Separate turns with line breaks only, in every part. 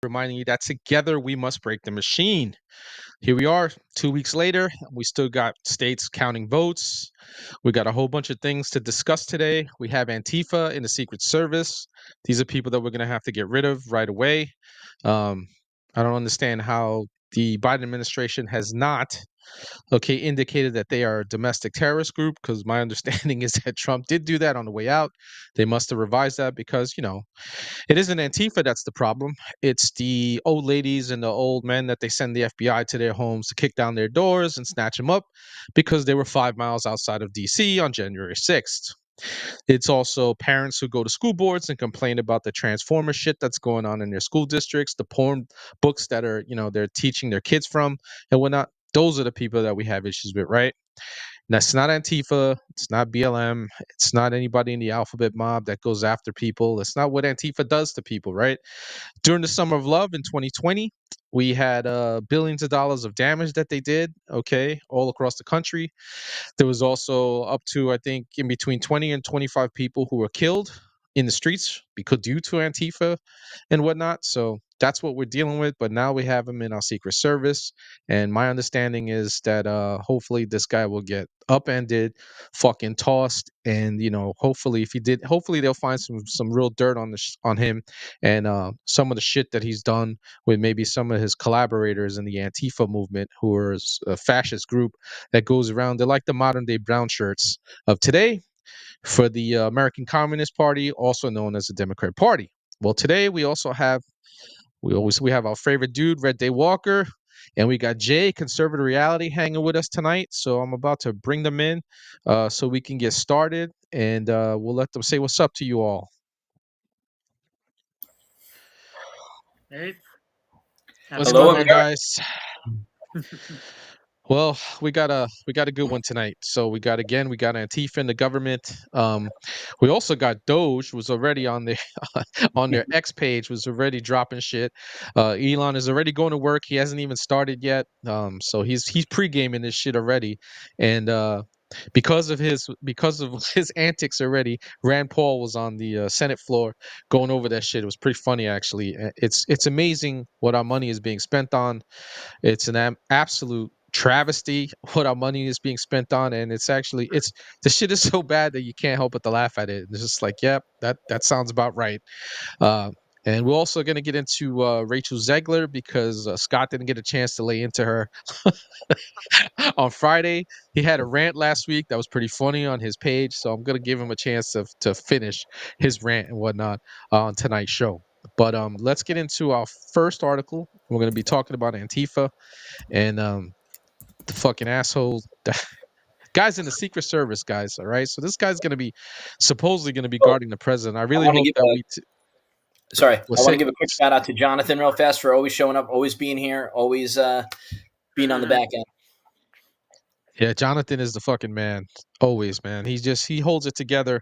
reminding you that together we must break the machine. Here we are, 2 weeks later. We still got states counting votes. We got a whole bunch of things to discuss today. We have Antifa in the Secret Service. These are people that we're going to have to get rid of right away. I don't understand how the Biden administration has not indicated that they are a domestic terrorist group, because my understanding is that Trump did do that on the way out. They must have revised that because, it isn't Antifa that's the problem. It's the old ladies and the old men that they send the FBI to their homes to kick down their doors and snatch them up because they were 5 miles outside of DC on January 6th. It's also parents who go to school boards and complain about the transformer shit that's going on in their school districts, the porn books that are, they're teaching their kids from and whatnot. Those are the people that we have issues with, right? And that's not Antifa. It's not BLM. It's not anybody in the alphabet mob that goes after people. It's not what Antifa does to people, right? During the Summer of Love in 2020, we had billions of dollars of damage that they did, all across the country. There was also up to, I think, in between 20 and 25 people who were killed in the streets because due to Antifa and whatnot. So that's what we're dealing with. But now we have him in our Secret Service. And my understanding is that hopefully this guy will get upended, fucking tossed. And, hopefully if he did, hopefully they'll find some real dirt on him and some of the shit that he's done with maybe some of his collaborators in the Antifa movement, who are a fascist group that goes around. They're like the modern day brown shirts of today for the American Communist Party, also known as the Democrat Party. Well, today we also have we have our favorite dude, Reddaywalker, and we got Jay, ConservReality, hanging with us tonight. So I'm about to bring them in so we can get started, and we'll let them say what's up to you all.
Hey.
What's going on, guys? Well, we got a good one tonight. So we got Antifa in the government. We also got Doge was already on their on their X page, was already dropping shit. Elon is already going to work. He hasn't even started yet. So he's pre-gaming this shit already, and because of his antics already, Rand Paul was on the Senate floor going over that shit. It was pretty funny, actually. It's amazing what our money is being spent on. It's an absolute travesty what our money is being spent on, and it's the shit is so bad that you can't help but to laugh at it. It's just like, yep, that sounds about right. And we're also going to get into Rachel Zegler because Scott didn't get a chance to lay into her on Friday. He had a rant last week that was pretty funny on his page, so I'm going to give him a chance to finish his rant and whatnot on tonight's show. But let's get into our first article. We're going to be talking about Antifa and the fucking asshole guys in the Secret Service, guys. All right, so this guy's supposedly gonna be guarding the president. I really hope that we.
Sorry, I want to give a quick shout out to Jonathan real fast for always showing up, always being here, always being on the back end.
Yeah, Jonathan is the fucking man. Always, man. He holds it together,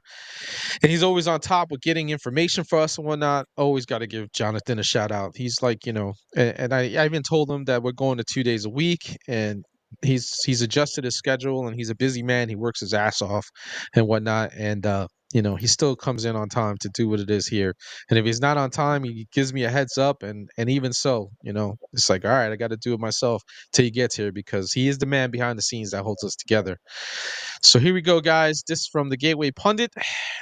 and he's always on top with getting information for us and whatnot. Always got to give Jonathan a shout out. He's like, and I even told him that we're going to 2 days a week, and he's adjusted his schedule, and he's a busy man. He works his ass off and whatnot, and he still comes in on time to do what it is here. And if he's not on time, he gives me a heads up, and even so, it's like, all right, I got to do it myself till he gets here, because he is the man behind the scenes that holds us together. So here we go, guys. This is from the Gateway Pundit.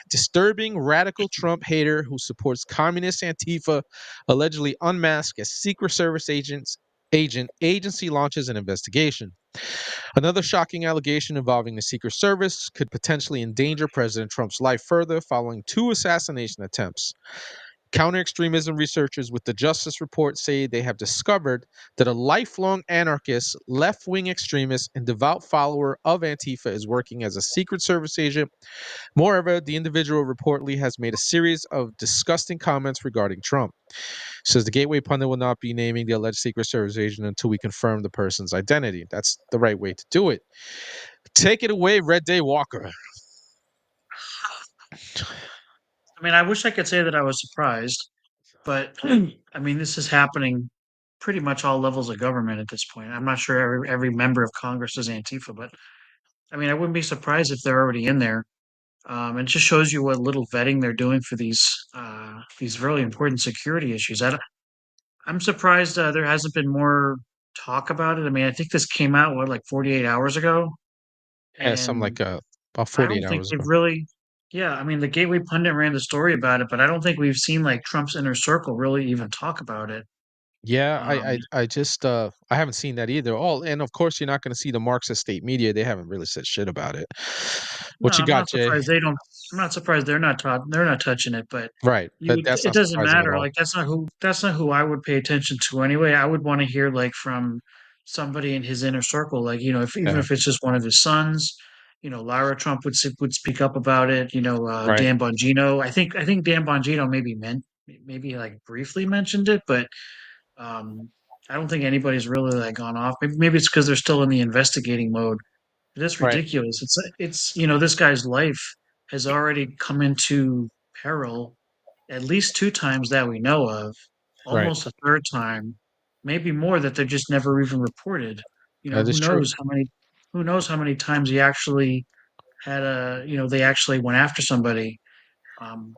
Disturbing radical Trump hater who supports communist Antifa allegedly unmasked as Secret Service agency launches an investigation. Another shocking allegation involving the Secret Service could potentially endanger President Trump's life further following 2 assassination attempts. Counter-extremism researchers with the Justice Report say they have discovered that a lifelong anarchist, left-wing extremist, and devout follower of Antifa is working as a Secret Service agent. Moreover, the individual reportedly has made a series of disgusting comments regarding Trump. Says the Gateway Pundit will not be naming the alleged Secret Service agent until we confirm the person's identity. That's the right way to do it. Take it away, Reddaywalker.
I mean, I wish I could say that I was surprised, but I mean, this is happening pretty much all levels of government at this point. I'm not sure every member of Congress is Antifa, but I mean, I wouldn't be surprised if they're already in there. It just shows you what little vetting they're doing for these really important security issues. I'm surprised there hasn't been more talk about it. I mean, I think this came out like 48 hours ago,
Yeah, something like
and
about
I
48
don't think
hours
they've
ago.
really. Yeah, I mean, the Gateway Pundit ran the story about it, but I don't think we've seen like Trump's inner circle really even talk about it.
Yeah,
Um,
I just I haven't seen that either. Oh, and of course you're not going to see the Marxist state media. They haven't really said shit about it.
No,
What you
I'm
got,
not
Jay?
surprised they don't. I'm not surprised they're not touching it, but
Right.
you would,
That's
it
not
doesn't
surprising at
matter.
all.
Like that's not who I would pay attention to anyway. I would want to hear like from somebody in his inner circle, like, if even
Yeah.
if it's just one of his sons, Lara Trump would speak up about it.
Right.
Dan Bongino. I think Dan Bongino maybe like briefly mentioned it, but um, I don't think anybody's really like gone off. Maybe it's because they're still in the investigating mode. It is
Right.
ridiculous. It's this guy's life has already come into peril at least two times that we know of,
Right.
almost a third time, maybe more that they just never even reported.
That is true.
Who knows how many times he actually had they actually went after somebody. Um,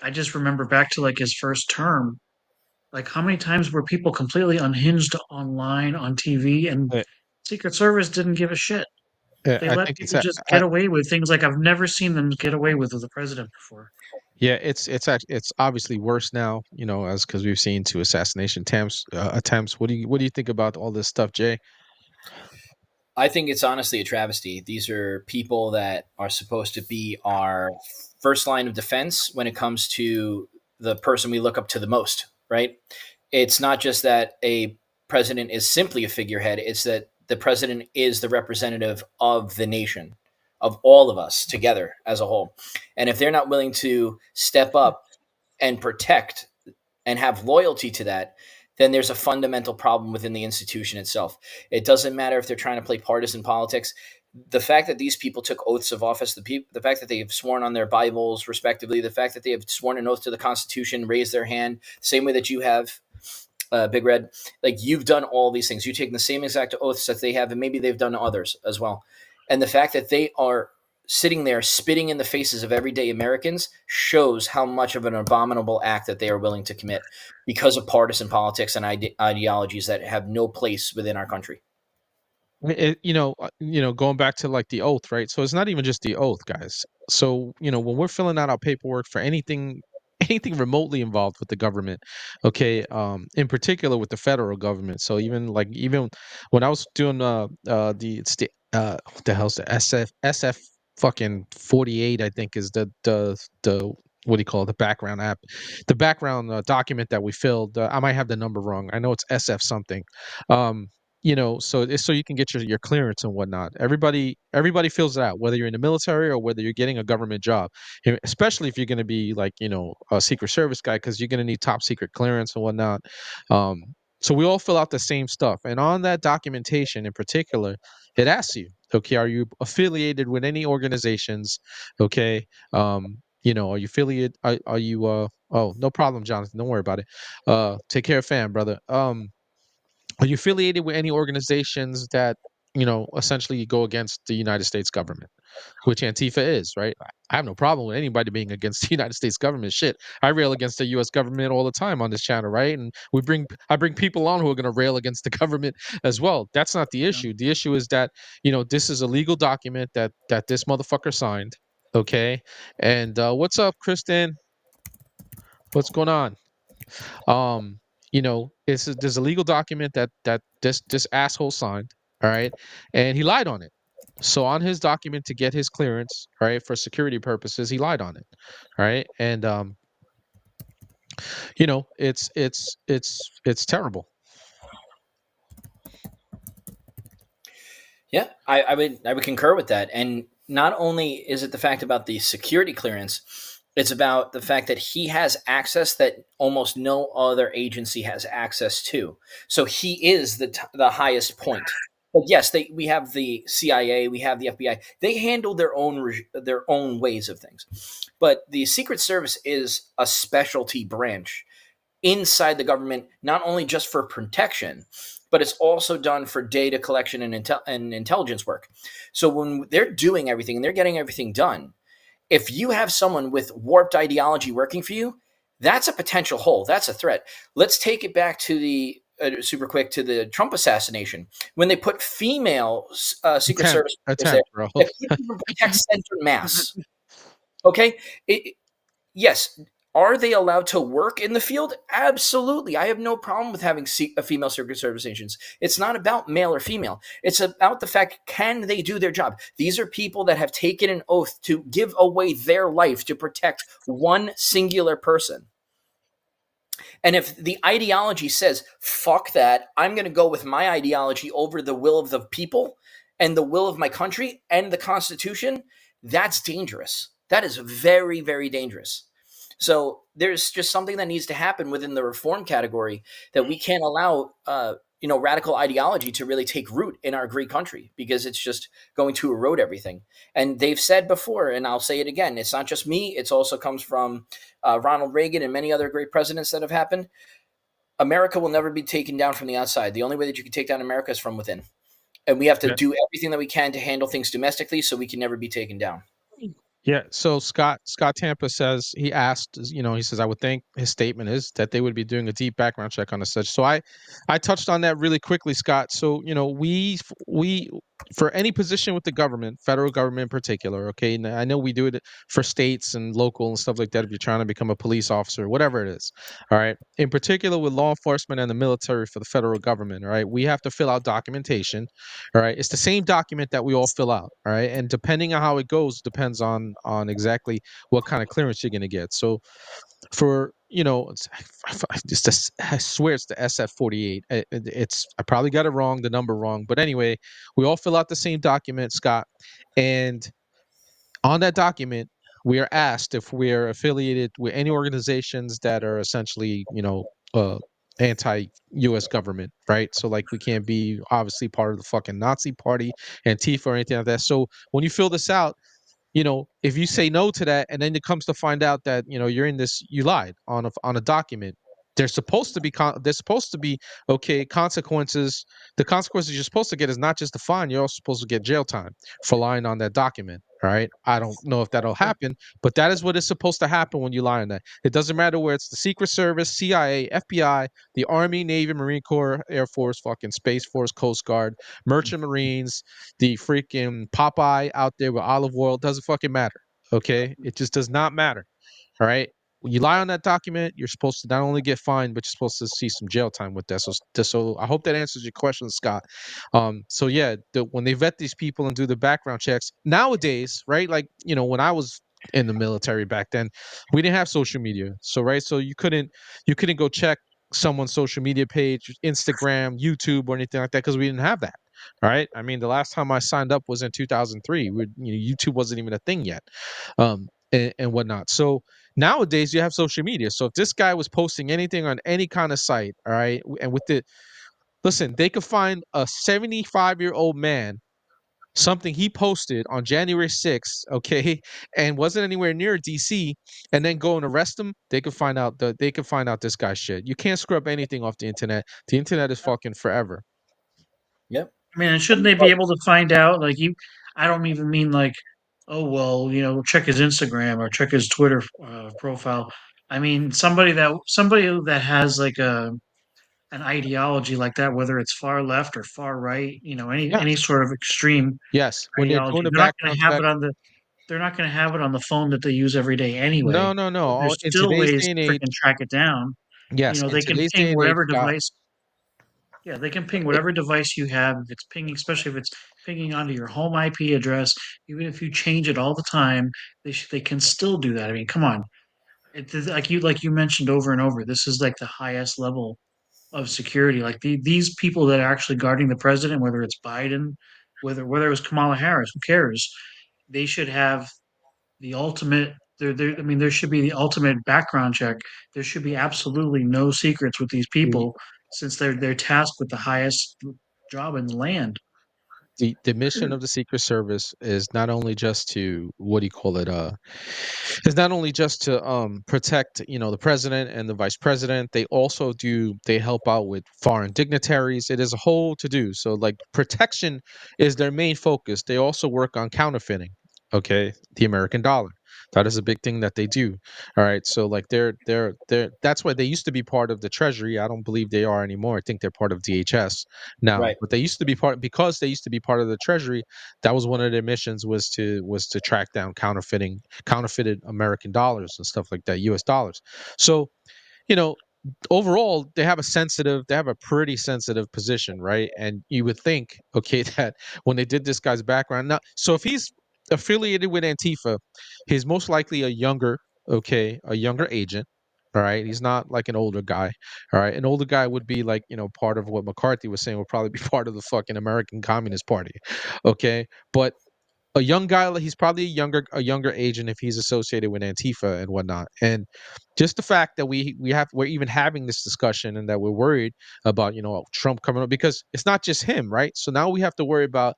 I just remember back to like his first term, like how many times were people completely unhinged online on TV and
Uh,
Secret Service didn't give a shit. They
I
let
think it's
people just get away with things like I've never seen them get away with the president before.
yeah, it's obviously worse now, as because we've seen two assassination attempts. What do you think about all this stuff, Jay?
I think it's honestly a travesty. These are people that are supposed to be our first line of defense when it comes to the person we look up to the most, right? It's not just that a president is simply a figurehead, it's that the president is the representative of the nation, of all of us together as a whole. And if they're not willing to step up and protect and have loyalty to that, then there's a fundamental problem within the institution itself. It doesn't matter if they're trying to play partisan politics. The fact that these people took oaths of office, the fact that they have sworn on their Bibles, respectively, the fact that they have sworn an oath to the Constitution, raised their hand, same way that you have, Big Red, like you've done all these things. You've taken the same exact oaths that they have, and maybe they've done others as well. And the fact that they are sitting there spitting in the faces of everyday Americans shows how much of an abominable act that they are willing to commit because of partisan politics and ideologies that have no place within our country.
Going back to like the oath, right? So it's not even just the oath, guys. So, when we're filling out our paperwork for anything anything remotely involved with the government, okay, in particular with the federal government. So even when I was doing what the hell's the SF fucking 48, I think is the what do you call it, the background app, the background document that we filled. I might have the number wrong. I know it's SF something. Um, so it's so you can get your clearance and whatnot. Everybody fills it out, whether you're in the military or whether you're getting a government job, especially if you're going to be like a Secret Service guy, because you're going to need top secret clearance and whatnot. um so we all fill out the same stuff, and on that documentation in particular, it asks you, okay, are you affiliated with any organizations? Okay. Are you affiliated, are you oh, no problem, Jonathan, don't worry about it. Take care of fam, brother. Are you affiliated with any organizations that, essentially go against the United States government, which Antifa is, right? I have no problem with anybody being against the United States government. Shit, I rail against the U.S. government all the time on this channel, right? And I bring people on who are going to rail against the government as well. That's not the
Yeah.
issue. The issue is that, this is a legal document that this motherfucker signed, okay? And what's up, Kristen? What's going on? um there's a legal document that this asshole signed, all right, and he lied on it. So on his document to get his clearance, all right, for security purposes, he lied on it, all right. And it's terrible.
Yeah, I would concur with that. And not only is it the fact about the security clearance, it's about the fact that he has access that almost no other agency has access to. So he is the highest point. But yes, we have the CIA, we have the FBI. They handle their own ways of things. But the Secret Service is a specialty branch inside the government, not only just for protection, but it's also done for data collection and intelligence work. So when they're doing everything and they're getting everything done, if you have someone with warped ideology working for you, That's a potential hole. That's a threat. Let's take it back to the super quick to the Trump assassination when they put female Secret Service members there
bro.
that couldn't even protect center mass. Okay, yes. Are they allowed to work in the field? Absolutely. I have no problem with having female Secret Service agents. It's not about male or female. It's about the fact, can they do their job? These are people that have taken an oath to give away their life to protect one singular person. And if the ideology says, fuck that, I'm going to go with my ideology over the will of the people and the will of my country and the Constitution, that's dangerous. That is very, very dangerous. So there's just something that needs to happen within the reform category, that we can't allow, radical ideology to really take root in our great country, because it's just going to erode everything. And they've said before, and I'll say it again, it's not just me. It also comes from Ronald Reagan and many other great presidents that have happened. America will never be taken down from the outside. The only way that you can take down America is from within. And we have to do everything that we can to handle things domestically so we can never be taken down.
Yeah. So Scott Tampa says, he asked, he says, I would think his statement is that they would be doing a deep background check on the such. So I touched on that really quickly, Scott. So, we for any position with the government, federal government in particular, okay, and I know we do it for states and local and stuff like that, if you're trying to become a police officer, whatever it is, all right, in particular with law enforcement and the military for the federal government, all right, we have to fill out documentation, all right, it's the same document that we all fill out, all right, and depending on how it goes depends on exactly what kind of clearance you're going to get. So for I swear it's the SF-48. It's, I probably got it wrong, the number wrong, but anyway, we all fill out the same document, Scott, and on that document we are asked if we're affiliated with any organizations that are essentially anti-US government, right? So like we can't be obviously part of the fucking Nazi party, Antifa, or anything like that. So when you fill this out, if you say no to that, and then it comes to find out that you're in this, you lied on a document. There's supposed to be consequences. The consequences you're supposed to get is not just a fine. You're also supposed to get jail time for lying on that document. All right. I don't know if that'll happen, but that is what is supposed to happen when you lie on that. It doesn't matter where it's the Secret Service, CIA, FBI, the Army, Navy, Marine Corps, Air Force, fucking Space Force, Coast Guard, Merchant Marines, the freaking Popeye out there with olive oil. Doesn't fucking matter. Okay. It just does not matter. All right. When you lie on that document, you're supposed to not only get fined, but you're supposed to see some jail time with that. So I hope that answers your question, Scott. So yeah, when they vet these people and do the background checks nowadays, right? Like, when I was in the military back then, we didn't have social media. So, right. So you couldn't go check someone's social media page, Instagram, YouTube, or anything like that, because we didn't have that. All right. I mean, the last time I signed up was in 2003. YouTube wasn't even a thing yet. And whatnot. So nowadays you have social media. So if this guy was posting anything on any kind of site, all right, and listen, they could find a 75-year-old man, something he posted on January 6th, okay, and wasn't anywhere near DC, and then go and arrest him. They could find out this guy's shit. You can't scrub anything off the internet. The internet is fucking forever.
Yep.
I mean, and shouldn't they be able to find out? Like I don't even mean like, oh well, check his Instagram or check his Twitter profile. I mean, somebody that has like an ideology like that, whether it's far left or far right,
Yeah.
any sort of extreme
Yes. When they're
ideology,
doing a
they're not going
background
to have
check.
it on the they're not going to have it on the phone that they use every day anyway.
No.
But there's
In
still
today's
ways
day and
to
age,
freaking track it down.
yes, in
They can
today's day
ping
and age,
whatever
Scott,
device. Yeah, they can ping whatever device you have. If it's pinging, especially if it's pinging onto your home IP address, even if you change it all the time, they can still do that. I mean, come on. It's like you mentioned over and over. This is like the highest level of security. Like these people that are actually guarding the president, whether it's Biden, whether it was Kamala Harris, who cares? They should have the ultimate. I mean, there should be the ultimate background check. There should be absolutely no secrets with these
the
people, since they're tasked with the highest job in the land.
the mission of the Secret Service is not only just to, what do you call it, is not only just to protect the president and the vice president. They help out with foreign dignitaries. It is a whole to do. So like protection is their main focus. They also work on counterfeiting, okay, the American dollar. That is a big thing that they do. All right. So like they're that's why they used to be part of the Treasury. I don't believe they are anymore. I think they're part of DHS now.
Right.
But they used to be because they used to be part of the Treasury. That was one of their missions was to track down counterfeited American dollars and stuff like that, US dollars. So, you know, overall they have a pretty sensitive position, right? And you would think, okay, that when they did this guy's background now, so if he's affiliated with Antifa, he's most likely a younger agent. All right, he's not like an older guy. All right, an older guy would be like, part of what McCarthy was saying, would probably be part of the fucking American Communist Party. Okay, but a young guy, like, he's probably a younger agent if he's associated with Antifa and whatnot. And just the fact that we're even having this discussion and that we're worried about, Trump coming up, because it's not just him, right? So now we have to worry about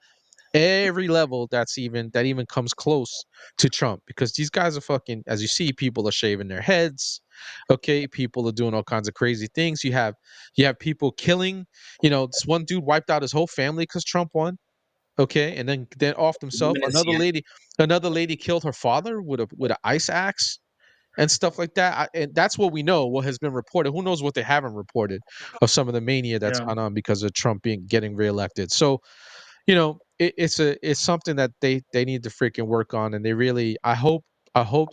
every level that even comes close to Trump, because these guys are fucking, as you see, people are shaving their heads. Okay, people are doing all kinds of crazy things. You have people killing. This one dude wiped out his whole family because Trump won. Okay, and then offed himself. Another lady killed her father with an ice axe and stuff like that. And that's what we know. What has been reported. Who knows what they haven't reported of some of the mania that's
Yeah.
gone on because of Trump getting reelected. So it's something that they need to freaking work on. And they really, I hope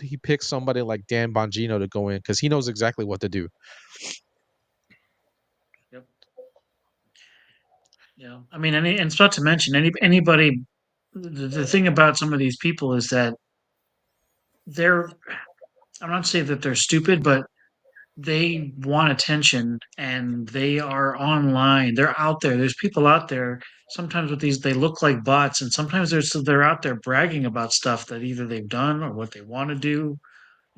he picks somebody like Dan Bongino to go in, because he knows exactly what to do.
Yep. Yeah. I mean, and it's not to mention anybody. The thing about some of these people is that they're. I'm not saying that they're stupid, but they want attention and they are online. They're out there. There's people out there. Sometimes with these, they look like bots, and sometimes they're out there bragging about stuff that either they've done or what they want to do,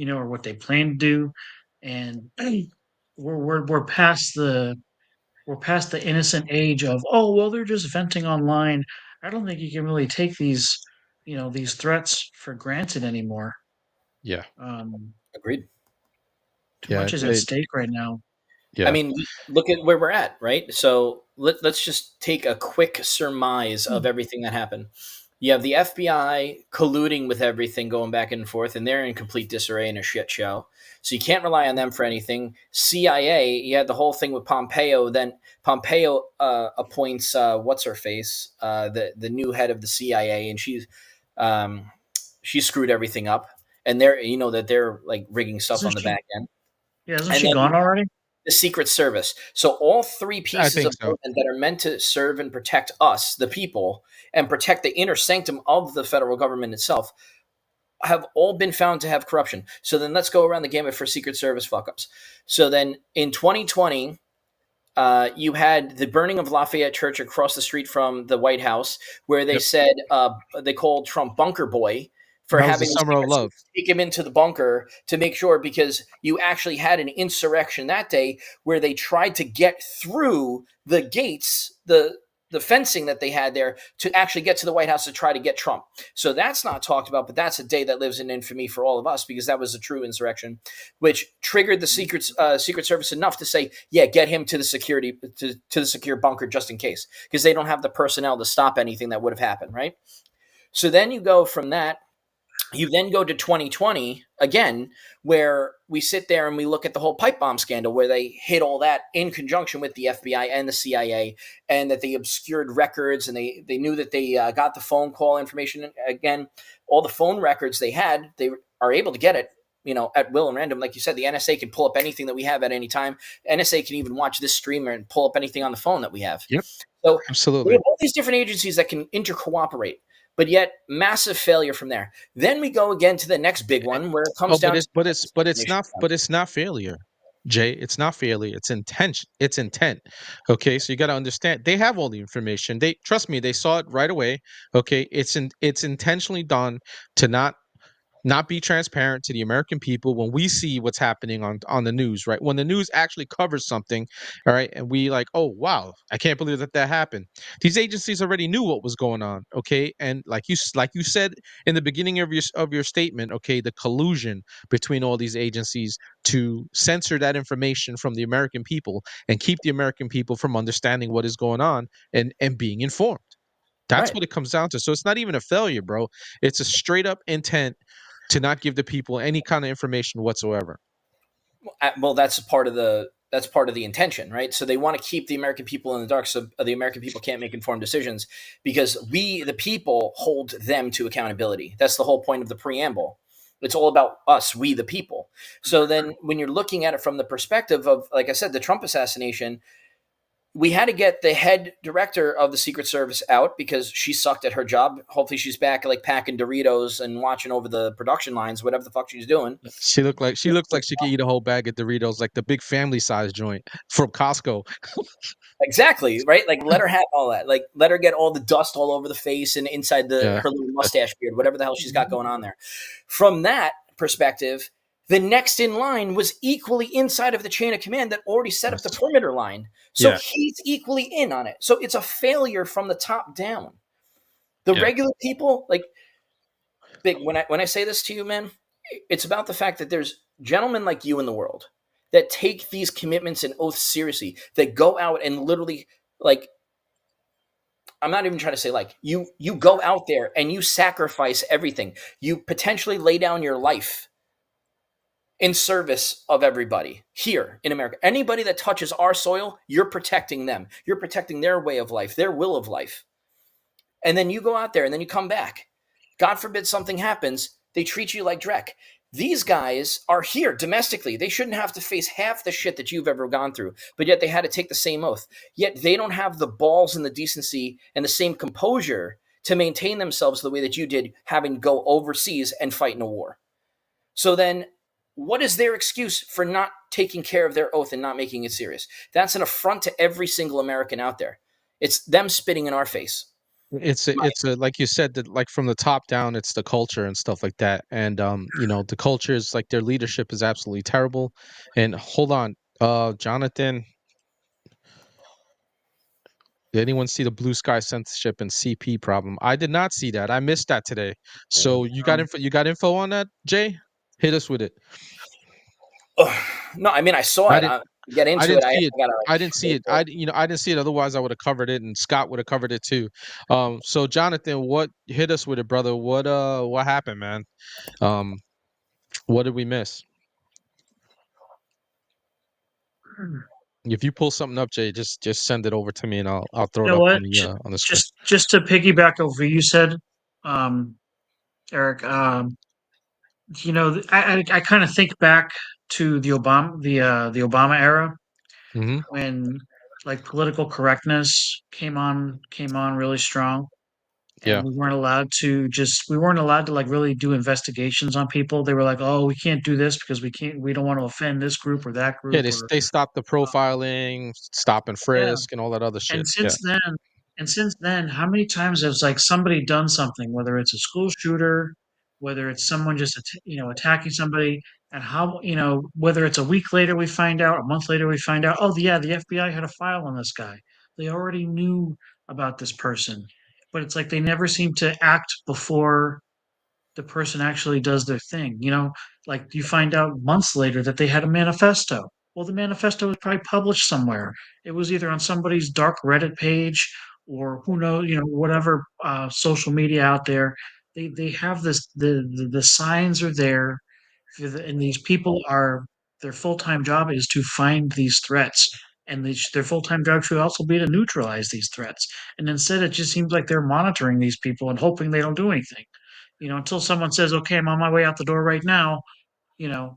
or what they plan to do. And we're past the innocent age of, oh well, they're just venting online. I don't think you can really take these threats for granted anymore.
Yeah,
Agreed.
Too
yeah,
much is at stake right now.
I
yeah.
mean, look at where we're at, right? So let's just take a quick surmise of everything that happened. You have the FBI colluding with everything, going back and forth, and they're in complete disarray and a shit show. So you can't rely on them for anything. CIA, you had the whole thing with Pompeo. Then Pompeo appoints what's her face, the new head of the CIA, and she screwed everything up. And they're like rigging stuff on
Isn't
the
she?
back end.
Yeah, isn't
And
she
then
gone already?
the Secret Service. So all three
I
pieces
think
of
so.
government that are meant to serve and protect us, the people, and protect the inner sanctum of the federal government itself, have all been found to have corruption. So then let's go around the gamut for Secret Service fuck-ups. So then in 2020, you had the burning of Lafayette Church across the street from the White House, where they
Yep.
said they called Trump Bunker Boy for
That was the
having the
summer of
Secret
love.
Service take him into the bunker to make sure, because you actually had an insurrection that day where they tried to get through the gates, the fencing that they had there, to actually get to the White House to try to get Trump. So that's not talked about, but that's a day that lives in infamy for all of us, because that was a true insurrection, which triggered the Secret Service enough to say, yeah, get him to the secure bunker just in case, because they don't have the personnel to stop anything that would have happened, right? So then you go from that. You then go to 2020 again, where we sit there and we look at the whole pipe bomb scandal, where they hid all that in conjunction with the FBI and the CIA, and that they obscured records, and they knew that they got the phone call information. Again, all the phone records they had, they are able to get it, at will and random. Like you said, the NSA can pull up anything that we have at any time. NSA can even watch this streamer and pull up anything on the phone that we have.
Yep.
So we
Absolutely.
have all these different agencies that can intercooperate, but yet massive failure from there. Then we go again to the next big one, where it comes
Oh,
down to
but it's not failure, Jay. It's not failure. It's intention. It's intent. Okay, so you got to understand. They have all the information. They trust me. They saw it right away. Okay, it's intentionally done to not be transparent to the American people when we see what's happening on the news, right? When the news actually covers something, all right, and we like, oh wow, I can't believe that happened. These agencies already knew what was going on, okay? And like you said in the beginning of your statement, okay, the collusion between all these agencies to censor that information from the American people and keep the American people from understanding what is going on and being informed. That's
right.
what it comes down to. So it's not even a failure, bro. It's a straight up intent. to not give the people any kind of information whatsoever.
Well, that's part of the intention, right? So they want to keep the American people in the dark, so the American people can't make informed decisions, because we, the people, hold them to accountability. That's the whole point of the preamble. It's all about us, we the people. So then when you're looking at it from the perspective of, like I said, the Trump assassination, we had to get the head director of the Secret Service out because she sucked at her job. Hopefully she's back like packing Doritos and watching over the production lines, whatever the fuck she's doing.
She looked like she could eat a whole bag of Doritos, like the big family size joint from Costco.
Exactly, right? Like, let her have all that. Like, let her get all the dust all over the face and inside
Yeah.
her little mustache beard, whatever the hell she's got going on there. From that perspective, the next in line was equally inside of the chain of command that already set up the perimeter line. So
Yeah.
he's equally in on it. So it's a failure from the top down. The regular people, like, Big, when I say this to you, man, it's about the fact that there's gentlemen like you in the world that take these commitments and oaths seriously, that go out and literally, like, I'm not even trying to say like, you go out there and you sacrifice everything. You potentially lay down your life in service of everybody here in America. Anybody that touches our soil, you're protecting them. You're protecting their way of life, their will of life. And then you go out there and then you come back. God forbid something happens, they treat you like dreck. These guys are here domestically. They shouldn't have to face half the shit that you've ever gone through, but yet they had to take the same oath. Yet they don't have the balls and the decency and the same composure to maintain themselves the way that you did, having to go overseas and fight in a war. So then, what is their excuse for not taking care of their oath and not making it serious? That's an affront to every single American out there. It's them spitting in our face.
It's a like you said, that like from the top down, it's the culture and stuff like that. And the culture is like their leadership is absolutely terrible. And hold on, Jonathan, did anyone see the blue sky censorship and CP problem? I did not see that. I missed that today. So you got info? You got info on that, Jay? Hit us with it.
No, I mean, I saw it. Get into
I didn't
it.
see it. I didn't see it. I didn't see it. Otherwise, I would have covered it, and Scott would have covered it too. So Jonathan, what hit us with it, brother? What happened, man? What did we miss? If you pull something up, Jay, just send it over to me, and I'll throw it up on the screen.
Just to piggyback over what you said, Eric. I kind of think back to the Obama era
Mm-hmm.
when like political correctness came on really strong,
Yeah.
and we weren't allowed to like really do investigations on people. They were like, oh, we can't do this because we don't want to offend this group or that
Yeah,
group, or
they stopped the profiling, stop and
yeah.
frisk, and all that other shit.
And since then, how many times has like somebody done something, whether it's a school shooter, whether it's someone just attacking somebody, and how whether it's a week later we find out, a month later we find out, oh yeah, the FBI had a file on this guy. They already knew about this person, but it's like they never seem to act before the person actually does their thing. Like you find out months later that they had a manifesto. Well, the manifesto was probably published somewhere. It was either on somebody's dark Reddit page or who knows, whatever social media out there. They have this. The signs are there, and these people are their full time job is to find these threats, and their full time job should also be to neutralize these threats. And instead, it just seems like they're monitoring these people and hoping they don't do anything. Until someone says, "Okay, I'm on my way out the door right now," you know,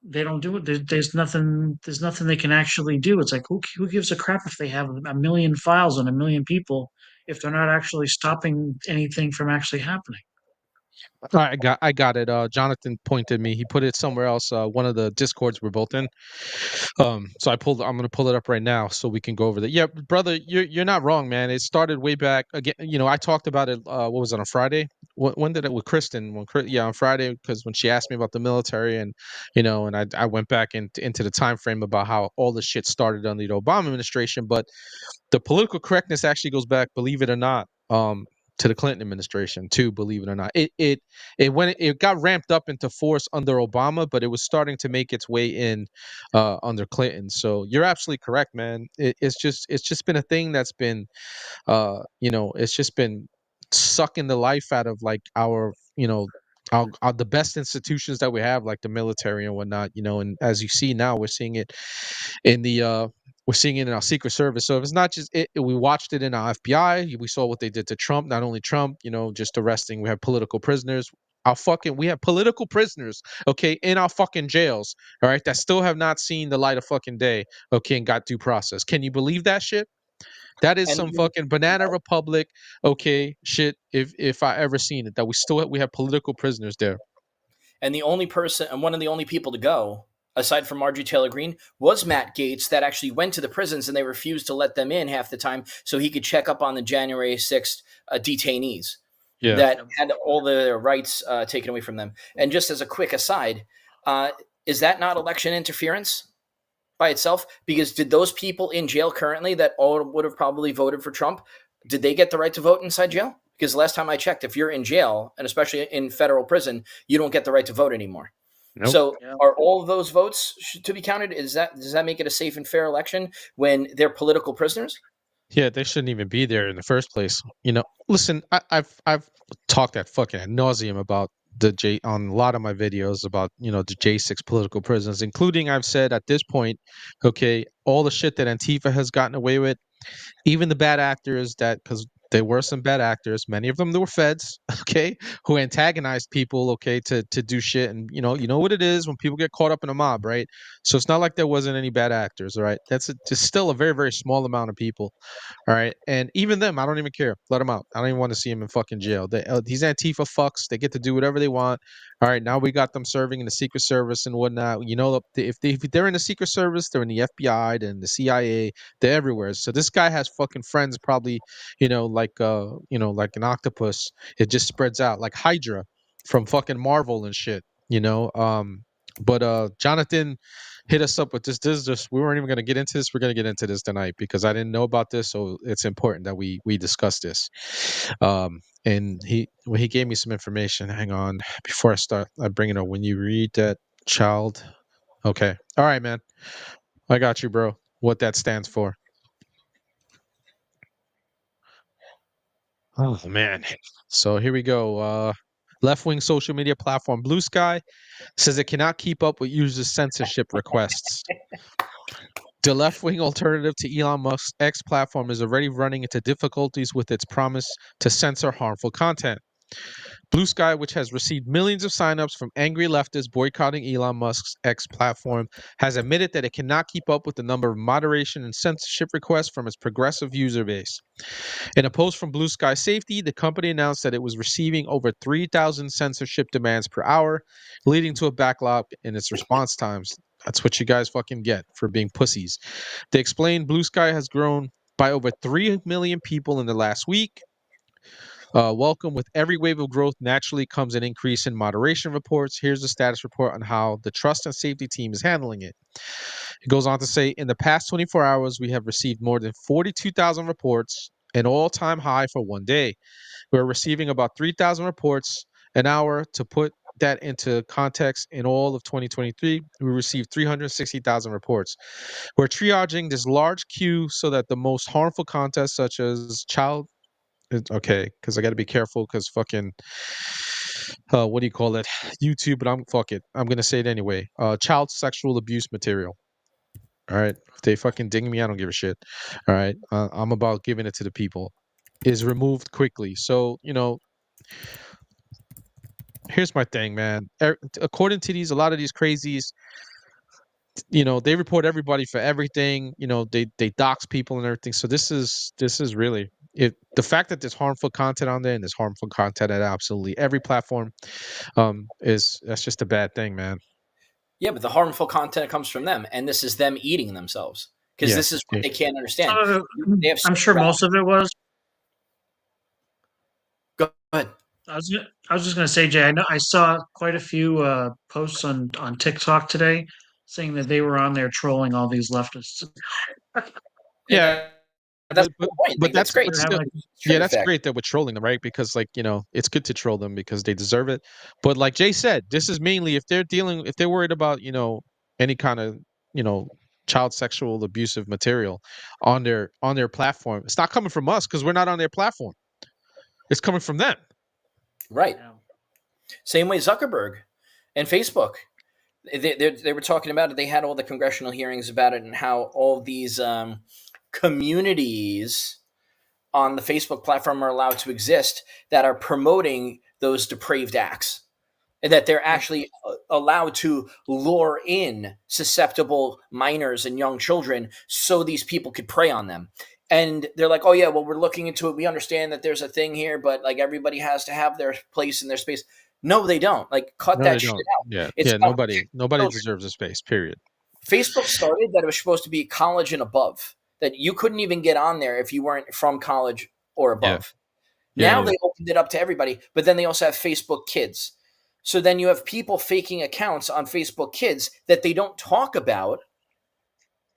they don't do it. There's nothing. There's nothing they can actually do. It's like who gives a crap if they have a million files on a million people if they're not actually stopping anything from actually happening.
I got it. Jonathan pointed me. He put it somewhere else. One of the discords we're both in. So I'm gonna pull it up right now so we can go over that. Yeah, brother, you're not wrong, man. It started way back again. I talked about it. What was it, on Friday? When did it with Kristen? On Friday, because when she asked me about the military, and I went back into the time frame about how all the shit started under the Obama administration, but the political correctness actually goes back, believe it or not, to the Clinton administration too. Believe it or not, it got ramped up into force under Obama, but it was starting to make its way in under Clinton. So you're absolutely correct, man. It's just been a thing that's been it's just been sucking the life out of like our the best institutions that we have, like the military and whatnot, and as you see now, we're seeing it in our Secret Service. So if it's not just we watched it in our FBI. We saw what they did to Trump. Not only Trump, just arresting. We have political prisoners. We have political prisoners, okay, in our fucking jails, all right, that still have not seen the light of fucking day, okay, and got due process. Can you believe that shit? That is
And
some fucking banana republic, okay, shit. If I ever seen it, that we have political prisoners there.
And the only person, and one of the only people to go, aside from Marjorie Taylor Greene, was Matt Gaetz, that actually went to the prisons and they refused to let them in half the time so he could check up on the January 6th detainees that had all their rights taken away from them. And just as a quick aside, is that not election interference by itself? Because did those people in jail currently that all would have probably voted for Trump, did they get the right to vote inside jail? Because last time I checked, if you're in jail, and especially in federal prison, you don't get the right to vote anymore.
Nope.
So are all of those votes to be counted? Does that make it a safe and fair election when they're political prisoners?
Yeah, they shouldn't even be there in the first place. Listen, I've talked at fucking ad nauseum about on a lot of my videos about the J6 political prisons, including I've said at this point, okay, all the shit that Antifa has gotten away with, even the bad actors because there were some bad actors, many of them that were feds, okay, who antagonized people, okay, to do shit, and you know what it is when people get caught up in a mob, right? So it's not like there wasn't any bad actors, all right? That's just still a very, very small amount of people, all right? And even them, I don't even care. Let them out. I don't even want to see them in fucking jail. These Antifa fucks, they get to do whatever they want. All right, now we got them serving in the Secret Service and whatnot. If they're in the Secret Service, they're in the FBI, they're in the CIA, they're everywhere. So this guy has fucking friends, probably, like an octopus. It just spreads out like Hydra from fucking Marvel and shit. But Jonathan hit us up with this. We weren't even going to get into this. We're going to get into this tonight because I didn't know about this, so it's important that we discuss this. And he gave me some information. Hang on, before I start, I bring it up. When you read that child, okay, all right, man, I got you, bro. What that stands for? Oh man. So here we go. Left-wing social media platform Blue Sky says it cannot keep up with users' censorship requests. The left-wing alternative to Elon Musk's X platform is already running into difficulties with its promise to censor harmful content. Blue Sky, which has received millions of signups from angry leftists boycotting Elon Musk's X platform, has admitted that it cannot keep up with the number of moderation and censorship requests from its progressive user base. In a post from Blue Sky Safety, the company announced that it was receiving over 3,000 censorship demands per hour, leading to a backlog in its response times. That's what you guys fucking get for being pussies. They explained Blue Sky has grown by over 3 million people in the last week. Welcome. With every wave of growth naturally comes an increase in moderation reports. Here's the status report on how the trust and safety team is handling it. It goes on to say, in the past 24 hours, we have received more than 42,000 reports, an all-time high for one day. We're receiving about 3,000 reports an hour. To put that into context, in all of 2023, we received 360,000 reports. We're triaging this large queue so that the most harmful content, such as okay, because I got to be careful because fucking, what do you call it? YouTube, but I'm going to say it anyway. Child sexual abuse material. All right. If they fucking ding me, I don't give a shit. All right. I'm about giving it to the people. Is removed quickly. So, here's my thing, man. According to a lot of these crazies, they report everybody for everything. They dox people and everything. So this is really the fact that there's harmful content on there, and there's harmful content at absolutely every platform, that's just a bad thing, man.
Yeah, but the harmful content comes from them, and this is them eating themselves because this is what they can't understand.
I'm sure most of it was.
Go ahead.
I was just going to say, Jay, I saw quite a few posts on TikTok today saying that they were on there trolling all these leftists.
Yeah.
That's the point.
But that's great. That's
fact.
Great that we're trolling them, right? Because it's good to troll them because they deserve it. But like Jay said, this is mainly if they're worried about any kind of child sexual abusive material on their platform. It's not coming from us because we're not on their platform. It's coming from them.
Right. Same way Zuckerberg and Facebook. They were talking about it. They had all the congressional hearings about it and how all these communities on the Facebook platform are allowed to exist that are promoting those depraved acts, and that they're actually allowed to lure in susceptible minors and young children so these people could prey on them. And they're like, oh yeah, well, we're looking into it. We understand that there's a thing here, but like everybody has to have their place in their space. No, they don't. Like, cut
No, they
that shit
don't.
out.
Yeah,
It's
yeah.
about
Nobody
children.
deserves a space. Period.
Facebook started that it was supposed to be college and above, that you couldn't even get on there if you weren't from college or
Yeah,
above.
yeah,
Now
yeah.
they opened it up to everybody, but then they also have Facebook Kids. So then you have people faking accounts on Facebook Kids that they don't talk about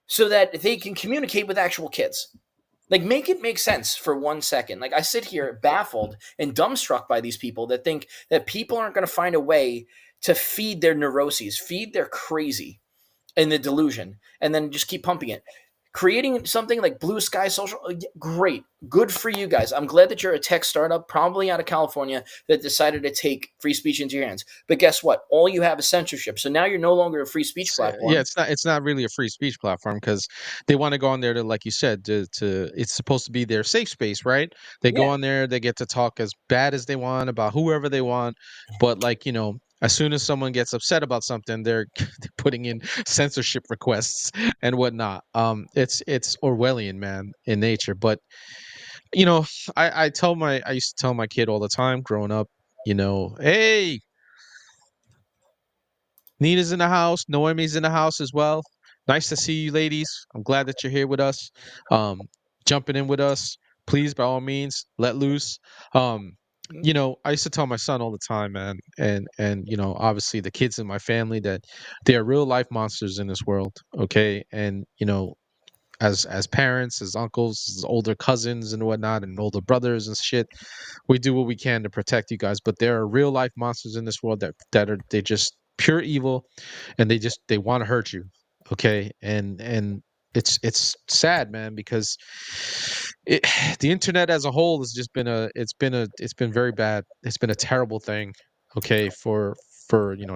so that they can communicate with actual kids. Like, make it make sense for 1 second. Like, I sit here baffled and dumbstruck by these people that think that people aren't going to find a way to feed their neuroses, feed their crazy and the delusion, and then just keep pumping it. Creating something like Blue Sky Social, great, good for you guys. I'm glad that you're a tech startup, probably out of California, that decided to take free speech into your hands. But guess what? All you have is censorship. So now you're no longer a free speech
Yeah,
platform.
it's not really a free speech platform because they want to go on there to, like you said, to it's supposed to be their safe space, right? They go
Yeah.
on there, they get to talk as bad as they want about whoever they want, but like, as soon as someone gets upset about something, they're they're putting in censorship requests and whatnot. It's Orwellian, man, in nature. But you know, I used to tell my kid all the time growing up, hey, Nina's in the house. Noemi's in the house as well. Nice to see you, ladies. I'm glad that you're here with us. Jumping in with us. Please, by all means, let loose. Um, I used to tell my son all the time, man, and obviously the kids in my family that they are real life monsters in this world. Okay, and as parents, as uncles, as older cousins and whatnot, and older brothers and shit, we do what we can to protect you guys. But there are real life monsters in this world that are they just pure evil, and they want to hurt you. Okay, and it's sad, man, because it, the internet as a whole has just been it's been very bad. It's been a terrible thing. Okay, for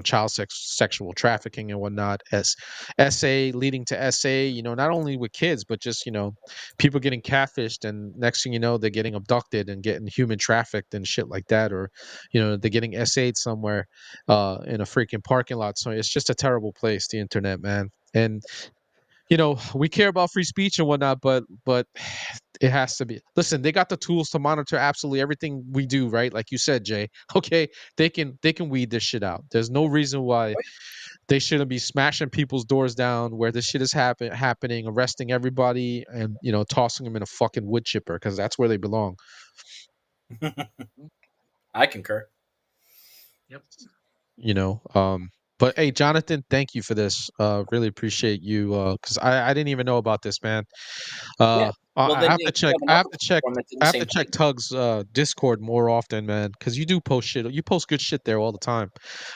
child sexual trafficking and whatnot, as SA leading to SA, not only with kids but just people getting catfished, and next thing you know they're getting abducted and getting human trafficked and shit like that, or they're getting SA'd somewhere in a freaking parking lot. So it's just a terrible place, the internet, man. And we care about free speech and whatnot, but it has to be. Listen, they got the tools to monitor absolutely everything we do, right? Like you said, Jay. Okay, they can weed this shit out. There's no reason why they shouldn't be smashing people's doors down where this shit is happening, arresting everybody, and tossing them in a fucking wood chipper because that's where they belong.
I concur.
Yep.
You know, but hey, Jonathan, thank you for this. Really appreciate you because I didn't even know about this, man.
Yeah.
Uh,
Well,
I
then
have to
you
check.
have
I
another
have to check.
platform that did
I
the
have to
same
check
thing.
Tug's Discord more often, man, because you do post shit. You post good shit there all the time.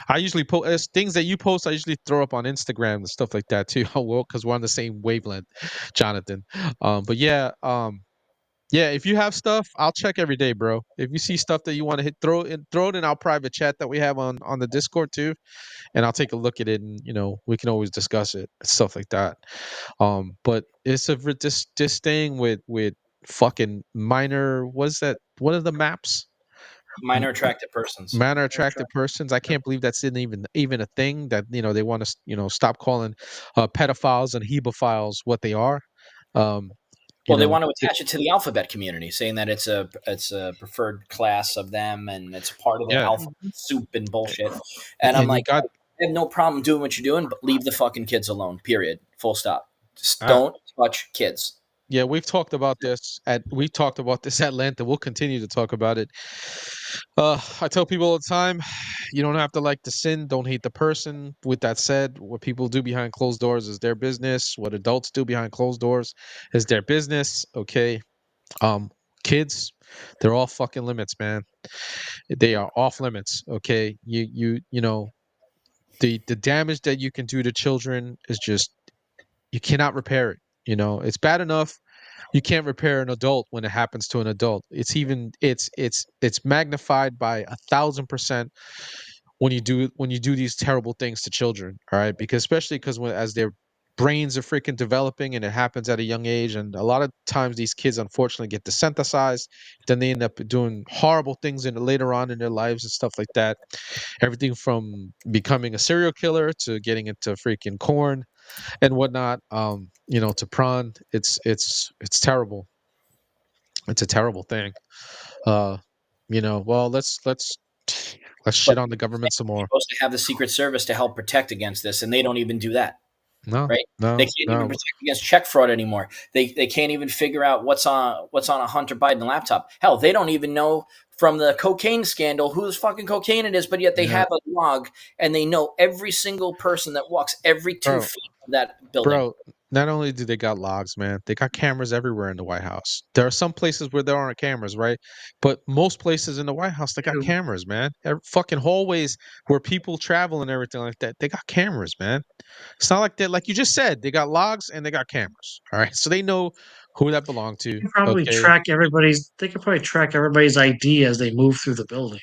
I usually post things that you post. I usually throw up on Instagram and stuff like that too. Well, because we're on the same wavelength, Jonathan. But yeah, yeah. If you have stuff, I'll check every day, bro. If you see stuff that you want to hit, throw it in our private chat that we have on the Discord too, and I'll take a look at it, and we can always discuss it, stuff like that. But it's this thing with fucking minor. What's that? What are the maps? M-
Minor attracted persons.
Minor attracted persons. I can't believe that's even a thing that they want to stop calling pedophiles and hebophiles what they are. Um, you
Well, they
know,
want to attach it to the alphabet community, saying that it's a preferred class of them and it's part of their
yeah,
alphabet soup and bullshit. And I'm
and you
like,
got
I have no problem doing what you're doing, but leave the fucking kids alone. Period. Full stop. Just
uh,
don't touch kids.
yeah, we've talked about this at length, and we'll continue to talk about it. I tell people all the time, you don't have to like the sin, don't hate the person. With that said, what people do behind closed doors is their business. What adults do behind closed doors is their business. Okay. Um, Kids, they're all fucking limits, man. They are off limits. Okay. The damage that you can do to children is just you cannot repair it. It's bad enough you can't repair an adult when it happens to an adult. It's magnified by 1,000%. when you do these terrible things to children, all right? Because especially because as their brains are freaking developing and it happens at a young age, and a lot of times these kids unfortunately get desensitized, then they end up doing horrible things later on in their lives and stuff like that. Everything from becoming a serial killer to getting into freaking corn and whatnot, to prawn. It's terrible. It's a terrible thing. Uh, well, let's
But
shit on the government some
they're
more.
supposed to have the Secret Service to help protect against this, and they don't even do that.
No,
Right? They
no,
can't even
no.
protect against check fraud anymore. They can't even figure out what's on a Hunter Biden laptop. Hell, they don't even know from the cocaine scandal whose fucking cocaine it is, but yet they
Yeah,
have a log and they know every single person that walks every 2
bro,
feet of that building.
bro. Not only do they got logs, man, they got cameras everywhere in the White House. There are some places where there aren't cameras, right? But most places in the White House, they got cameras, man. Fucking hallways where people travel and everything like that, they got cameras, man. It's not like that, like you just said, they got logs and they got cameras. All right, so they know who that belong to. Okay,
They could probably track everybody's ID as they move through the building.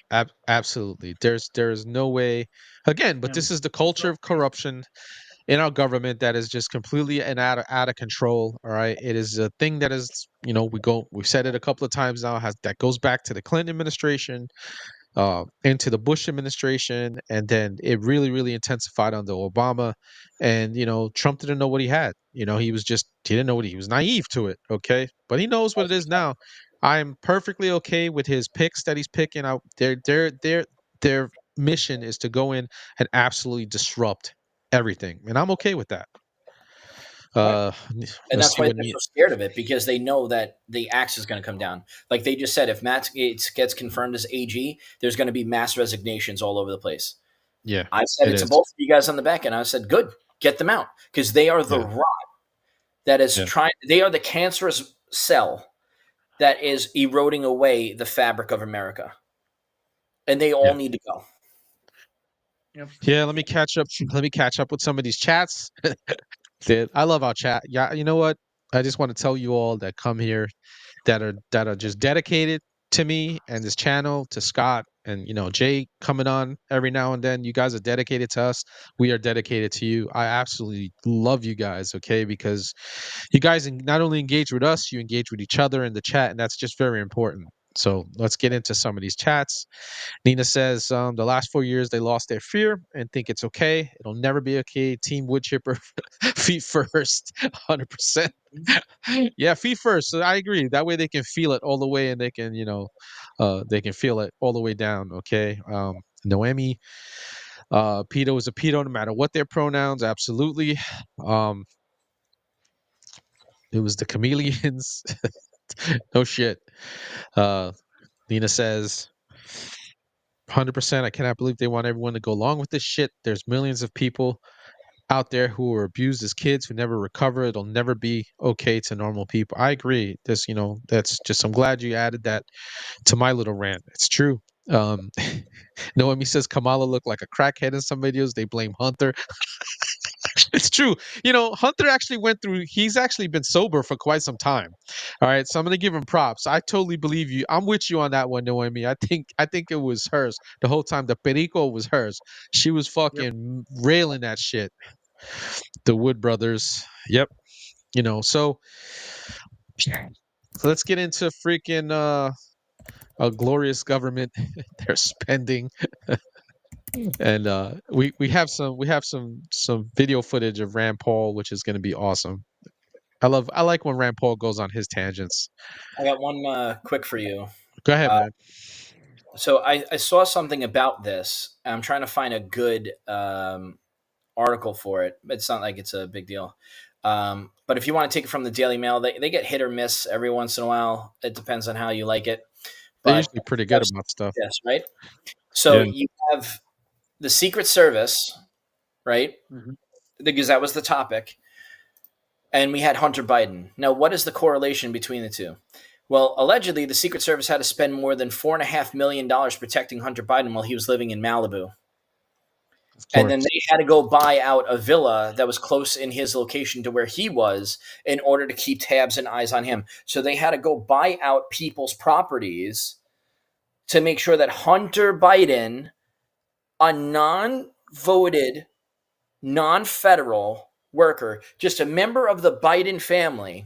absolutely. There's no way. Again, but
Yeah.
this is the culture of corruption in our government that is just completely and out of control. All right, it is a thing that is, we've said it a couple of times now, has that goes back to the Clinton administration, into the Bush administration, and then it really, really intensified under Obama. And Trump didn't know what he had. He didn't know what he was naive to it. Okay, but he knows what it is now. I'm perfectly okay with his picks that he's picking out. Their mission is to go in and absolutely disrupt everything, and I'm okay with that.
Right.
Uh,
And
let's
that's
see
why
what
they're so scared of it, because they know that the axe is going to come down. Like they just said, if Matt Gaetz gets confirmed as AG, there's going to be mass resignations all over the place.
Yeah,
I said
it
it to
is.
both of you guys on the back end. I said, good, get them out, because they are the
Yeah,
rot that is
yeah,
they are the cancerous cell that is eroding away the fabric of America. And they all
yeah.
need to go.
Yep.
Yeah, let me catch up. Let me catch up with some of these chats. Dude, I love our chat. Yeah, you know what? I just want to tell you all that come here that are just dedicated to me and this channel, to Scott and Jay coming on every now and then. You guys are dedicated to us. We are dedicated to you. I absolutely love you guys, okay? Because you guys not only engage with us, you engage with each other in the chat, and that's just very important. So let's get into some of these chats. Nina says, the last 4 years they lost their fear and think it's okay. It'll never be okay. Team wood chipper, feet first, 100%. Yeah, feet first. So I agree. That way they can feel it all the way, and they can feel it all the way down. Okay. Noemi, pedo is a pedo no matter what their pronouns. Absolutely. Um, it was the chameleons. No shit. Uh, Nina says, 100%. I cannot believe they want everyone to go along with this shit. There's millions of people out there who were abused as kids who never recover. It'll never be okay to normal people. I agree. That's just, I'm glad you added that to my little rant. It's true. Um, Noemi says Kamala looked like a crackhead in some videos. They blame Hunter. It's true. Hunter actually he's actually been sober for quite some time. All right. So I'm gonna give him props. I totally believe you. I'm with you on that one, Noemi. I think it was hers the whole time. The perico was hers. She was
Yep.
fucking railing that shit. The Wood brothers. Yep. So let's get into freaking a glorious government. They're spending. And we have some video footage of Rand Paul, which is going to be awesome. I like when Rand Paul goes on his tangents.
I got one quick for you.
Go ahead, man.
So I saw something about this. I'm trying to find a good article for it. It's not like it's a big deal. But if you want to take it from the Daily Mail, they get hit or miss every once in a while. It depends on how you like it.
They're
But
usually pretty good about stuff.
yes, right? So
Yeah.
you have the Secret Service, right?
Mm-hmm.
Because that was the topic. And we had Hunter Biden. Now, what is the correlation between the two? Well, allegedly, the Secret Service had to spend more than $4.5 million protecting Hunter Biden while he was living in Malibu. And then they had to go buy out a villa that was close in his location to where he was in order to keep tabs and eyes on him. So they had to go buy out people's properties to make sure that Hunter Biden A non-voted, non-federal worker, just a member of the Biden family,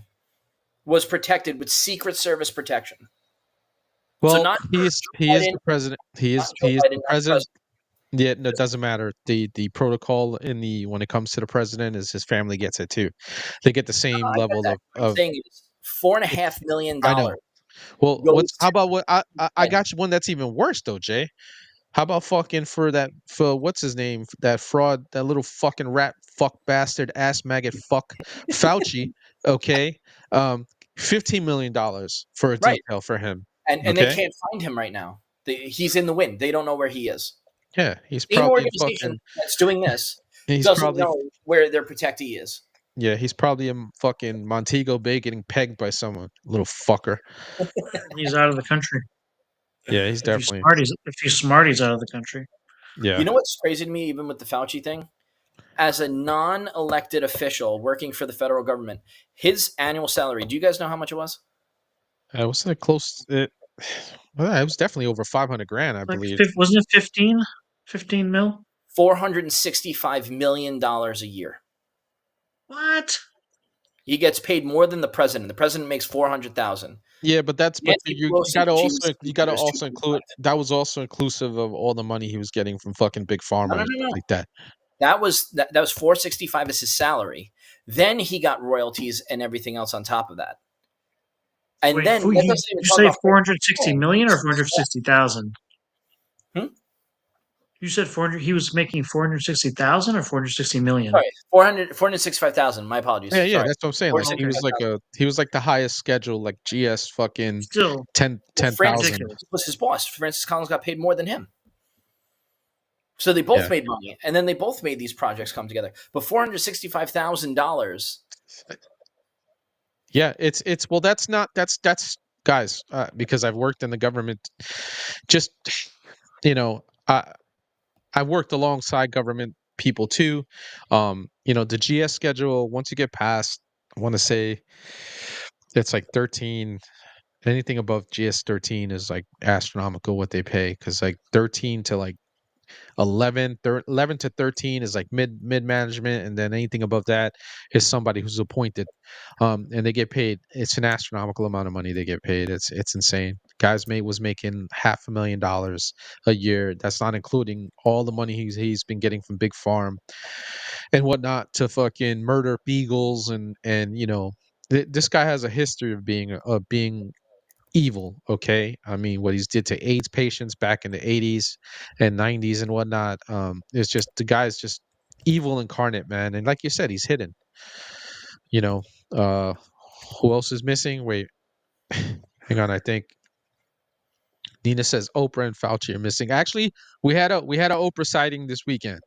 was protected with Secret Service protection. So
Well,
not
he is
Biden,
the president. He
not
is
Joe Biden,
the
not the
president.
president.
Yeah, no, it doesn't matter. The protocol when it comes to the president is his family gets it too. They get the same
I get
level
that. What I'm
of.
saying is $4.5 million
I know. Well,
goes
how
to
about what I
Biden.
got you one that's even worse though, Jay. How about fucking for what's his name, that fraud, that little fucking rat fuck bastard ass maggot fuck Fauci, okay? Um $15 million for a
Right.
detail for him.
And they
Okay?
can't find him right now. He's in the wind. They don't know where he is.
Yeah, he's
Same
probably
organization that's doing this
he's
doesn't
probably
know where their protectee is.
yeah, he's probably in fucking Montego Bay getting pegged by someone, little fucker.
He's out of the country.
Yeah, he's
If he's
definitely
smart, he's out of the country.
yeah.
You know what's crazy to me, even with the Fauci thing? As a non-elected official working for the federal government, his annual salary, do you guys know how much it was?
I was like close well, it was definitely over 500 grand, I
Like,
believe.
wasn't it 15? 15 mil?
$465 million a year.
What?
He gets paid more than the president. The president makes $400,000.
Yeah, but
Nancy
you
Pelosi,
gotta
when she was
also
speaker, is 2.5.
include that was also inclusive of all the money he was getting from fucking big pharma
No.
and stuff like that.
That was 465 as his salary. Then he got royalties and everything else on top of that. And
Wait,
then
you say 460 million or 460,000?
Hmm?
You said 400. He was making 460,000 or 460 million.
Sorry, 465,000. My apologies.
Yeah,
Sorry.
that's what I'm saying. Like he was like the highest schedule, like GS fucking
Still
10,000.
ridiculous.
Was his boss. Francis Collins got paid more than him. So they both
Yeah.
made money, and then they both made these projects come together. But $465,000.
Yeah, it's well that's guys, because I've worked in the government, just you know, I worked alongside government people too. The GS schedule, once you get past, I want to say it's like 13. Anything above GS 13 is like astronomical what they pay, because like 13 to like 11 to 13 is like mid management, and then anything above that is somebody who's appointed, and they get paid. It's an astronomical amount of money they get paid. It's insane. Guys mate was making $500,000 a year. That's not including all the money he's been getting from big farm and whatnot to fucking murder beagles, and this guy has a history of being evil. Okay, I mean what he's did to AIDS patients back in the 80s and 90s and whatnot. It's just the guy's just evil incarnate, man. And like you said, he's hidden. You know, uh, who else is missing? Wait, hang on. I think Nina says Oprah and Fauci are missing. Actually, we had a Oprah sighting this weekend.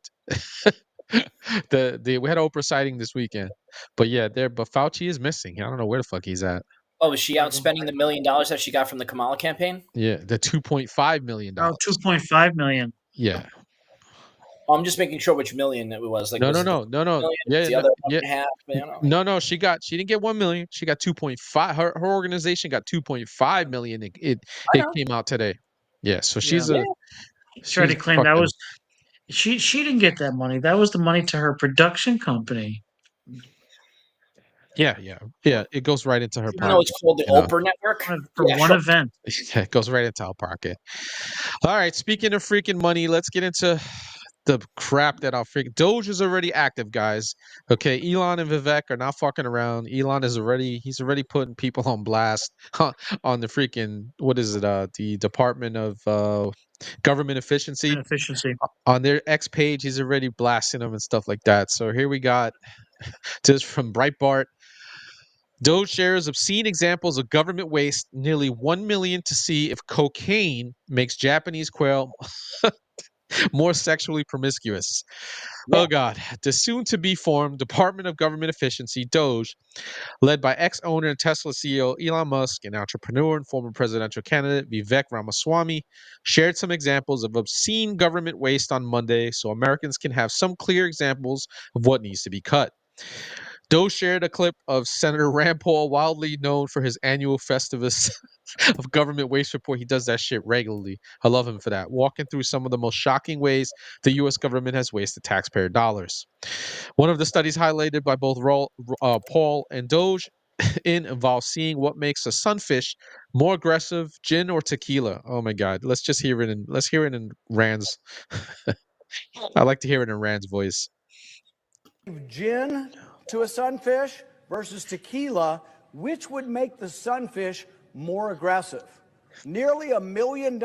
We had Oprah sighting this weekend, but yeah, but Fauci is missing. I don't know where the fuck he's at.
Oh, is she out spending the $1 million that she got from the Kamala campaign?
Yeah, the $2.5 million.
2.5 million.
Yeah.
I'm just making sure which million it was. Like,
No,
was
no,
it the
no, no, no.
million?
Yeah,
The other 1.5 million?
no. She didn't get 1 million. She got 2.5. Her organization got 2.5 million. It
I know.
came out today. Yeah, so
Yeah.
Tried to claim that was she didn't get that money. That was the money to her production company.
Yeah. It goes right into her
Even
pocket.
though it's called the Oprah Network
For one event.
Yeah, it goes right into her pocket. All right. Speaking of freaking money, let's get into the crap that our freaking Doge is already active, guys. Okay, Elon and Vivek are not fucking around. Elon is he's already putting people on blast on the freaking, what is it? The Department of Government Efficiency. On their X page, he's already blasting them and stuff like that. So here we got just from Breitbart. Doge shares obscene examples of government waste, nearly 1 million to see if cocaine makes Japanese quail more sexually promiscuous.
Yeah.
Oh God. The soon-to-be formed Department of Government Efficiency, DOGE, led by ex-owner and Tesla CEO Elon Musk and entrepreneur and former presidential candidate Vivek Ramaswamy, shared some examples of obscene government waste on Monday so Americans can have some clear examples of what needs to be cut. Doe shared a clip of Senator Rand Paul, wildly known for his annual Festivus of government waste report. He does that shit regularly. I love him for that. Walking through some of the most shocking ways the U.S. government has wasted taxpayer dollars. One of the studies highlighted by both Paul and Doge involves seeing what makes a sunfish more aggressive, gin or tequila. Oh my God! Let's hear it in Rand's. I like to hear it in Rand's voice.
Gin to a sunfish versus tequila, which would make the sunfish more aggressive? Nearly $1 million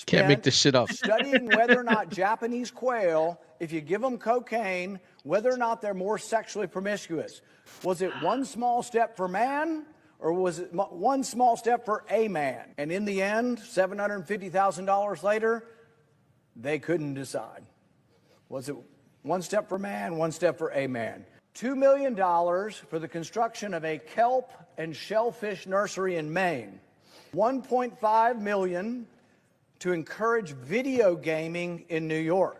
Can't make this shit up.
studying whether or not Japanese quail, if you give them cocaine, whether or not they're more sexually promiscuous. Was it one small step for man, or was it one small step for a man? And in the end, $750,000 later, they couldn't decide. Was it one step for man, one step for a man? $2 million for the construction of a kelp and shellfish nursery in Maine. $1.5 million to encourage video gaming in New York.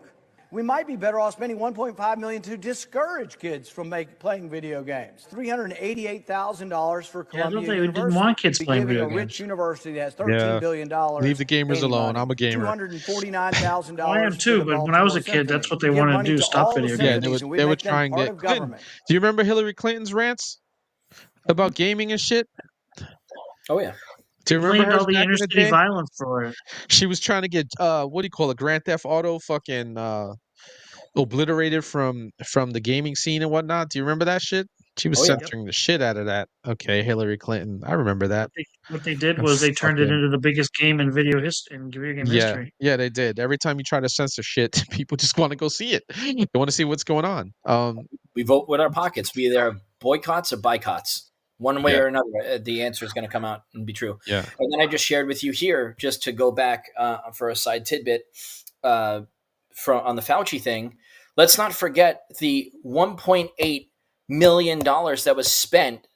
We might be better off spending $1.5 million to discourage kids from playing video games. $388,000 for Columbia
they
University.
didn't want kids playing video
a
games.
rich university that has $13 billion.
Leave the gamers alone. I'm a gamer.
$249,000.
I am too, but when I was a kid, that's what they wanted to do, stop video games.
Yeah, they were trying to. Do you remember Hillary Clinton's rants about gaming and shit?
Oh yeah.
Do you remember her
all the
back in
inner
the
city
day?
violence for it?
She was trying to get what do you call it, Grand Theft Auto fucking obliterated from the gaming scene and whatnot. Do you remember that shit? She was censoring the shit out of that. Okay, Hillary Clinton. I remember that.
What they did was they turned it into the biggest game in video game history.
Yeah, they did. Every time you try to censor shit, people just want to go see it. They want to see what's going on.
We vote with our pockets. Be there boycotts or boycotts. One way or another, the answer is going to come out and be true.
Yeah.
And then I just shared with you here, just to go back for a side tidbit on the Fauci thing. Let's not forget the $1.8 million that was spent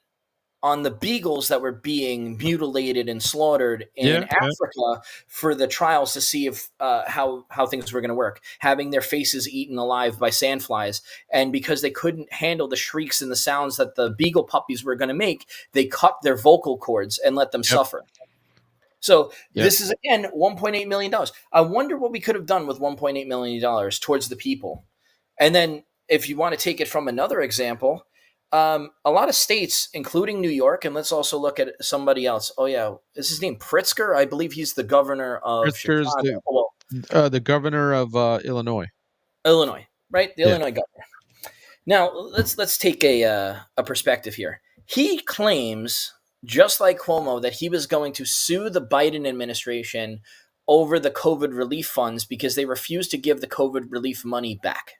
on the beagles that were being mutilated and slaughtered in Africa for the trials to see if how things were going to work, having their faces eaten alive by sandflies. And because they couldn't handle the shrieks and the sounds that the beagle puppies were going to make, they cut their vocal cords and let them suffer. So this is, again, $1.8 million. I wonder what we could have done with $1.8 million towards the people. And then if you want to take it from another example, a lot of states, including New York, and let's also look at somebody else. Oh yeah, is his name Pritzker? I believe he's the governor of Chicago.
The governor of Illinois.
Illinois, right? The Illinois governor. Now let's take a perspective here. He claims, just like Cuomo, that he was going to sue the Biden administration over the COVID relief funds because they refused to give the COVID relief money back.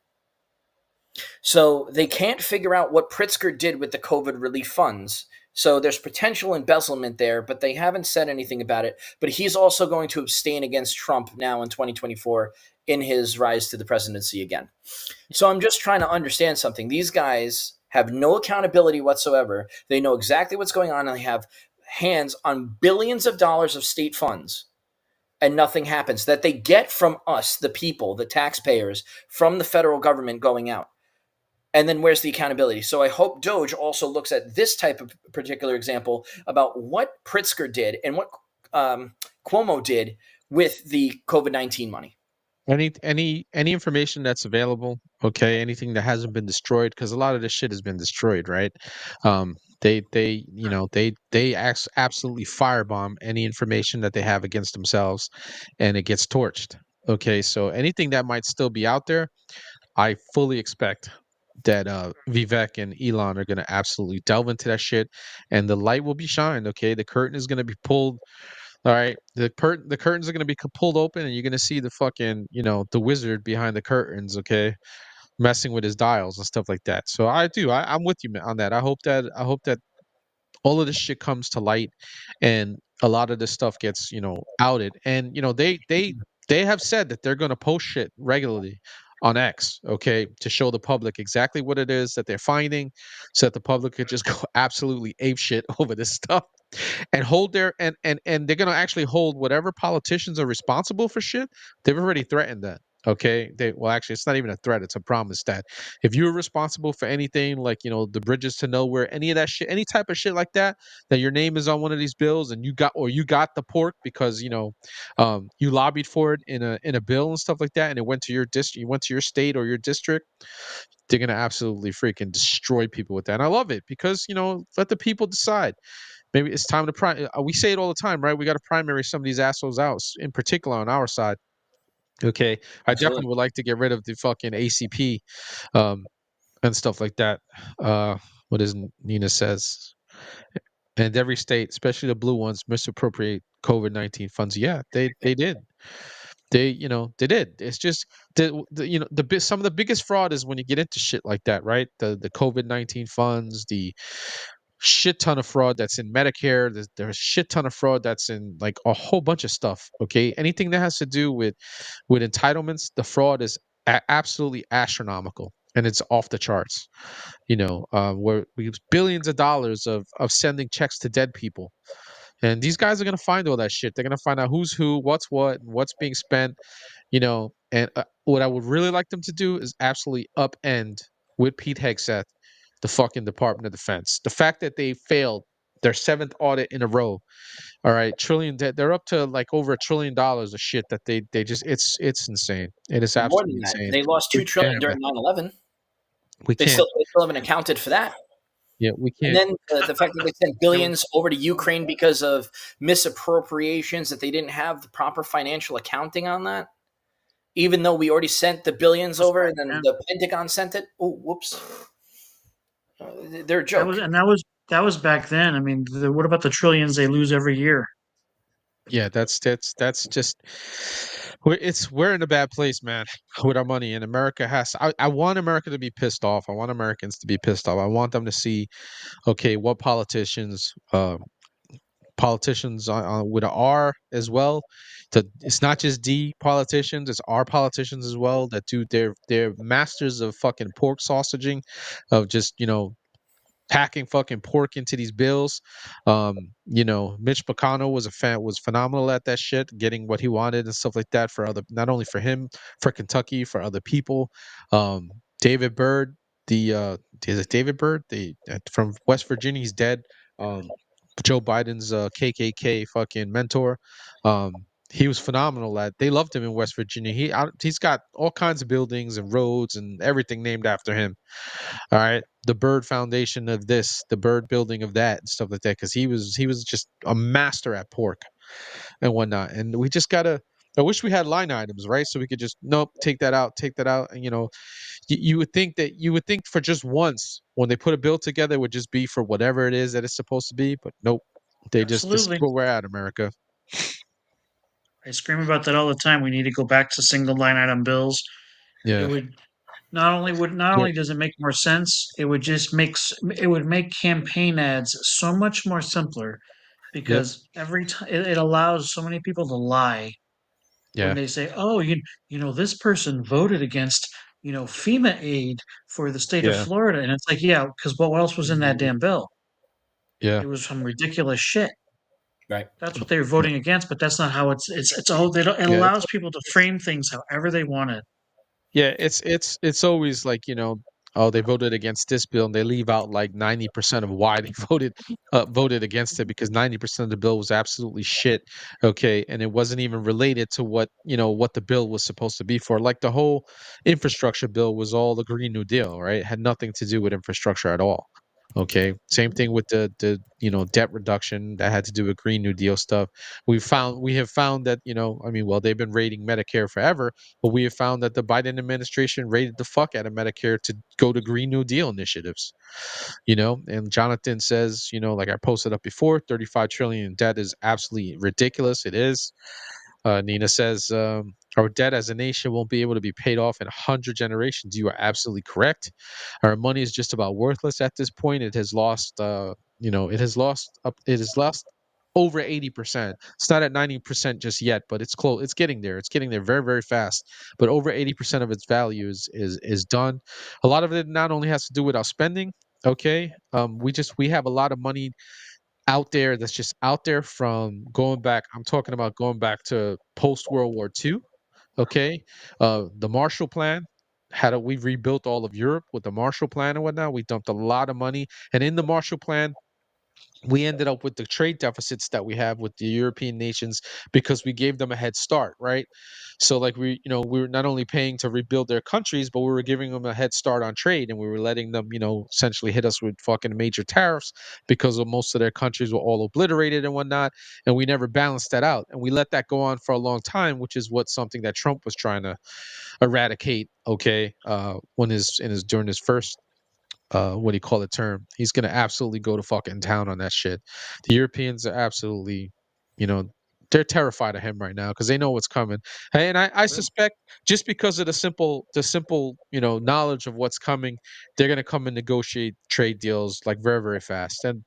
So they can't figure out what Pritzker did with the COVID relief funds. So there's potential embezzlement there, but they haven't said anything about it. But he's also going to abstain against Trump now in 2024 in his rise to the presidency again. So I'm just trying to understand something. These guys have no accountability whatsoever. They know exactly what's going on, and they have hands on billions of dollars of state funds. And nothing happens that they get from us, the people, the taxpayers, from the federal government going out. And then where's the accountability? So I hope Doge also looks at this type of particular example about what Pritzker did and what Cuomo did with the COVID-19 money.
Any information that's available, okay, anything that hasn't been destroyed, because a lot of this shit has been destroyed, right? They absolutely firebomb any information that they have against themselves, and it gets torched. Okay, so anything that might still be out there, I fully expect that Vivek and Elon are going to absolutely delve into that shit, and the light will be shined. Okay, the curtain is going to be pulled. All right, the curtains are going to be pulled open, and you're going to see the fucking, the wizard behind the curtains. Okay, messing with his dials and stuff like that. So I'm with you on that. I hope that all of this shit comes to light, and a lot of this stuff gets outed. And they have said that they're going to post shit regularly on X, okay, to show the public exactly what it is that they're finding, so that the public could just go absolutely ape shit over this stuff, and hold their and they're going to actually hold whatever politicians are responsible for shit. They've already threatened that. Okay, well, actually, it's not even a threat; it's a promise that if you're responsible for anything, like the bridges to nowhere, any of that shit, any type of shit like that, that your name is on one of these bills, and you got the pork because you lobbied for it in a bill and stuff like that, and it went to your district, you went to your state or your district, they're gonna absolutely freaking destroy people with that. And I love it because let the people decide. Maybe it's time to we say it all the time, right? We got to primary some of these assholes out, in particular on our side. Okay, I
Absolutely.
definitely would like to get rid of the fucking ACP, um, and stuff like that. What is Nina says? And every state, especially the blue ones, misappropriate COVID-19 funds. Yeah, they did. They did. It's just some of the biggest fraud is when you get into shit like that, right? The COVID-19 funds, the shit ton of fraud that's in Medicare. There's a shit ton of fraud that's in like a whole bunch of stuff. Okay, anything that has to do with entitlements, the fraud is absolutely astronomical and it's off the charts. Where we use billions of dollars of sending checks to dead people, and these guys are gonna find all that shit. They're gonna find out who's who, what's what, and what's being spent. And what I would really like them to do is absolutely upend with Pete Hegseth the fucking Department of Defense. The fact that they failed their seventh audit in a row. All right, trillion. They're up to like over $1 trillion of shit that they just. It's insane. It is
More
absolutely
than that,
insane.
they lost
We
$2
can't
trillion
have
during
that.
9/11.
We
They
can't.
still haven't accounted for that.
Yeah, we
And
can't.
then the fact that they sent billions over to Ukraine because of misappropriations, that they didn't have the proper financial accounting on that, even though we already sent the billions over, and then the Pentagon sent it. Oh, whoops! They're a joke.
That was back then. I mean, what about the trillions they lose every year?
Yeah, that's just we're in a bad place, man, with our money. And America has. I want America to be pissed off. I want Americans to be pissed off. I want them to see, okay, what politicians with an R as well. It's not just D politicians; it's R politicians as well that do. They're masters of fucking pork sausaging, of just packing fucking pork into these bills. Mitch McConnell was phenomenal at that shit, getting what he wanted and stuff like that for not only for him, for Kentucky, for other people. David Byrd, is it David Byrd? From West Virginia, he's dead. Joe Biden's KKK fucking mentor. He was phenomenal at. They loved him in West Virginia. He's got all kinds of buildings and roads and everything named after him. All right, the Bird Foundation of this, the Bird Building of that, and stuff like that. Because he was just a master at pork and whatnot. And we just gotta. I wish we had line items, right? So we could just nope, take that out, and you would think for just once when they put a bill together, it would just be for whatever it is that it's supposed to be. But nope, this is
Absolutely.
where we're at, America.
I scream about that all the time. We need to go back to single line item bills. It
Yeah,
would not
yeah,
only does it make more sense, it would make campaign ads so much more simpler
yep,
because every time it allows so many people to lie when
yeah,
they say, "Oh, this person voted against FEMA aid for the state of
yeah,
Florida," and it's like, yeah, because what else was in that damn bill?
yeah,
It was some ridiculous shit.
Right.
That's what they were voting against, but that's not how it's all. It
yeah.
allows people to frame things however they want it.
Yeah, it's always like, oh, they voted against this bill and they leave out like 90% of why they voted against it because 90% of the bill was absolutely shit. Okay, and it wasn't even related to what the bill was supposed to be for. Like the whole infrastructure bill was all the Green New Deal, right? It had nothing to do with infrastructure at all. Okay, same thing with the debt reduction that had to do with Green New Deal stuff. We have found that, I mean, well, they've been raiding Medicare forever, but we have found that the Biden administration raided the fuck out of Medicare to go to Green New Deal initiatives. And Jonathan says, like I posted up before, 35 trillion in debt is absolutely ridiculous. It is. Nina says, our debt as a nation won't be able to be paid off in 100 generations. You are absolutely correct. Our money is just about worthless at this point. It has lost, it has lost over 80%. It's not at 90% just yet, but it's close. It's getting there. It's getting there very, very fast. But over 80% of its value is done. A lot of it not only has to do with our spending. Okay, we have a lot of money out there that's just out there from going back. I'm talking about going back to post World War II. Okay, the Marshall Plan. We rebuilt all of Europe with the Marshall Plan and whatnot. We dumped a lot of money, and in the Marshall Plan, we ended up with the trade deficits that we have with the European nations because we gave them a head start, right? So like we were not only paying to rebuild their countries, but we were giving them a head start on trade, and we were letting them, essentially hit us with fucking major tariffs because of most of their countries were all obliterated and whatnot, and we never balanced that out, and we let that go on for a long time, which is what something that Trump was trying to eradicate. Okay, when his in his during his first what do you call the term? He's gonna absolutely go to fucking town on that shit. The Europeans are absolutely, you know, they're terrified of him right now because they know what's coming. And I suspect just because of the simple, knowledge of what's coming, they're gonna come and negotiate trade deals like very, very fast. And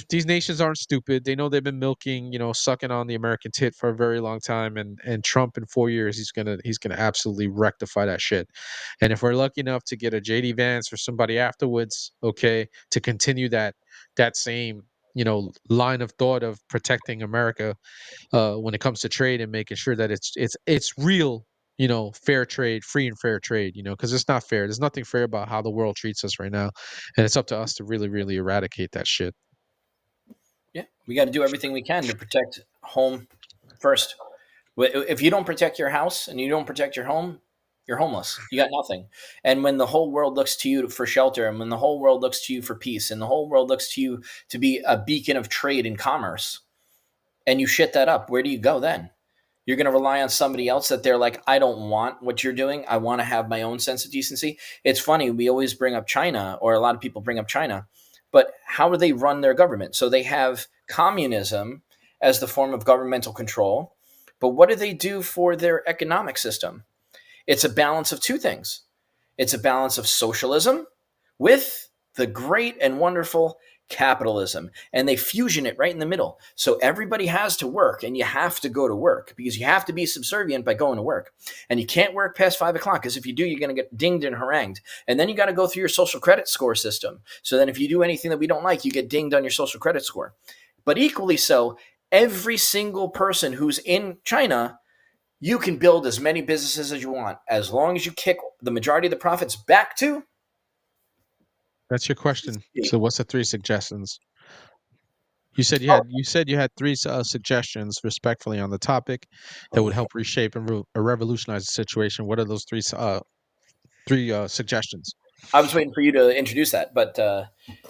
these nations aren't stupid. They know they've been milking, sucking on the American tit for a very long time, and Trump in 4 years he's gonna absolutely rectify that shit. And if we're lucky enough to get a JD Vance or somebody afterwards, okay, to continue that same line of thought of protecting America when it comes to trade and making sure that it's real, fair trade, free and fair trade, because it's not fair. There's nothing fair about how the world treats us right now, and it's up to us to really, really eradicate that shit.
Yeah, we got to do everything we can to protect home first. If you don't protect your house and you don't protect your home, you're homeless. You got nothing. And when the whole world looks to you for shelter, and when the whole world looks to you for peace, and the whole world looks to you to be a beacon of trade and commerce, and you shit that up, where do you go then? You're going to rely on somebody else that they're like, I don't want what you're doing. I want to have my own sense of decency. It's funny. We always bring up China, or a lot of people bring up China, but how do they run their government? So they have communism as the form of governmental control. But what do they do for their economic system? It's a balance of two things. It's a balance of socialism with the great and wonderful capitalism, and they fusion it right in the middle. So everybody has to work, and you have to go to work because you have to be subservient by going to work. And you can't work past 5 o'clock because if you do, you're going to get dinged and harangued. And then you got to go through your social credit score system. So then if you do anything that we don't like, you get dinged on your social credit score. But equally so, every single person who's in China, you can build as many businesses as you want as long as you kick the majority of the profits back to.
That's your question. So what's the 3 suggestions? You said you had 3 suggestions respectfully on the topic that would help reshape and revolutionize the situation. What are those 3 suggestions?
I was waiting for you to introduce that, but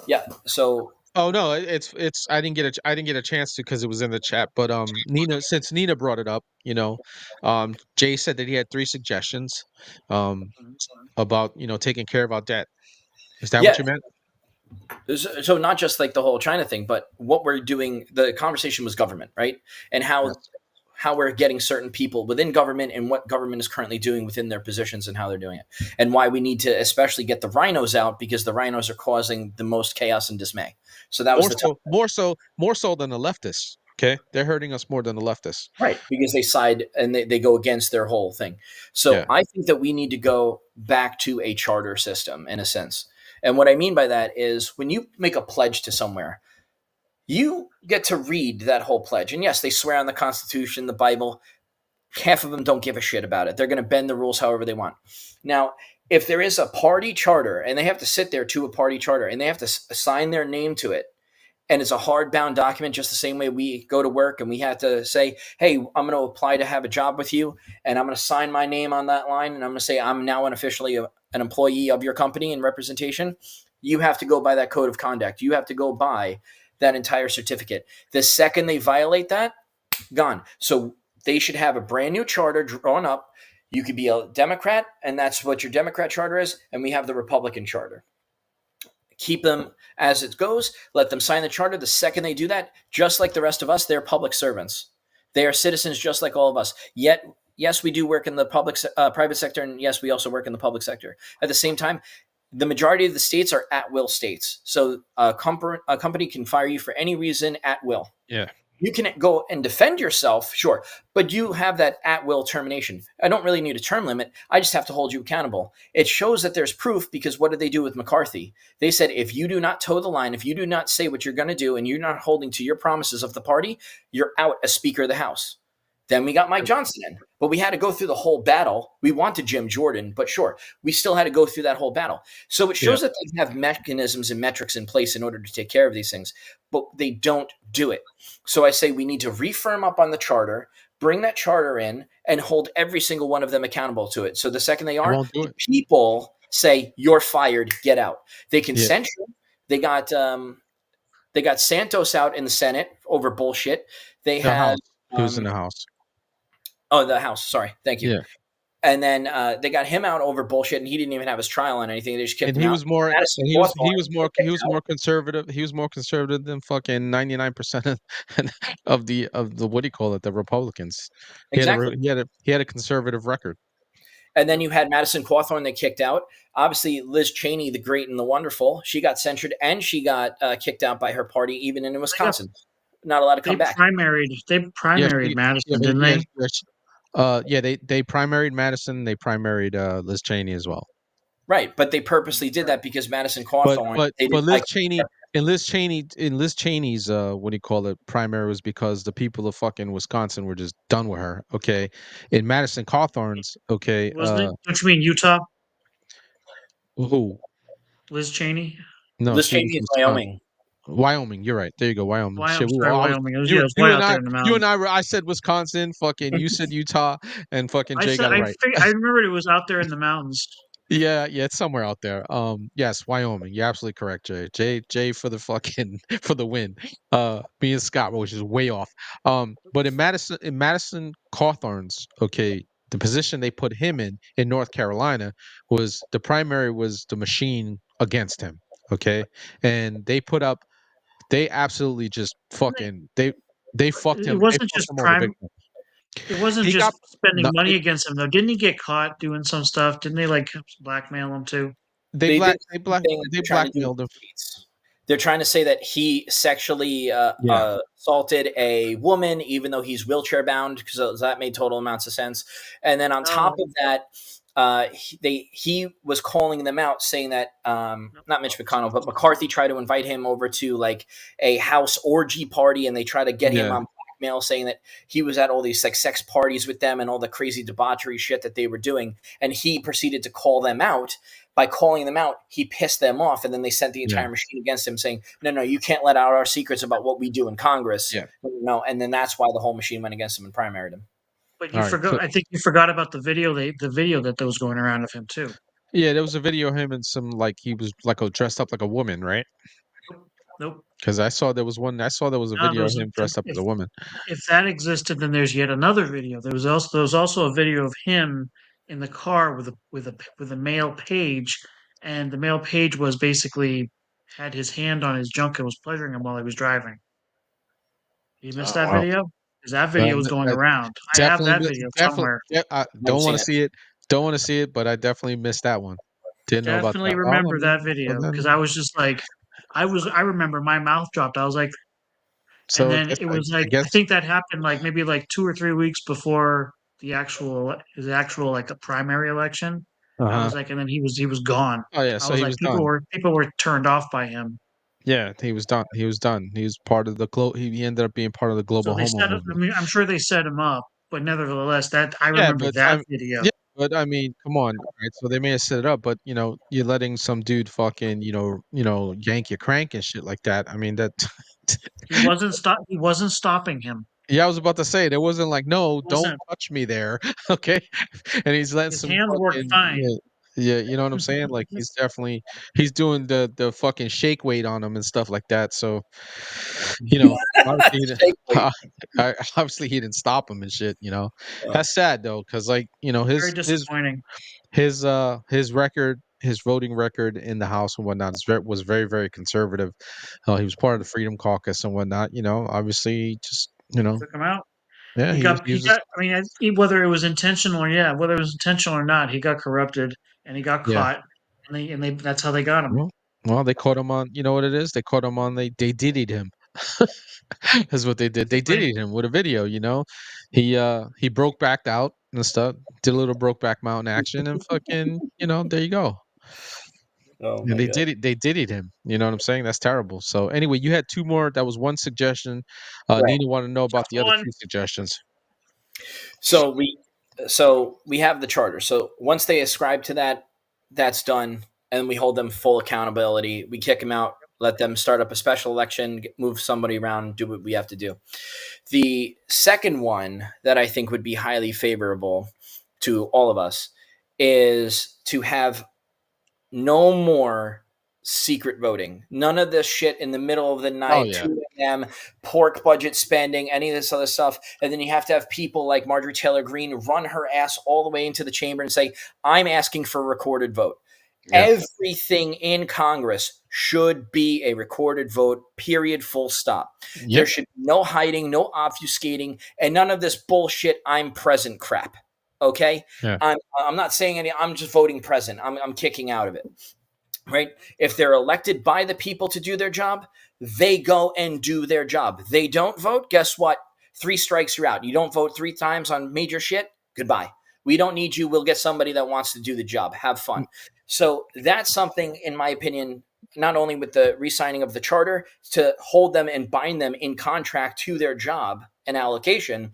yeah. So
Oh no, it's I didn't get a chance to because it was in the chat. But since Nina brought it up, Jay said that he had 3 suggestions about taking care of our debt. Is that what you meant?
So not just like the whole China thing, but what we're doing. The conversation was government, right? And how we're getting certain people within government and what government is currently doing within their positions and how they're doing it, and why we need to especially get the rhinos out because the rhinos are causing the most chaos and dismay. So that was
more so than the leftists. Okay, they're hurting us more than the leftists,
right? Because they side and they go against their whole thing. So yeah. I think that we need to go back to a charter system in a sense. And what I mean by that is when you make a pledge to somewhere, you get to read that whole pledge. And yes, they swear on the Constitution, the Bible. Half of them don't give a shit about it. They're going to bend the rules however they want. Now, if there is a party charter and they have to sit there to a party charter and they have to sign their name to it, and it's a hardbound document just the same way we go to work and we have to say, hey, I'm going to apply to have a job with you and I'm going to sign my name on that line and I'm going to say I'm now officially an employee of your company in representation. You have to go by that code of conduct. You have to go by that entire certificate. The second they violate that, gone. So they should have a brand new charter drawn up. You could be a Democrat and that's what your Democrat charter is. And we have the Republican charter. Keep them as it goes. Let them sign the charter. The second they do that, just like the rest of us, they're public servants. They are citizens just like all of us. Yet, yes, we do work in the private sector, and yes, we also work in the public sector. At the same time, the majority of the states are at-will states. So a company can fire you for any reason at will.
Yeah.
You can go and defend yourself, sure, but you have that at-will termination. I don't really need a term limit. I just have to hold you accountable. It shows that there's proof because what did they do with McCarthy? They said, if you do not toe the line, if you do not say what you're going to do, and you're not holding to your promises of the party, you're out as Speaker of the House. Then we got Mike Johnson in, but we had to go through the whole battle. We wanted Jim Jordan, but sure, we still had to go through that whole battle. So it shows that they have mechanisms and metrics in place in order to take care of these things, but they don't do it. So I say we need to refirm up on the charter, bring that charter in, and hold every single one of them accountable to it. So the second they are, the people say, you're fired, get out. They can censure. They got Santos out in the Senate over bullshit. They had
he was in the House.
Oh, the House. Sorry. Thank you.
Yeah.
And then they got him out over bullshit, and he didn't even have his trial on anything. They just kept him
he
out.
was more. He was more conservative. He was more conservative than fucking 99% of the what do you call it? The Republicans.
Exactly.
He had a conservative record.
And then you had Madison Cawthorn they kicked out. Obviously, Liz Cheney, the great and the wonderful, she got censured and she got kicked out by her party, even in Wisconsin. Not allowed to come back.
They primaried Madison, didn't they?
They primaried Madison. They primaried Liz Cheney as well.
Right, but they purposely did that because Madison Cawthorn.
But Liz Cheney in Liz Cheney's what do you call it, primary was because the people of fucking Wisconsin were just done with her. Okay, in Madison Cawthorn's, okay,
wasn't it? Don't you mean Utah?
Who?
Liz Cheney.
No, Liz Cheney is Wyoming.
Wyoming, you're right. There you go, Wyoming.
Wyoming.
You and I. I said Wisconsin. Fucking, you said Utah, and fucking Jay got it right.
I remembered it was out there in the mountains.
Yeah, it's somewhere out there. Yes, Wyoming. You're absolutely correct, Jay. Jay for the fucking for the win. Me and Scott, which is way off. But in Madison Cawthorn's, okay, the position they put him in North Carolina was the primary was the machine against him. Okay, and they absolutely just fucking they fucked him.
It wasn't just It wasn't just spending money against him though. Didn't he get caught doing some stuff? Didn't they like blackmail him too?
They blackmailed him.
They're trying to say that he sexually assaulted a woman, even though he's wheelchair bound, because that made total amounts of sense. And then on top of that, he was calling them out, saying that not Mitch McConnell, but McCarthy tried to invite him over to like a house orgy party, and they try to get him on blackmail, saying that he was at all these like sex parties with them and all the crazy debauchery shit that they were doing, and he proceeded to call them out. By calling them out, he pissed them off, and then they sent the entire machine against him, saying, "No, you can't let out our secrets about what we do in Congress." No, and then that's why the whole machine went against him and primaried him.
But you forgot. I think you forgot about the video. The video that was going around of him too.
Yeah, there was a video of him and some like he was like dressed up like a woman, right?
Nope.
Because I saw there was a video of him dressed up as a woman.
If that existed, then there's yet another video. There was also a video of him in the car with a male page, and the male page was basically had his hand on his junk and was pleasuring him while he was driving. You missed that video? Because that video was going around. I have that video somewhere.
I don't want to see it. Don't want to see it, but I definitely missed that one. Didn't know about that.
Definitely remember that video because I was just like, I remember my mouth dropped. I was like, and then it was like I think that happened like maybe like 2 or 3 weeks before his actual like a primary election. I was like, and then he was gone.
Oh yeah, so he was done.
People were turned off by him.
Yeah, he was done. He was done. He was part of the He ended up being part of the global homo movement.
I mean, I'm sure they set him up, but nevertheless, I remember that video.
Yeah, but I mean, come on, right? So they may have set it up, but you're letting some dude fucking, yank your crank and shit like that. I mean, that
he wasn't stopping him.
Yeah, I was about to say there wasn't like, no, don't touch me there, okay? And he's letting
his
some
hands work fine.
Yeah, you know what I'm saying? Like he's doing the fucking shake weight on him and stuff like that. So, obviously he didn't stop him and shit. That's sad though, because like
very disappointing.
His record, his voting record in the House and whatnot was very, very conservative. He was part of the Freedom Caucus and whatnot. Obviously just
took him out.
Yeah,
he got. I mean, whether it was intentional or not, he got corrupted and he got caught, and they that's how they got him.
Well, they caught him on. You know what it is? They caught him on. They diddied him. That's what they did. They diddied him with a video. He broke back out and stuff. Did a little Brokeback Mountain action and fucking. There you go.
Oh,
and they did it. They diddied him. You know what I'm saying? That's terrible. So anyway, you had 2 more. That was one suggestion. Nina wanted to know about the other 2 suggestions.
So we have the charter. So once they ascribe to that, that's done, and we hold them full accountability. We kick them out, let them start up a special election, move somebody around, do what we have to do. The second one that I think would be highly favorable to all of us is to have no more secret voting. None of this shit in the middle of the night,
yeah.
2 a.m., pork budget spending, any of this other stuff. And then you have to have people like Marjorie Taylor Greene run her ass all the way into the chamber and say, I'm asking for a recorded vote.
Yeah.
Everything in Congress should be a recorded vote, period, full stop.
Yep.
There should be no hiding, no obfuscating, and none of this bullshit I'm present crap. Okay?
Yeah.
I'm not saying any, I'm just voting present. I'm kicking out of it. Right? If they're elected by the people to do their job, they go and do their job. They don't vote, guess what? 3 strikes, you're out. You don't vote 3 times on major shit, goodbye. We don't need you. We'll get somebody that wants to do the job. Have fun. So that's something, in my opinion, not only with the re-signing of the charter to hold them and bind them in contract to their job and allocation,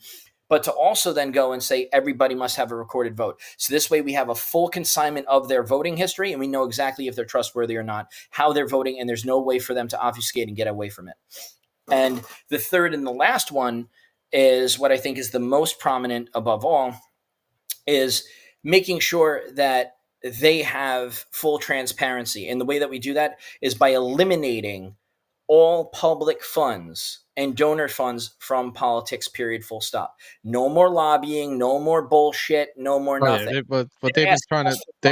but to also then go and say everybody must have a recorded vote. So this way we have a full consignment of their voting history, and we know exactly if they're trustworthy or not, how they're voting, and there's no way for them to obfuscate and get away from it. And the third and the last one is what I think is the most prominent above all, is making sure that they have full transparency. And the way that we do that is by eliminating all public funds and donor funds from politics, period, full stop. No more lobbying, no more bullshit, no more nothing.
Yeah, but they've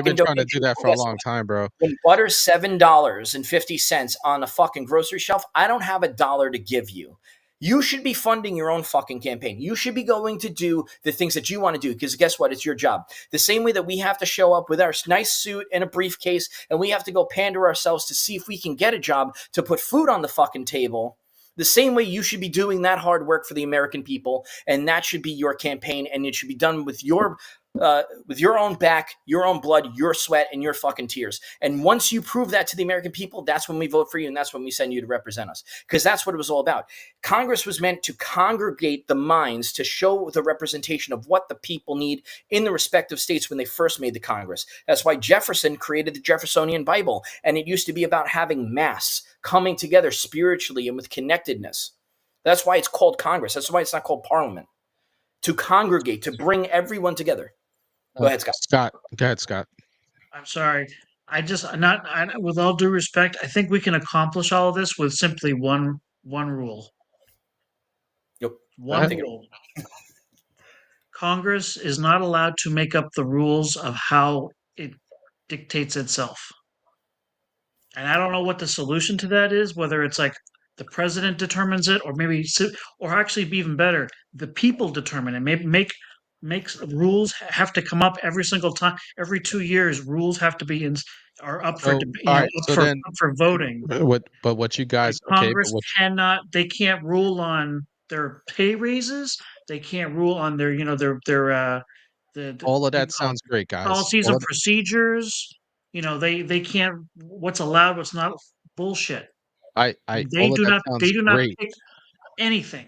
been trying to do that for a long time, bro.
When butter's $7.50 on a fucking grocery shelf, I don't have $1 to give you. You should be funding your own fucking campaign. You should be going to do the things that you want to do, because guess what? It's your job. The same way that we have to show up with our nice suit and a briefcase, and we have to go pander ourselves to see if we can get a job to put food on the fucking table, the same way you should be doing that hard work for the American people, and that should be your campaign, and it should be done with your own back, your own blood, your sweat, and your fucking tears. And once you prove that to the American people, that's when we vote for you, and that's when we send you to represent us. Because that's what it was all about. Congress was meant to congregate the minds to show the representation of what the people need in the respective states when they first made the Congress. That's why Jefferson created the Jeffersonian Bible, and it used to be about having mass, coming together spiritually and with connectedness. That's why it's called Congress. That's why it's not called Parliament. To congregate, to bring everyone together. Go ahead, Scott.
Go ahead, Scott.
I'm sorry. With all due respect, I think we can accomplish all of this with simply one rule.
Yep.
One rule. Congress is not allowed to make up the rules of how it dictates itself. And I don't know what the solution to that is, whether it's like the president determines it, or maybe, or actually be even better, the people determine it. Maybe makes rules have to come up every single time. Every 2 years, rules have to be up for voting.
But what you guys,
Congress they can't rule on their pay raises. They can't rule on their
all of that sounds great, guys.
Policies and procedures. They can't, what's allowed, what's not, bullshit. They do not pick anything.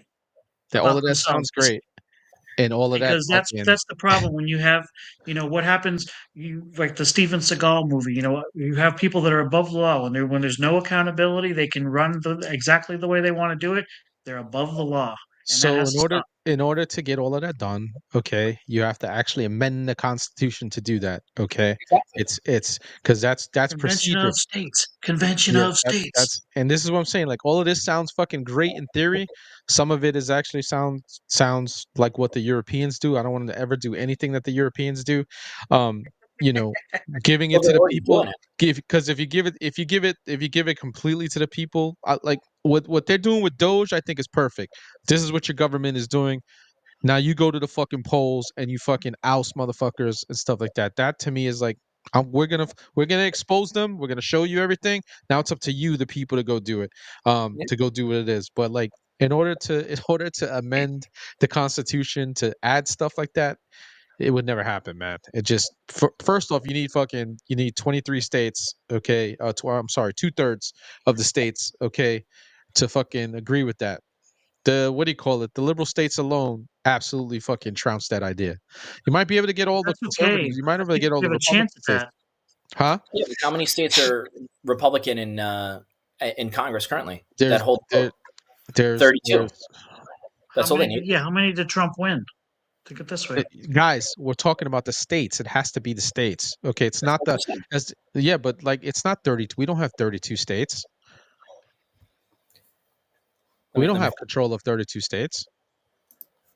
All of that sounds great. And all of
because
that,
that's the problem when you have, what happens, like the Steven Seagal movie, you have people that are above the law. When there's no accountability, they can run exactly the way they want to do it. They're above the law.
So in order to get all of that done, okay, you have to actually amend the Constitution to do that. Okay, exactly. It's because that's
Convention
procedure.
Of States. Convention of States.
And this is what I'm saying. Like, all of this sounds fucking great in theory. Some of it is actually sounds like what the Europeans do. I don't want to ever do anything that the Europeans do. Giving it to the people. Because if you give it completely to the people, like what they're doing with Doge, I think is perfect. This is what your government is doing. Now you go to the fucking polls and you fucking oust motherfuckers and stuff like that. That to me is like, we're gonna expose them. We're gonna show you everything. Now it's up to you, the people, to go do it. To go do what it is. But like, in order to amend the Constitution to add stuff like that, it would never happen, man. It just, first off, you need 23 states, okay? I'm sorry, 2/3 of the states, okay, to fucking agree with that. what do you call it? The liberal states alone absolutely fucking trounced that idea. You might be able to get all the
That's okay.
conservatives. You might
I
not be able to
think
get all
we
the
have a chance
Republican
at
states.
that.
Huh?
Yeah, but how many states are Republican in Congress currently that
There's
hold
there,
vote?
there's
32.
How
That's all they
many?
need.
Yeah, how many did Trump win? Think it this way.
guys, we're talking about the states. It has to be the states. Okay, it's
That's
not
what I'm
the
saying.
as yeah, but like it's not 32. We don't have 32 states. We don't
Let me
have control of 32 states.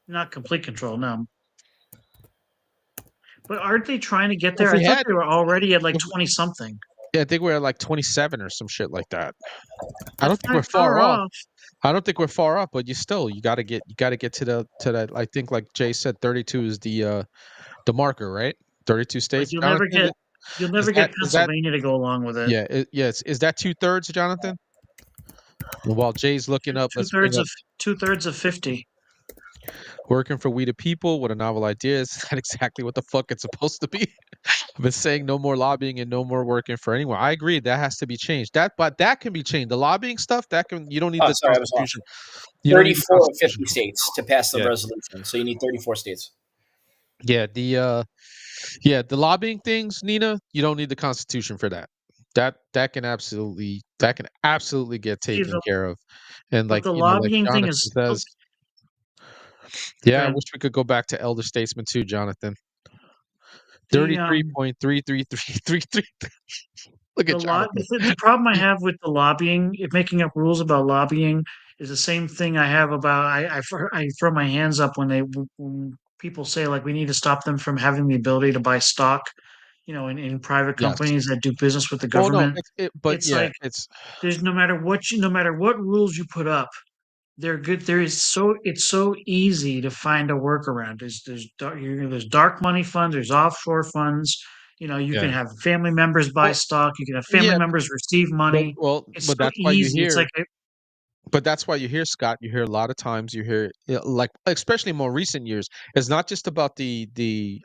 Not complete control, no. But aren't they trying to get
If
there? I
we
thought
had
they were already at like
if,
20 something.
yeah, I think we're at like 27 or some shit like that. I don't
That's
think we're
not
far
far
off.
off.
I don't think we're far off, but you got to get to that. I think like Jay said, 32 is the marker, right? 32
But
states. Jonathan,
you'll never get
is that
Pennsylvania to go along with it.
yeah, yes. Is that 2/3, Jonathan? While Jay's looking
Two
up,
two
let's bring
thirds
up
of 2/3 of 50.
working for we the people. What a novel idea. Is that exactly what the fuck it's supposed to be? I've been saying no more lobbying and no more working for anyone. I agree that has to be changed. But that can be changed. The lobbying stuff that can you don't need
Oh,
the
sorry, I was off.
constitution. You don't need the
34 of
constitution.
50 states to pass the
Yeah.
resolution. So you need 34 states.
Yeah, the lobbying things, Nina, you don't need the constitution for that. That can absolutely get
See,
taken care of. And
but
like,
the
like
lobbying thing
Jonathan
is
says,
go
yeah, I
ahead.
wish we could go back to elder statesmen too, Jonathan.
The
33.33333. Look at Jonathan.
the problem I have with the lobbying, making up rules about lobbying, is the same thing I have about I throw my hands up when people say like we need to stop them from having the ability to buy stock, in private
Yes.
companies that do business with the
Well, no,
government.
but
It's
yeah,
like
it's
there's no matter what rules you put up, they're good. It's so easy to find a workaround. There's dark money funds, there's offshore funds. You can
yeah.
have family members buy
Well,
stock. You can have family
yeah,
members receive money. It's
but
so
that's why you
easy. It's
hear
like
But that's why you hear Scott. You hear a lot of times. You hear like, especially in more recent years. It's not just about the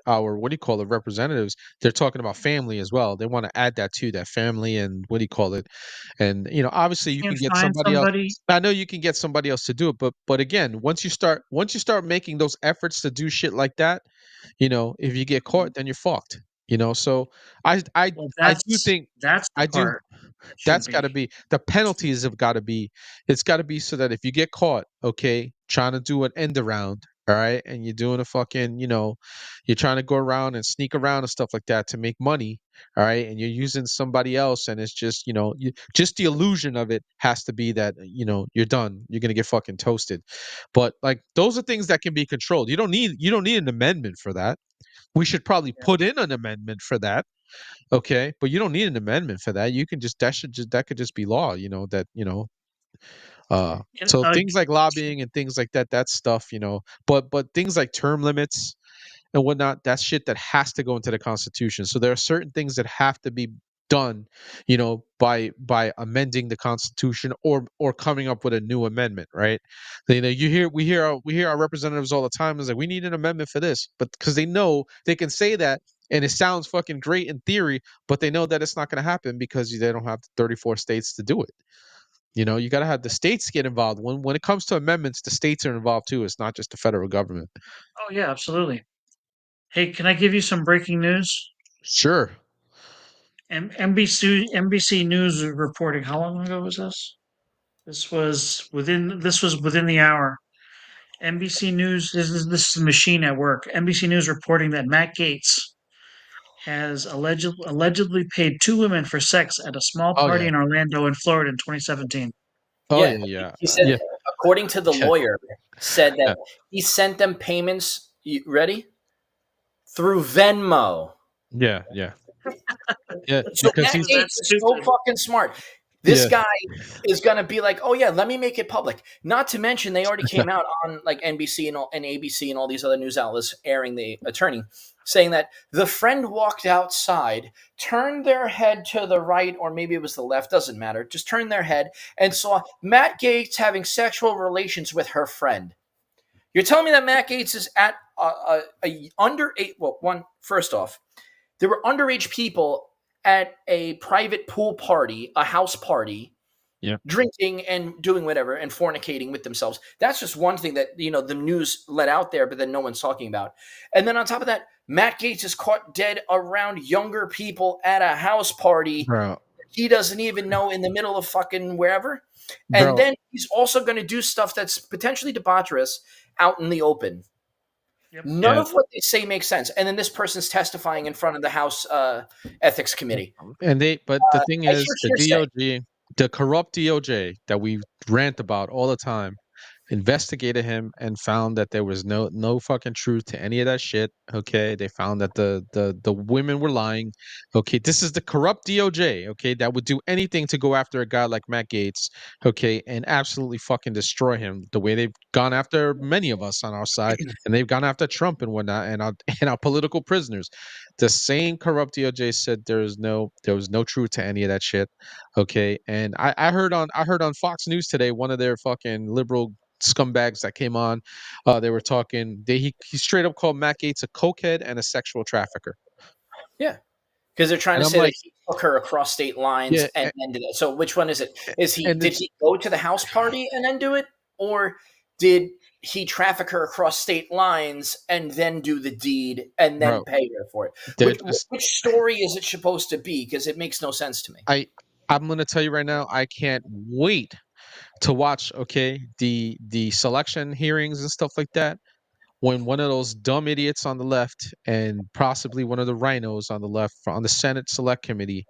our what do you call it representatives. They're talking about family as well. They want to add that to that family and what do you call it? And obviously you
can't
can get
find
somebody else.
somebody.
I know you can get somebody else to do it, but again, once you start making those efforts to do shit like that, if you get caught, then you're fucked. So I I
Well,
I do think
that's the
I do
part should
that's got to
be.
be the penalties have got to be. It's got to be so that if you get caught, okay, trying to do an end around, all right, and you're doing a fucking, you're trying to go around and sneak around and stuff like that to make money, all right, and you're using somebody else, and it's just, just the illusion of it has to be that, you're done, you're gonna get fucking toasted. But like those are things that can be controlled. You don't need an amendment for that. We should probably put in an amendment for that. Okay, but you don't need an amendment for that. You can just that could just be law, that,
Can,
so things like lobbying and things like that, that's stuff, but things like term limits and whatnot, that's shit that has to go into the Constitution. So there are certain things that have to be done, by amending the Constitution or coming up with a new amendment, right? We hear our representatives all the time is like we need an amendment for this, but because they know they can say that and it sounds fucking great in theory, but they know that it's not going to happen because they don't have 34 states to do it. You got to have the states get involved. When it comes to amendments, the states are involved too. It's not just the federal government.
oh yeah, absolutely. Hey, can I give you some breaking news?
Sure.
NBC News is reporting. How long ago was this? This was within the hour. NBC News. This is a machine at work. NBC News reporting that Matt Gaetz has allegedly paid two women for sex at a small
Oh
party
yeah.
in Orlando in Florida in 2017.
Oh
Yeah,
yeah. Yeah.
he said,
Yeah.
according to the
Yeah.
lawyer, said
Yeah.
that he sent them payments. You ready? Through Venmo.
Yeah. Yeah. Yeah.
So
Because
Matt
Was
he's
that
Gaetz is so
stupid?
fucking smart. This
yeah.
guy is gonna be like, oh yeah, let me make it public. Not to mention, they already came out on like NBC and ABC and all these other news outlets airing the attorney saying that the friend walked outside, turned their head to the right or maybe it was the left, doesn't matter, just turned their head and saw Matt Gaetz having sexual relations with her friend. You're telling me that Matt Gaetz is at a under eight? Well, first off, there were underage people at a private pool party, a house party,
Yeah.
drinking and doing whatever and fornicating with themselves. That's just one thing that, the news let out there, but then no one's talking about. And then on top of that, Matt Gaetz is caught dead around younger people at a house party.
Bro,
He doesn't even know, in the middle of fucking wherever. And
bro,
then he's also going to do stuff that's potentially debaucherous out in the open.
Yep.
None
Yeah.
of what they say makes sense. And then this person's testifying in front of the House Ethics Committee.
but the thing
I
is,
hear
the
hearsay.
DOJ, the corrupt DOJ that we rant about all the time, investigated him and found that there was no fucking truth to any of that shit. Okay, they found that the women were lying. Okay, this is the corrupt DOJ. Okay, that would do anything to go after a guy like Matt Gaetz. Okay, and absolutely fucking destroy him the way they've gone after many of us on our side, and they've gone after Trump and whatnot, and our and our political prisoners. The same corrupt DOJ said there was no truth to any of that shit. Okay, and I heard on Fox News today, one of their fucking liberal scumbags that came on, they were talking. He straight up called Matt Gaetz a cokehead and a sexual trafficker.
Yeah. Because they're trying
And
to
I'm
say that
like,
he took her across state lines
yeah,
and then did that. So which one is it?
and
Did
it's,
he go to the house party and then do it? Or did he traffic her across state lines and then do the deed and then
bro,
pay her for it?
they're just
Which story is it supposed to be? Because it makes no sense to me.
I'm gonna tell you right now, I can't wait to watch. Okay, the selection hearings and stuff like that. When one of those dumb idiots on the left and possibly one of the rhinos on the left on the Senate Select Committee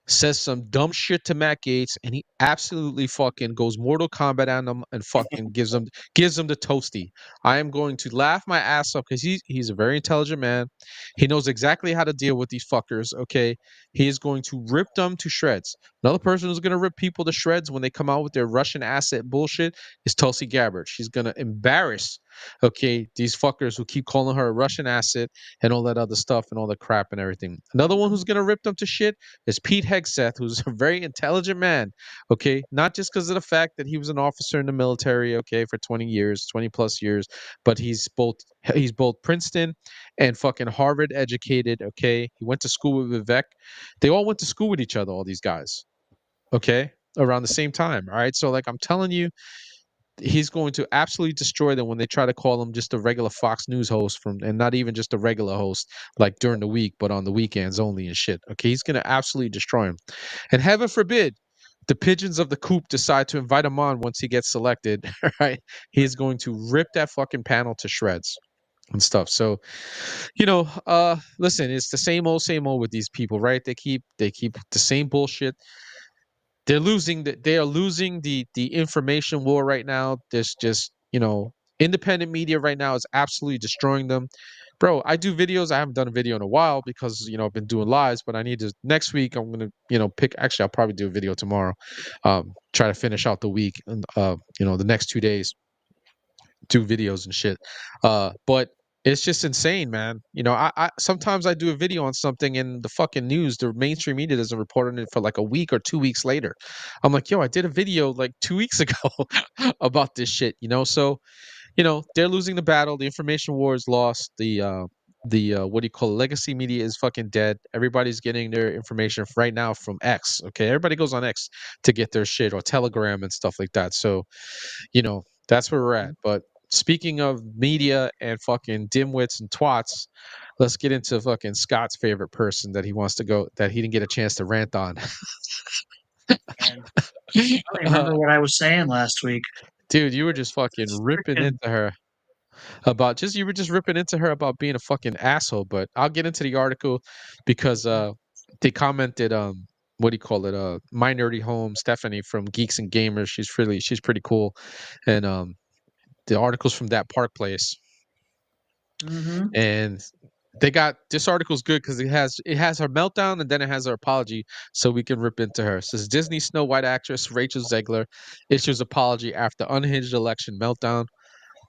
says some dumb shit to Matt Gaetz, and he absolutely fucking goes Mortal Kombat on them and fucking gives him the toasty. I am going to laugh my ass off because he's a very intelligent man. He knows exactly how to deal with these fuckers. Okay, he is going to rip them to shreds. Another person who's going to rip people to shreds when they come out with their Russian asset bullshit is Tulsi Gabbard. She's going to embarrass, okay, these fuckers who keep calling her a Russian asset and all that other stuff and all the crap and everything. Another one who's going to rip them to shit is Pete Hegseth, who's a very intelligent man, okay? Not just because of the fact that he was an officer in the military, okay, for 20 years, 20 plus years, but he's both Princeton and fucking Harvard educated, okay? He went to school with Vivek. They all went to school with each other, all these guys, okay? Around the same time, all right? So, like, I'm telling you, he's going to absolutely destroy them when they try to call him just a regular Fox News host and not even just a regular host like during the week, but on the weekends only and shit. Okay, he's going to absolutely destroy him. And heaven forbid the pigeons of the coop decide to invite him on once he gets selected, right? He's going to rip that fucking panel to shreds and stuff. So, listen, it's the same old with these people, right? They keep the same bullshit. They are losing the information war right now. There's just, independent media right now is absolutely destroying them. Bro, I do videos. I haven't done a video in a while because, I've been doing lives, but I need to next week I'm gonna, pick actually I'll probably do a video tomorrow. Try to finish out the week and the next 2 days, do videos and shit. But it's just insane, man. I sometimes I do a video on something and the fucking news, the mainstream media doesn't report on it for like a week or 2 weeks later. I'm like, yo, I did a video like 2 weeks ago about this shit, So, they're losing the battle. The information war is lost. The what do you call it? Legacy media is fucking dead. Everybody's getting their information right now from X. Okay, everybody goes on X to get their shit or Telegram and stuff like that. So, that's where we're at. But speaking of media and fucking dimwits and twats, let's get into fucking Scott's favorite person that he didn't get a chance to rant on.
And I don't remember what I was saying last week.
Dude, you were just fucking
It's
ripping
freaking
into her you were just ripping into her about being a fucking asshole. But I'll get into the article because they commented what do you call it? Minority Home, Stephanie from Geeks and Gamers. She's pretty cool. And the article's from that Park Place.
mhm.
And this article's good because it has her meltdown and then it has her apology, so we can rip into her. It says Disney Snow White actress Rachel Zegler issues apology after unhinged election meltdown,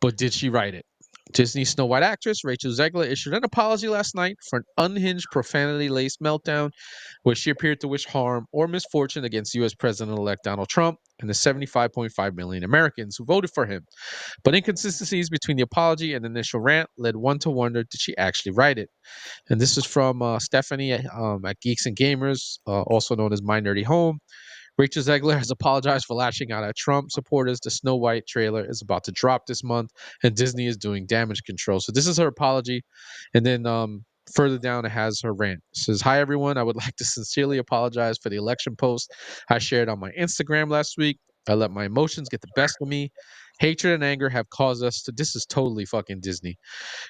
but did she write it? Disney Snow White actress Rachel Zegler issued an apology last night for an unhinged, profanity-laced meltdown where she appeared to wish harm or misfortune against U.S. President-elect Donald Trump and the 75.5 million Americans who voted for him. But inconsistencies between the apology and initial rant led one to wonder, did she actually write it? And this is from Stephanie at Geeks and Gamers, also known as My Nerdy Home. Rachel Zegler has apologized for lashing out at Trump supporters. The Snow White trailer is about to drop this month, and Disney is doing damage control. So this is her apology, and then further down it has her rant. It says, "Hi everyone, I would like to sincerely apologize for the election post I shared on my Instagram last week. I let my emotions get the best of me. Hatred and anger have caused us to." This is totally fucking Disney.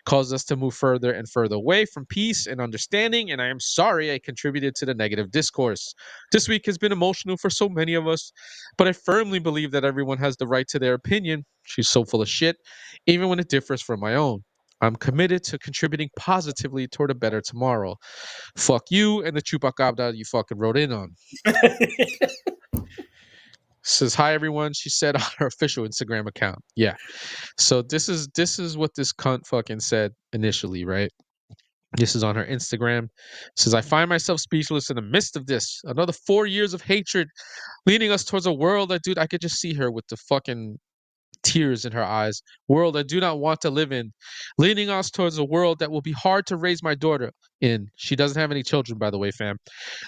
Caused us to move further and further away from peace and understanding, and I am sorry I contributed to the negative discourse. This week has been emotional for so many of us, but I firmly believe that everyone has the right to their opinion. She's so full of shit, even when it differs from my own. I'm committed to contributing positively toward a better tomorrow. Fuck you and the chupacabra you fucking wrote in on. Says, "Hi everyone," she said on her official Instagram account. Yeah. So this is what this cunt fucking said initially, right? This is on her Instagram. Says, "I find myself speechless in the midst of this. Another 4 years of hatred leading us towards a world that, dude, I could just see her with the fucking tears in her eyes. World I do not want to live in. Leading us towards a world that will be hard to raise my daughter in." She doesn't have any children, by the way, fam.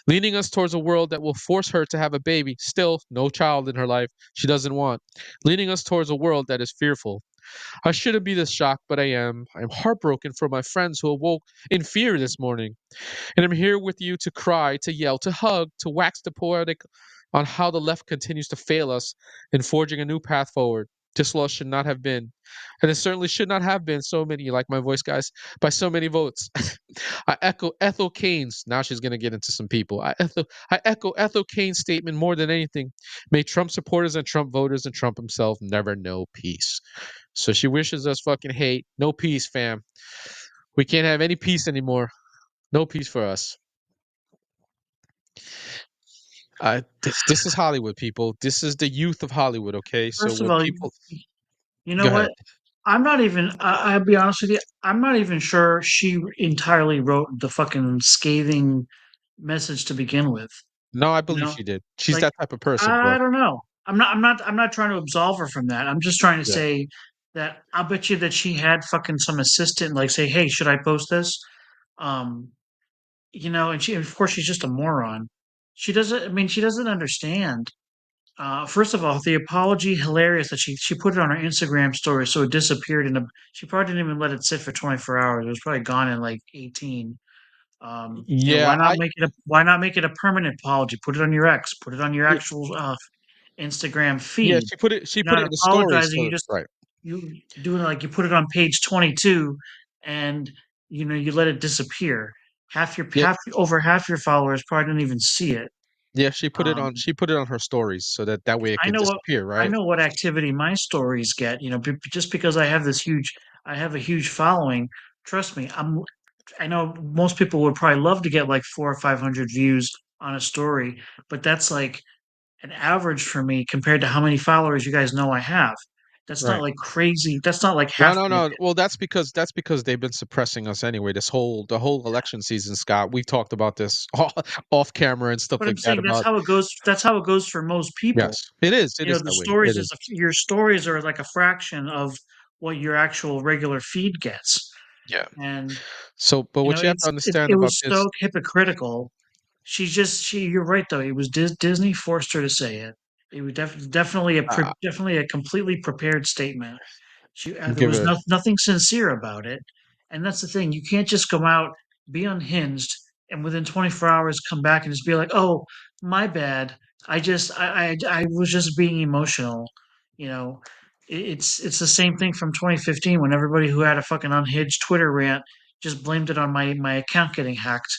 "Leading us towards a world that will force her to have a baby. Still, no child in her life she doesn't want. Leading us towards a world that is fearful. I shouldn't be this shocked, but I am. I'm heartbroken for my friends who awoke in fear this morning. And I'm here with you to cry, to yell, to hug, to wax the poetic on how the left continues to fail us in forging a new path forward. This law should not have been, and it certainly should not have been so many, like my voice, guys, by so many votes." I echo Ethel Kane's, now she's going to get into some people. I echo Ethel Kane's statement more than anything. May Trump supporters and Trump voters and Trump himself never know peace. So she wishes us fucking hate. No peace, fam. We can't have any peace anymore. No peace for us. This is Hollywood, people. This is the youth of Hollywood, okay? So
First of
when
all,
people
you know
go ahead.
what? I'm not even. I'll be honest with you. I'm not even sure she entirely wrote the fucking scathing message to begin with.
No, I
You
believe
know,
she did. She's
like
that type of person,
I
but
don't know. I'm not trying to absolve her from that. I'm just trying to
yeah.
say that I'll bet you that she had fucking some assistant like say, "Hey, should I post this?" Um, and she, of course, she's just a moron. She doesn't. I mean, she doesn't understand. First of all, the apology hilarious that she put it on her Instagram story, so it disappeared in a. She probably didn't even let it sit for 24 hours. It was probably gone in like 18.
Yeah,
Why not make it a permanent apology? Put it on your X. Put it on your
yeah,
actual Instagram
yeah,
feed.
she
You're
put
not
it in the story,
apologizing.
so right.
You doing it like you put it on page 22, and you let it disappear.
Yeah,
Half your followers probably didn't even see it.
yeah,
Um,
she put it on her stories so that way it
I
could
know what
disappear,
I
right?
know what activity my stories get. Just because I have a huge following. Trust me, I know most people would probably love to get like 400 or 500 views on a story, but that's like an average for me compared to how many followers you guys know I have. That's not
Right.
like crazy. That's not like
No,
half
no,
the
no. Well, that's because they've been suppressing us anyway. The whole election season, Scott. We've talked about this off camera and stuff
But I'm
like that
saying that's
about
how it goes. That's how it goes for most people.
yes. It is. It is
The
that way.
stories
It is.
your stories are like a fraction of what your actual regular feed gets.
Yeah.
And
So, but what you have to understand
it
about
was
this,
so hypocritical. You're right though. It was Disney forced her to say it. It was
uh,
definitely a completely prepared statement. There
give
was
a
nothing sincere about it, and that's the thing. You can't just go out, be unhinged, and within 24 hours come back and just be like, "Oh, my bad. I was just being emotional." You know, it's the same thing from 2015 when everybody who had a fucking unhinged Twitter rant just blamed it on my account getting hacked.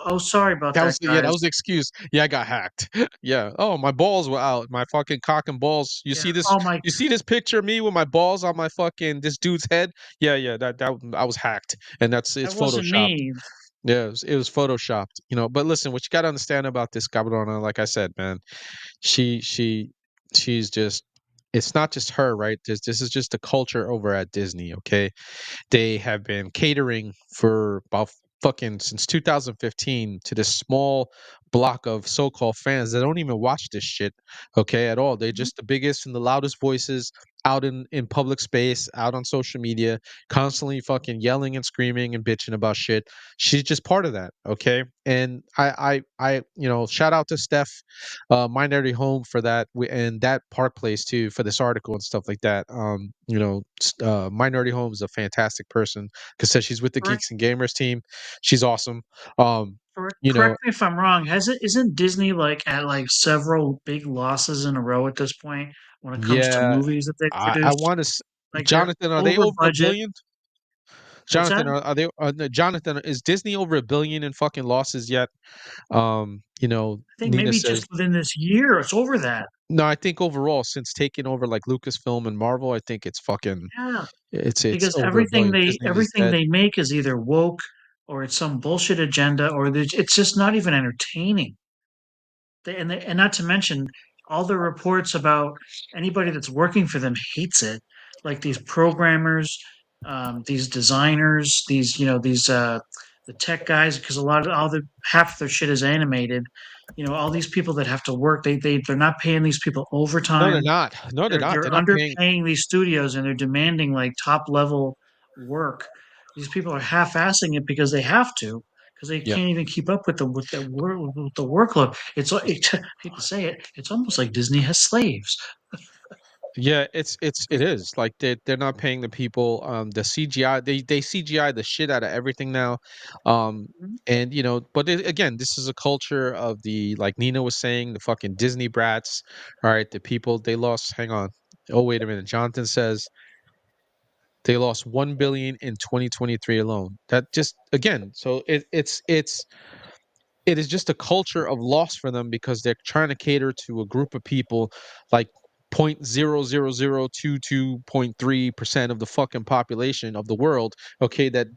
Oh, sorry about
that
that,
was that
guys.
was the excuse. Yeah, I got hacked. Yeah. Oh, my balls were out. My fucking cock and balls. You
Yeah.
see this?
Oh my,
You see this picture of me with my balls on my fucking this dude's head? Yeah, yeah. That I was hacked, and it's
that wasn't
photoshopped.
me.
Yeah, it was photoshopped. But listen, what you got to understand about this Cabrona, like I said, man, she she she's just. It's not just her, right? This is just the culture over at Disney. Okay, they have been catering for about fucking since 2015 to this small block of so-called fans that don't even watch this shit, okay, at all. They're just the biggest and the loudest voices out in public space, out on social media, constantly fucking yelling and screaming and bitching about shit. She's just part of that, okay? And I shout out to Steph, Minority Home for that, and that Park Place too for this article and stuff like that. Minority Home is a fantastic person because says she's with the
Correct,
Geeks and Gamers team. She's awesome. Um, you
correct
know,
me if I'm wrong. Isn't Disney like at like several big losses in a row at this point when it comes to
yeah,
movies that they
I
produce?
want to.
Like they're
Jonathan, are they
over
over a
budget.
billion?
What's that?
Jonathan, are they? No, Jonathan, is Disney over a billion in fucking losses yet?
I think
Nina
maybe
says
just within this year, it's over that.
no. I think overall, since taking over like Lucasfilm and Marvel, I think it's fucking
Yeah,
it's
because
over a billion. Disney is
everything
dead.
they make is either woke or it's some bullshit agenda or it's just not even entertaining. And not to mention all the reports about anybody that's working for them hates it. Like these programmers, these designers, the tech guys, because a lot of all the half of their shit is animated. All these people that have to work, they're not paying these people
No, they're
overtime.
not. No, they're not.
They're
They're not paying.
underpaying these studios and they're demanding like top level work. These people are half-assing it because they have to, because they
Yeah.
can't even keep up with the workload. I hate to say it, it's almost like Disney has slaves.
Yeah, it is like they're not paying the people the CGI. They CGI the shit out of everything now.
Mhm.
And but again, this is a culture of the, like Nina was saying, the fucking Disney brats. All right, the people they lost. Hang on. Oh, wait a minute. Jonathan says they lost 1 billion in 2023 alone. That just again, so it is just a culture of loss for them because they're trying to cater to a group of people like 0.00022.3% of the fucking population of the world, okay, that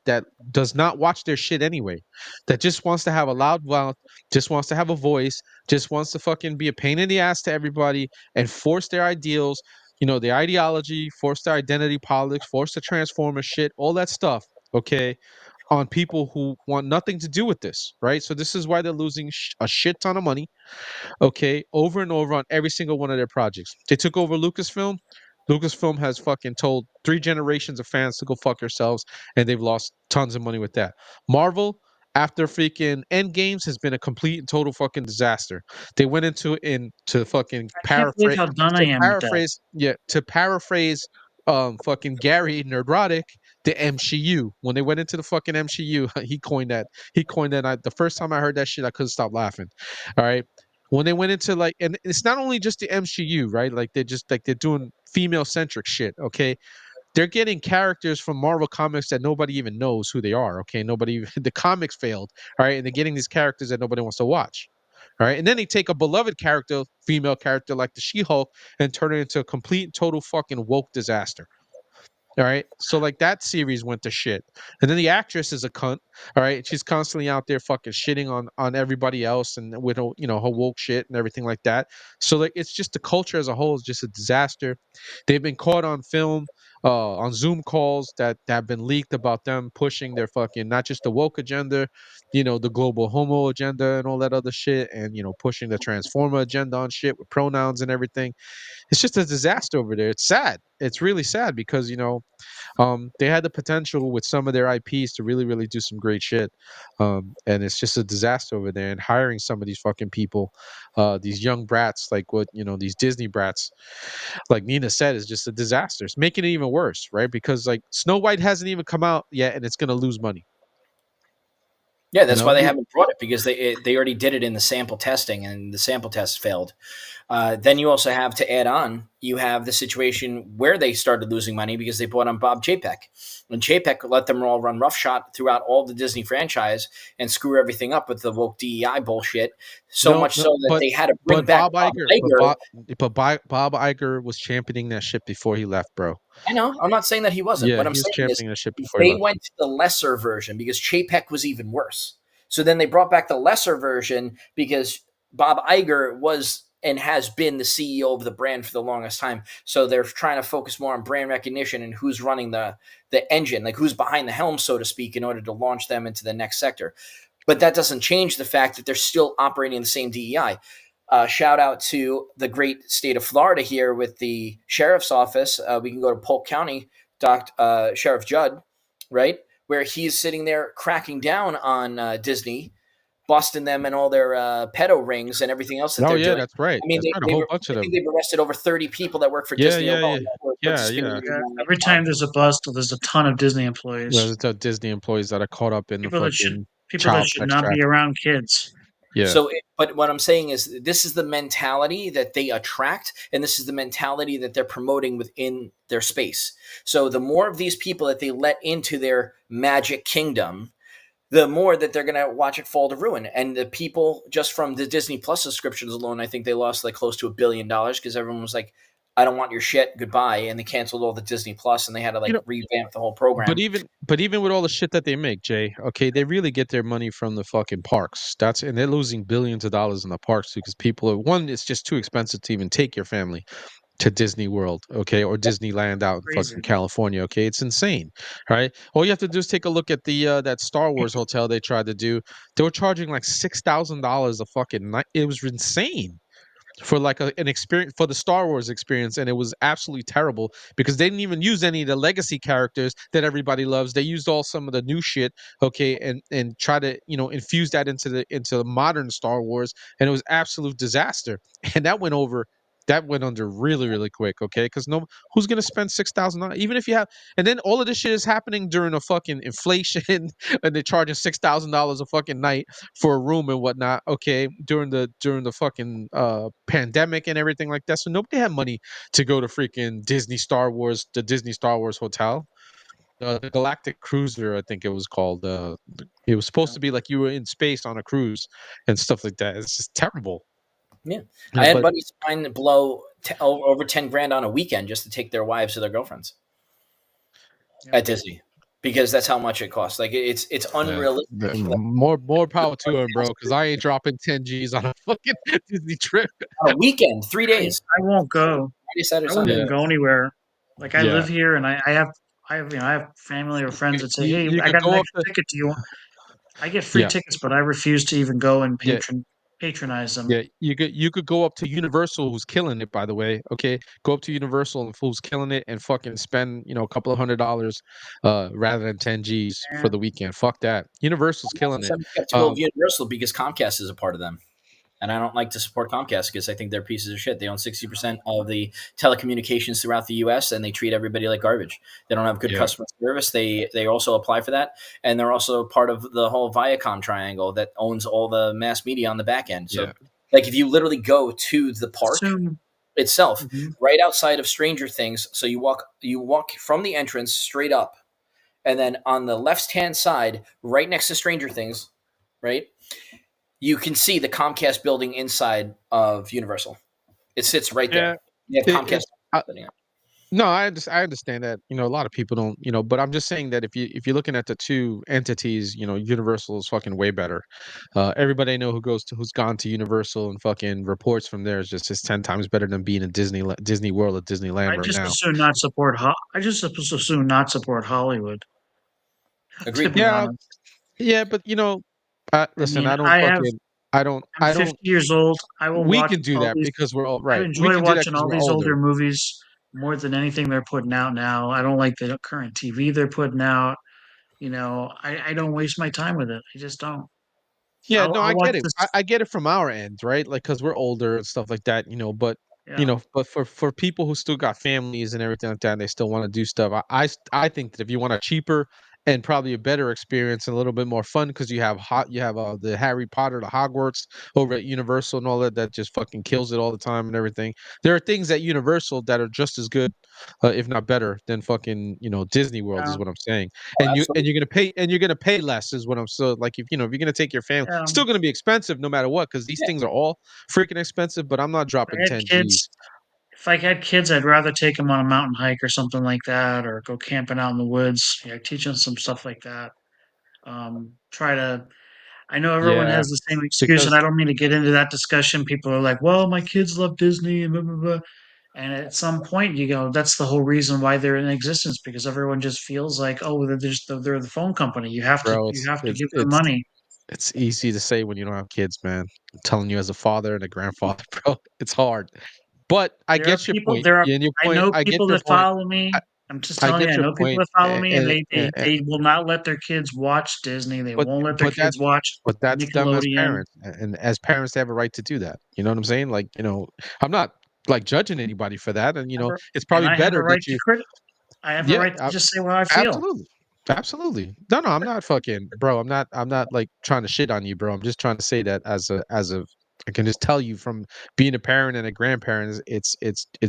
does not watch their shit anyway. That just wants to have a loud mouth, just wants to have a voice, just wants to fucking be a pain in the ass to everybody and force their ideals, their ideology, force their identity politics, force the transformer shit, all that stuff, okay, on people who want nothing to do with this, right? So this is why they're losing a shit ton of money, okay, over and over on every single one of their projects. They took over Lucasfilm. Lucasfilm has fucking told 3 generations of fans to go fuck yourselves, and they've lost tons of money with that. Marvel, after freaking End Games, has been a complete and total fucking disaster. They went into fucking
I can't believe how done I am with that.
to paraphrase fucking Gary Nerdrotic, the MCU. When they went into the fucking MCU, he coined that. The first time I heard that shit, I couldn't stop laughing. All right. When they went into like, and it's not only just the MCU, right? Like they're doing female centric shit. Okay, they're getting characters from Marvel Comics that nobody even knows who they are. Okay, the comics failed. All right, and they're getting these characters that nobody wants to watch. All right, and then they take a beloved character, female character like the She-Hulk, and turn it into a complete, total fucking woke disaster. All right. So like that series went to shit. And then the actress is a cunt. All right. She's constantly out there fucking shitting on everybody else and with her woke shit and everything like that. So like it's just the culture as a whole is just a disaster. They've been caught on film, on Zoom calls that have been leaked about them pushing their fucking not just the woke agenda, the global homo agenda and all that other shit, and pushing the transformer agenda on shit with pronouns and everything. It's just a disaster over there. It's sad. It's really sad because they had the potential with some of their IPs to really, really do some great shit. And it's just a disaster over there. And hiring some of these fucking people, these young brats, like these Disney brats, like Nina said, is just a disaster. It's making it even worse, right? Because like Snow White hasn't even come out yet, and it's gonna lose money.
Yeah,
You
that's
know,
why they haven't brought it, because they already did it in the sample testing and the sample test failed. Then you also have to add on, you have the situation where they started losing money because they brought on Bob Chapek. And Chapek let them all run roughshod throughout all the Disney franchise and screw everything up with the woke DEI bullshit. So
no,
much
no,
so that they had to bring
but
back
Bob
Bob
Iger,
Iger.
Bob Iger was championing that shit before he left, bro.
I know. I'm not saying that he wasn't.
Yeah,
What I'm
he was
saying is
championing that shit before he
they
left.
went to the lesser version because Chapek was even worse. So then they brought back the lesser version because Bob Iger was and has been the CEO of the brand for the longest time. So they're trying to focus more on brand recognition and who's running the engine, like who's behind the helm, so to speak, in order to launch them into the next sector. But that doesn't change the fact that they're still operating the same DEI. Shout out to the great state of Florida here with the sheriff's office. We can go to Polk County, Sheriff Judd, right, where he's sitting there cracking down on Disney, busting them and all their pedo rings and everything else that they're doing.
That's right.
I mean,
That's right. A whole bunch of
I
them.
think they've arrested over 30 people that work for Disney alone.
Every time there's a bust, there's a ton of Disney employees.
There's Disney employees that are caught up in
people
the
that
fucking
people that should not be around kids.
Yeah.
So, but what I'm saying is, this is the mentality that they attract, and this is the mentality that they're promoting within their space. So, the more of these people that they let into their magic kingdom, the more that they're going to watch it fall to ruin. And the people just from the Disney Plus subscriptions alone, I think they lost like close to $1 billion because everyone was like, I don't want your shit, goodbye, and they canceled all the Disney Plus, and they had to revamp the whole program.
But even with all the shit that they make, Jay, okay, they really get their money from the fucking parks. And they're losing billions of dollars in the parks because people it's just too expensive to even take your family to Disney World, okay, or Disneyland out in fucking California, okay? It's insane, right? All you have to do is take a look at the that Star Wars hotel they tried to do. They were charging like $6,000 a fucking night. It was insane for like an experience, for the Star Wars experience, and it was absolutely terrible because they didn't even use any of the legacy characters that everybody loves. They used some of the new shit, okay, and try to infuse that into the modern Star Wars, and it was absolute disaster. And that went under really, really quick, okay? Because who's gonna spend $6,000? Even if you have, and then all of this shit is happening during a fucking inflation, and they're charging $6,000 a fucking night for a room and whatnot, okay? During the fucking pandemic and everything like that, so nobody had money to go to freaking the Disney Star Wars hotel. The Galactic Cruiser, I think it was called. It was supposed to be like you were in space on a cruise and stuff like that. It's just terrible.
Yeah, I had buddies of mine blow over 10 grand on a weekend just to take their wives or their girlfriends at Disney, because that's how much it costs. Like it's unrealistic.
More power to him, bro. Because I ain't dropping 10 G's on a fucking Disney trip.
On a weekend, 3 days.
I won't go. I won't even go anywhere. Like I live here, and I have family or friends that say, "Hey, I got an extra ticket. Do you want?" I get free tickets, but I refuse to even go and patronize them.
Yeah, you could go up to Universal, who's killing it, by the way. Okay, go up to Universal and who's killing it, and fucking spend a couple of $100 rather than 10 G's for the weekend. Fuck that. Universal's killing it.
Universal because Comcast is a part of them. And I don't like to support Comcast because I think they're pieces of shit. They own 60% of the telecommunications throughout the U.S. and they treat everybody like garbage. They don't have good customer service. They also apply for that, and they're also part of the whole Viacom triangle that owns all the mass media on the back end. So, like, if you literally go to the park itself, right outside of Stranger Things, so you walk from the entrance straight up, and then on the left-hand side, right next to Stranger Things, right, you can see the Comcast building inside of Universal. It sits right there. Yeah, Comcast.
No, I understand that. A lot of people don't. But I'm just saying that if you're looking at the two entities, Universal is fucking way better. Everybody I know who's gone to Universal and fucking reports from there is 10 times better than being in Disney World or Disneyland right now.
I just assume not support Hollywood.
Agreed.
Yeah, but listen, I'm
50 years old. I will.
We can do that because we're all right.
I enjoy watching all these older movies more than anything they're putting out now. I don't like the current TV they're putting out. I don't waste my time with it. I just don't.
Yeah, I get it. I get it from our end, right? Like, because we're older and stuff like that, but but for people who still got families and everything like that, and they still want to do stuff, I think that if you want a cheaper and probably a better experience and a little bit more fun, because you have the Harry Potter, the Hogwarts over at Universal and all that just fucking kills it all the time and everything. There are things at Universal that are just as good, if not better, than fucking Disney World is what I'm saying. And you're gonna pay less is what I'm so like if you're gonna take your family, it's still gonna be expensive no matter what, because these things are all freaking expensive. But I'm not dropping 10 G's.
If I had kids, I'd rather take them on a mountain hike or something like that, or go camping out in the woods. Teach them some stuff like that. I know everyone has the same excuse, and I don't mean to get into that discussion. People are like, well, my kids love Disney and blah, blah, blah. And at some point you go, that's the whole reason why they're in existence, because everyone just feels like, oh, they're the phone company. You have to give them money.
It's easy to say when you don't have kids, man. I'm telling you, as a father and a grandfather, bro, it's hard. But I
There are
get your
people.
point.
There are.
And your
I
point.
know
I get
people
your
that
point.
follow
I,
me. I'm just
I
telling you.
get
I
your
know people
point.
that follow me, and they will not let their kids watch Disney. They
But
won't let their
but
kids
that's
watch
but that's them as
Nickelodeon.
parents, and as parents, they have a right to do that. You know what I'm saying? Like, I'm not like judging anybody for that, and
Have a-
it's
And
probably
I have a
better
right
that
to
you.
crit. I have a
Yeah,
right to just say what I feel.
absolutely. Absolutely. No, I'm not fucking bro, I'm not like trying to shit on you, bro. I'm just trying to say that as a I can just tell you from being a parent and a grandparent, it's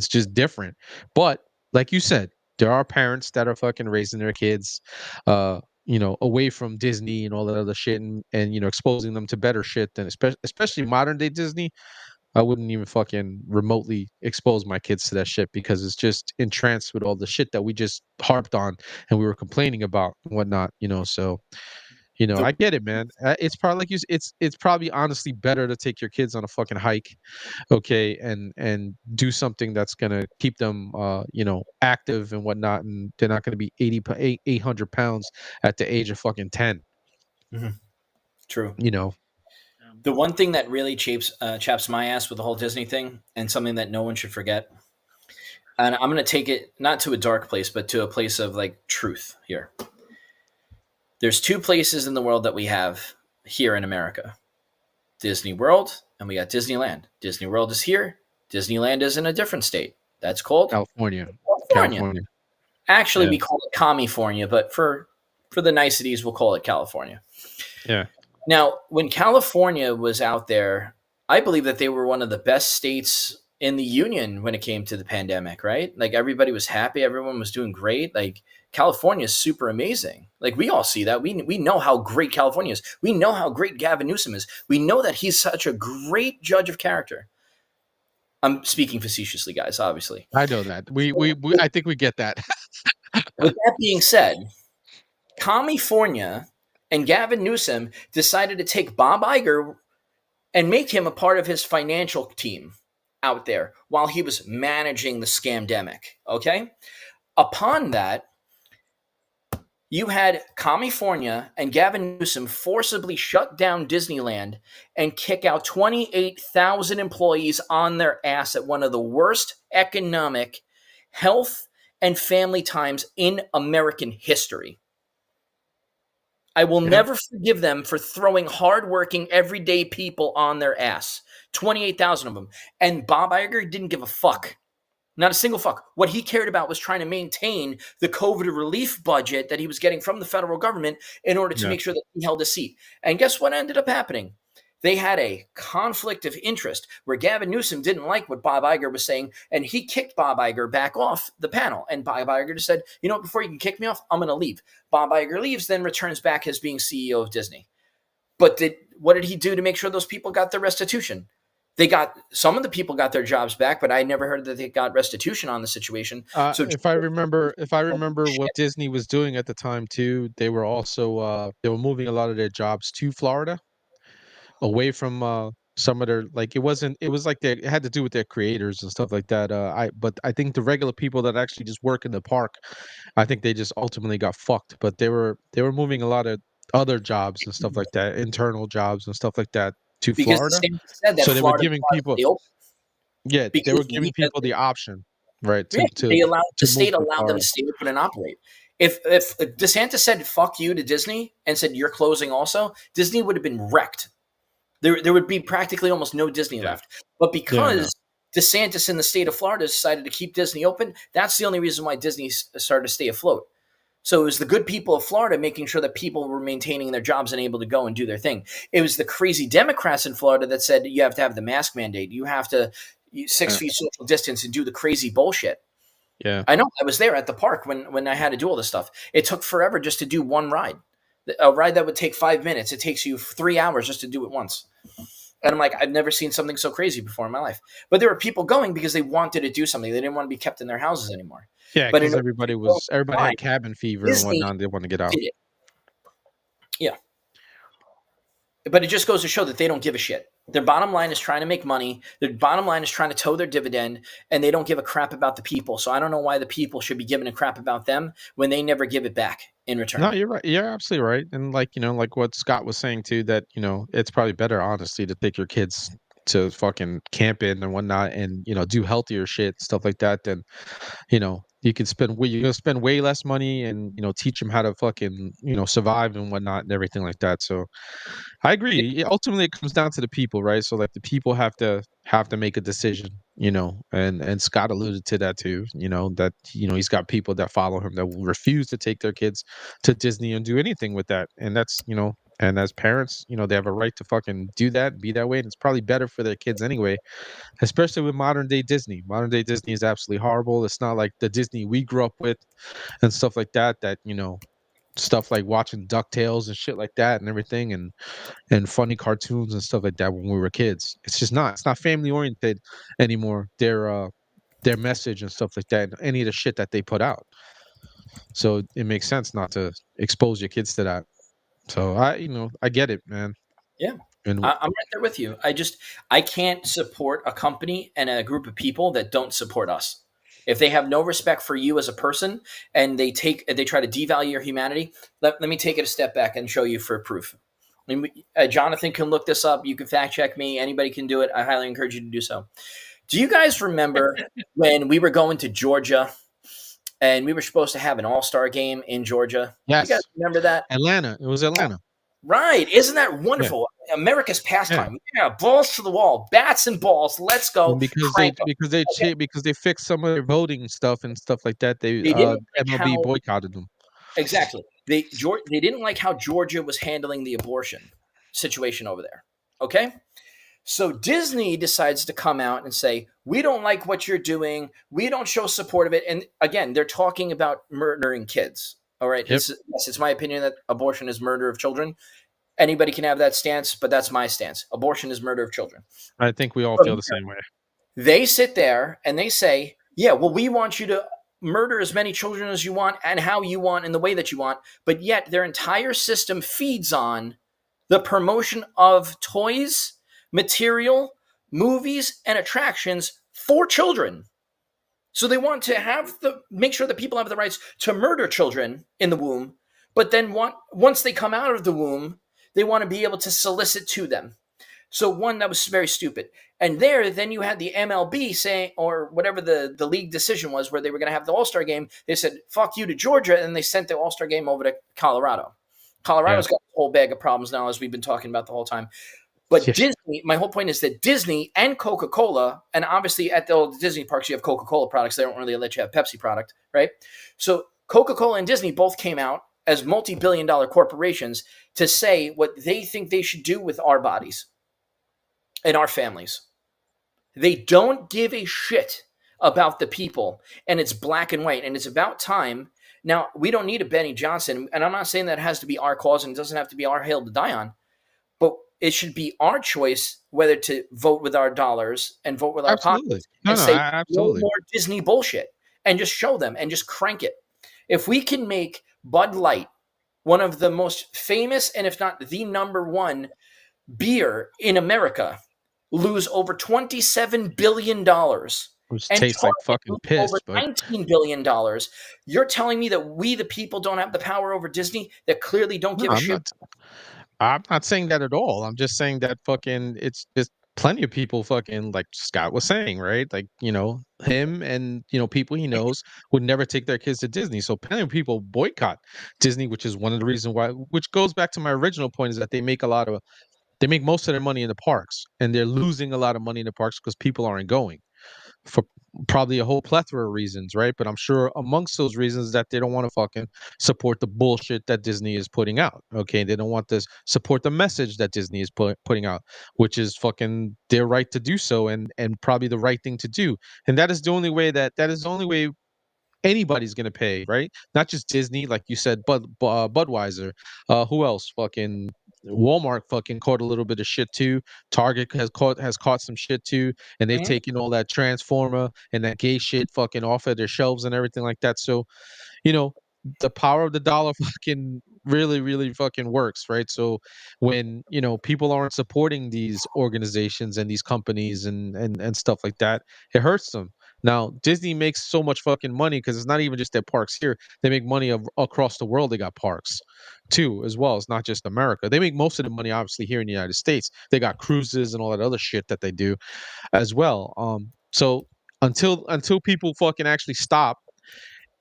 just different. But like you said, there are parents that are fucking raising their kids away from Disney and all that other shit, and exposing them to better shit than especially modern day Disney. I wouldn't even fucking remotely expose my kids to that shit because it's just entranced with all the shit that we just harped on and we were complaining about and whatnot. So,
The,
I get it, man. It's probably like it's probably honestly better to take your kids on a fucking hike, okay, and do something that's gonna keep them, active and whatnot, and they're not gonna be 800 pounds at the age of fucking 10.
Mhm. True.
You know,
The one thing that really chaps my ass with the whole Disney thing, and something that no one should forget, and I'm going to take it not to a dark place, but to a place of like truth here. There's two places in the world that we have here in America: Disney World, and we got Disneyland. Disney World is here. Disneyland is in a different state. That's called
California,
California.
California.
Actually,
Yeah,
we call it California, but for the niceties, we'll call it California.
yeah.
Now, when California was out there, I believe that they were one of the best states in the union when it came to the pandemic, right? Like everybody was happy, everyone was doing great. Like California is super amazing. Like we all see that. We know how great California is. We know how great Gavin Newsom is. We know that he's such a great judge of character. I'm speaking facetiously, guys, obviously.
I know that. I think we get that.
With that being said, California and Gavin Newsom decided to take Bob Iger and make him a part of his financial team out there while he was managing the scamdemic. Okay. Upon that, you had California and Gavin Newsom forcibly shut down Disneyland and kick out 28,000 employees on their ass at one of the worst economic, health, and family times in American history. I will
Yeah.
never forgive them for throwing hardworking, everyday people on their ass. 28,000 of them. And Bob Iger didn't give a fuck. Not a single fuck. What he cared about was trying to maintain the COVID relief budget that he was getting from the federal government in order to
Yeah.
make sure that he held a seat. And guess what ended up happening? They had a conflict of interest where Gavin Newsom didn't like what Bob Iger was saying, and he kicked Bob Iger back off the panel. And Bob Iger just said, you know what, before you can kick me off, I'm going to leave. Bob Iger leaves, then returns back as being CEO of Disney. But what did he do to make sure those people got their restitution? Some of the people got their jobs back, but I never heard that they got restitution on the situation. So
If I remember what Disney was doing at the time too, they were also they were moving a lot of their jobs to Florida, away from some of their, like, it was like it had to do with their creators and stuff like that. But I think the regular people that actually just work in the park, I think they just ultimately got fucked. But they were moving a lot of other jobs and stuff like that, internal jobs and stuff like that, to
because the
Florida.
state said that
So they were
Florida
giving
was
people,
the open
yeah, they were
because
giving people the option, right,
yeah,
to
they allowed the
move
state
to
allowed them
Florida.
to stay open and operate. If DeSantis said "fuck you" to Disney and said you're closing also, Disney would have been wrecked. There would be practically almost no Disney
Yeah.
left. But
Yeah, I know.
because DeSantis in the state of Florida decided to keep Disney open, that's the only reason why Disney started to stay afloat. So it was the good people of Florida making sure that people were maintaining their jobs and able to go and do their thing. It was the crazy Democrats in Florida that said you have to have the mask mandate. You have to 6
Yeah.
feet social distance and do the crazy bullshit.
Yeah.
I know. I was there at the park when I had to do all this stuff. It took forever just to do one ride. A ride that would take 5 minutes, it takes you 3 hours just to do it once. And I'm like, I've never seen something so crazy before in my life. But there were people going because they wanted to do something. They didn't want to be kept in their houses anymore.
Yeah,
But
because
in order to
everybody
fly,
had cabin fever and
Disney
whatnot. They want to get out.
did it. Yeah. But it just goes to show that they don't give a shit. Their bottom line is trying to make money. Their bottom line is trying to toe their dividend, and they don't give a crap about the people. So I don't know why the people should be giving a crap about them when they never give it back in return.
No, you're right. You're absolutely right. And like, like what Scott was saying too, that, it's probably better, honestly, to take your kids to fucking camping and whatnot and, do healthier shit, stuff like that, than, you can spend you're gonna spend way less money and, teach them how to fucking, survive and whatnot and everything like that. So I agree. Ultimately, it comes down to the people, right? So like the people have to make a decision, and Scott alluded to that too. That he's got people that follow him that will refuse to take their kids to Disney and do anything with that, and that's and as parents, they have a right to fucking do that, be that way, and it's probably better for their kids anyway. Especially with modern day Disney. Modern day Disney is absolutely horrible. It's not like the Disney we grew up with and stuff like that. That stuff like watching DuckTales and shit like that and everything and funny cartoons and stuff like that when we were kids. It's not family oriented anymore. Their message and stuff like that, and any of the shit that they put out. So it makes sense not to expose your kids to that. So I get it, man.
Yeah.
And
I'm right there with you. I can't support a company and a group of people that don't support us. If they have no respect for you as a person and they try to devalue your humanity, let me take it a step back and show you for proof. I mean, Jonathan can look this up. You can fact check me. Anybody can do it. I highly encourage you to do so. Do you guys remember when we were going to Georgia and we were supposed to have an all-star game in Georgia?
yes,
You guys remember that?
Atlanta. It was Atlanta.
Right. Isn't that wonderful? Yeah. America's pastime. Yeah, balls to the wall, bats and balls. Let's go.
Because they fixed some of their voting stuff and stuff like that. They
didn't like
MLB boycotted them.
Exactly. They didn't like how Georgia was handling the abortion situation over there. Okay? So Disney decides to come out and say, we don't like what you're doing. We don't show support of it. And again, they're talking about murdering kids. All right.
Yep.
It's my opinion that abortion is murder of children. Anybody can have that stance, but that's my stance. Abortion is murder of children.
I think we all feel the same way.
They sit there and they say, yeah, well, we want you to murder as many children as you want and how you want in the way that you want. But yet their entire system feeds on the promotion of toys, material, movies, and attractions for children. So they want to make sure that people have the rights to murder children in the womb, but then once they come out of the womb, they want to be able to solicit to them. So that was very stupid. And then you had the MLB saying, or whatever the league decision was, where they were going to have the All-Star game. They said, fuck you to Georgia, and they sent the All-Star game over to Colorado. Colorado's got a whole bag of problems now, as we've been talking about the whole time. But Disney, my whole point is that Disney and Coca-Cola, and obviously at the Disney parks, you have Coca-Cola products. They don't really let you have Pepsi product, right? So Coca-Cola and Disney both came out as multi-billion-dollar corporations to say what they think they should do with our bodies and our families. They don't give a shit about the people, and it's black and white, and it's about time. Now, we don't need a Benny Johnson, and I'm not saying that it has to be our cause and it doesn't have to be our hill to die on, but it should be our choice whether to vote with our dollars and vote with our pockets and say no more Disney bullshit and just show them and just crank it. If we can make Bud Light one of the most famous and if not the number one beer in America lose over $27 billion
which tastes like fucking piss,
over $19 billion. You're telling me that we, the people, don't have the power over Disney, that clearly don't give a shit?
I'm not saying that at all. I'm just saying that fucking it's just plenty of people fucking like Scott was saying, right? Like, him and, people he knows would never take their kids to Disney. So plenty of people boycott Disney, which is one of the reasons why, which goes back to my original point, is that they make most of their money in the parks, and they're losing a lot of money in the parks because people aren't going for probably a whole plethora of reasons, right? But I'm sure amongst those reasons is that they don't want to fucking support the bullshit that Disney is putting out. Okay, they don't want to support the message that Disney is putting out, which is fucking their right to do so, and probably the right thing to do. And that is the only way anybody's gonna pay, right? Not just Disney, like you said, Budweiser. Who else? Fucking Walmart fucking caught a little bit of shit too. Target has caught some shit too, and they've taken all that Transformer and that gay shit fucking off of their shelves and everything like that. So, the power of the dollar fucking really, really fucking works, right? So when, people aren't supporting these organizations and these companies and stuff like that, it hurts them. Now, Disney makes so much fucking money because it's not even just their parks here. They make money across the world. They got parks too, as well. It's not just America. They make most of the money, obviously, here in the United States. They got cruises and all that other shit that they do as well. So until people fucking actually stop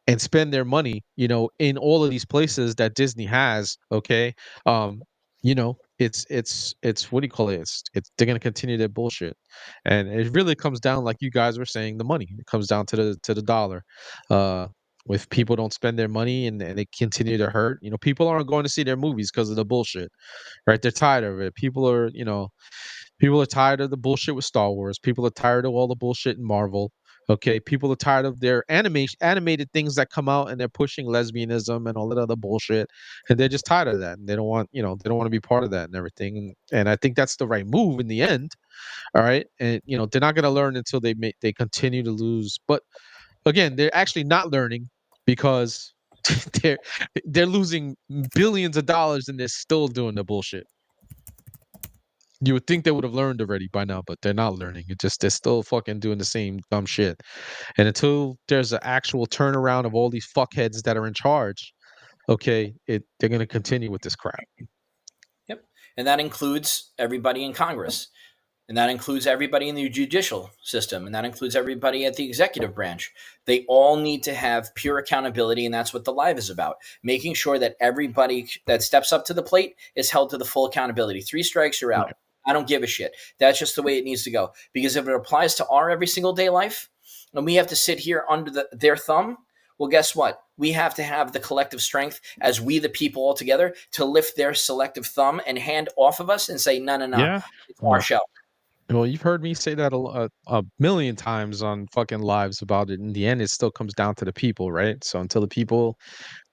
and spend their money, in all of these places that Disney has, okay, it's what do you call it? It's they're gonna continue their bullshit, and it really comes down, like you guys were saying, the money. It comes down to the dollar. Uh, if people don't spend their money and they continue to hurt, people aren't going to see their movies because of the bullshit, right? They're tired of it. People are tired of the bullshit with Star Wars. People are tired of all the bullshit in Marvel. Okay, people are tired of their animated things that come out and they're pushing lesbianism and all that other bullshit, and they're just tired of that. And they don't want, they don't want to be part of that and everything. And I think that's the right move in the end. All right, and they're not going to learn until they continue to lose. But again, they're actually not learning because they're they're losing billions of dollars and they're still doing the bullshit. You would think they would have learned already by now, but they're not learning. They're still fucking doing the same dumb shit. And until there's an actual turnaround of all these fuckheads that are in charge, okay, they're gonna continue with this crap.
Yep. And that includes everybody in Congress. And that includes everybody in the judicial system. And that includes everybody at the executive branch. They all need to have pure accountability. And that's what the live is about. Making sure that everybody that steps up to the plate is held to the full accountability. 3 strikes, you're out. Right. I don't give a shit. That's just the way it needs to go. Because if it applies to our every single day life, and we have to sit here under their thumb, well, guess what? We have to have the collective strength as we, the people all together, to lift their selective thumb and hand off of us and say, no,
Yeah.
It's our show.
Well, you've heard me say that a million times on fucking lives about it. In the end, it still comes down to the people, right? So until the people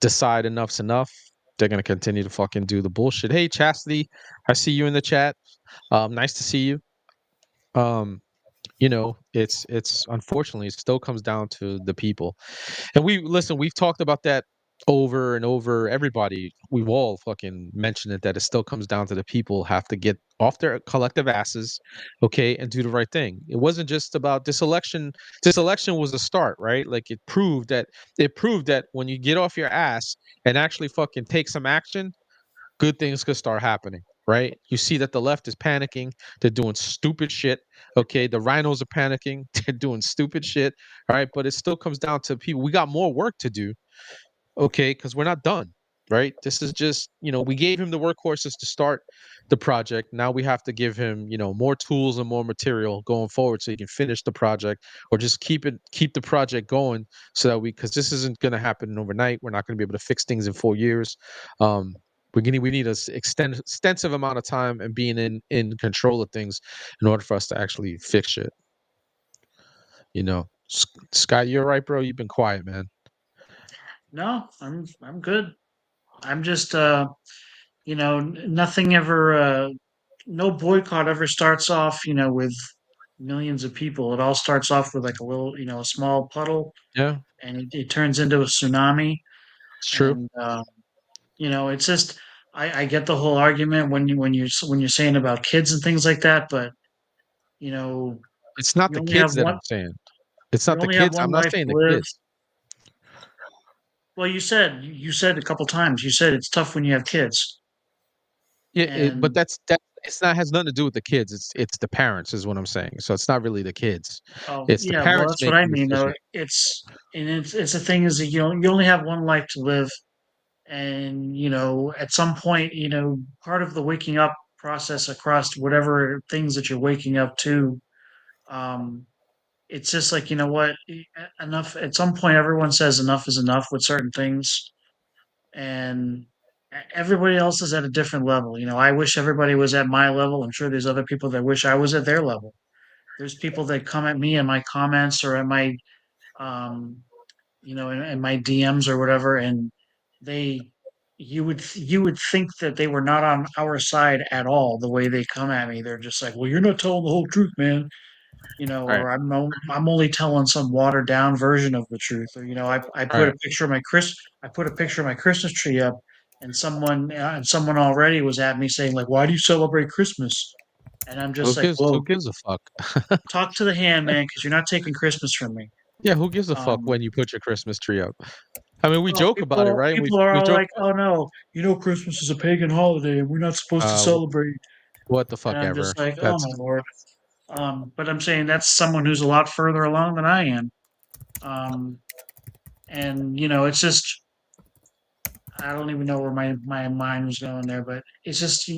decide enough's enough, they're gonna continue to fucking do the bullshit. Hey, Chastity, I see you in the chat. Nice to see you. It's unfortunately, it still comes down to the people. And we've talked about that over and over. Everybody, we've all fucking mentioned it, that it still comes down to the people have to get off their collective asses, okay, and do the right thing. It wasn't just about this election. This election was a start, right? Like it proved that when you get off your ass and actually fucking take some action, good things could start happening, right? You see that the left is panicking. They're doing stupid shit. Okay. The rhinos are panicking. They're doing stupid shit. All right. But it still comes down to people. We got more work to do. Okay. Because we're not done. Right. This is just, we gave him the workhorses to start the project. Now we have to give him, more tools and more material going forward so he can finish the project, or just keep the project going so that because this isn't going to happen overnight. We're not going to be able to fix things in 4 years. We need an extensive amount of time and being in control of things in order for us to actually fix it. Scott, you're right, bro. You've been quiet, man.
No, I'm good. I'm just nothing ever no boycott ever starts off, with millions of people. It all starts off with like a little, a small puddle.
Yeah.
And it turns into a tsunami.
It's true.
And it's just I get the whole argument when you're saying about kids and things like that, but
it's not the kids that I'm saying. It's not the kids. I'm not saying the kids.
Well, you said a couple times. You said it's tough when you have kids.
Yeah, but that it's not has nothing to do with the kids. It's the parents, is what I'm saying. So it's not really the kids. It's the parents.
Well, that's what I mean. Though it's the thing is that you only have one life to live, and at some point, part of the waking up process across whatever things that you're waking up to, it's just like, what, enough. At some point, everyone says enough is enough with certain things, and everybody else is at a different level. I wish everybody was at my level. I'm sure there's other people that wish I was at their level. There's people that come at me in my comments or at my, in my DMs or whatever, and you would think that they were not on our side at all. The way they come at me, they're just like, "Well, you're not telling the whole truth, man."
Right.
Or I'm only telling some watered down version of the truth. Or I put a picture of my Christmas tree up, and someone already was at me saying like, "Why do you celebrate Christmas?" And I'm just like,
Who
"Well,
gives a fuck?
talk to the hand, man, because you're not taking Christmas from me."
Yeah, who gives a fuck
Um,
when you put your Christmas tree up? I mean, we
well,
joke about it, right?
people are
We
all
joke.
like, "Oh no, Christmas is a pagan holiday, and we're not supposed to
Uh,
celebrate."
what the
And
fuck
I'm
ever.
just like, "Oh
That's
my lord." But I'm saying that's someone who's a lot further along than I am. Um, and it's just I don't even know where my mind was going there, but it's just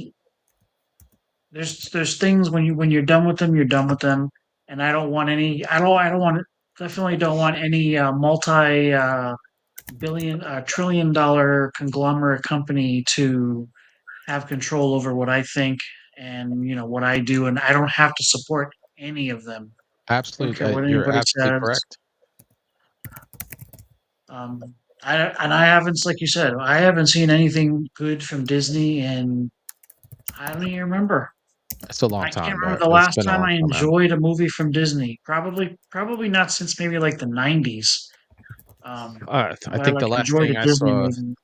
there's things when you're done with them, you're done with them, and I don't want any. I don't want definitely don't want any multi billion trillion dollar conglomerate company to have control over what I think and what I do, and I don't have to support any of them. I don't care
absolutely,
what
you're
anybody
absolutely
says.
correct.
I haven't, like you said, I haven't seen anything good from Disney, and I don't even remember.
It's a long
I can't
time, bro.
remember the
It's
last
been a
time
long
I
time, man.
enjoyed a movie from Disney. Probably not since maybe like the '90s.
I
But I
think
like
the last
enjoyed a
thing I
Disney
saw,
movie.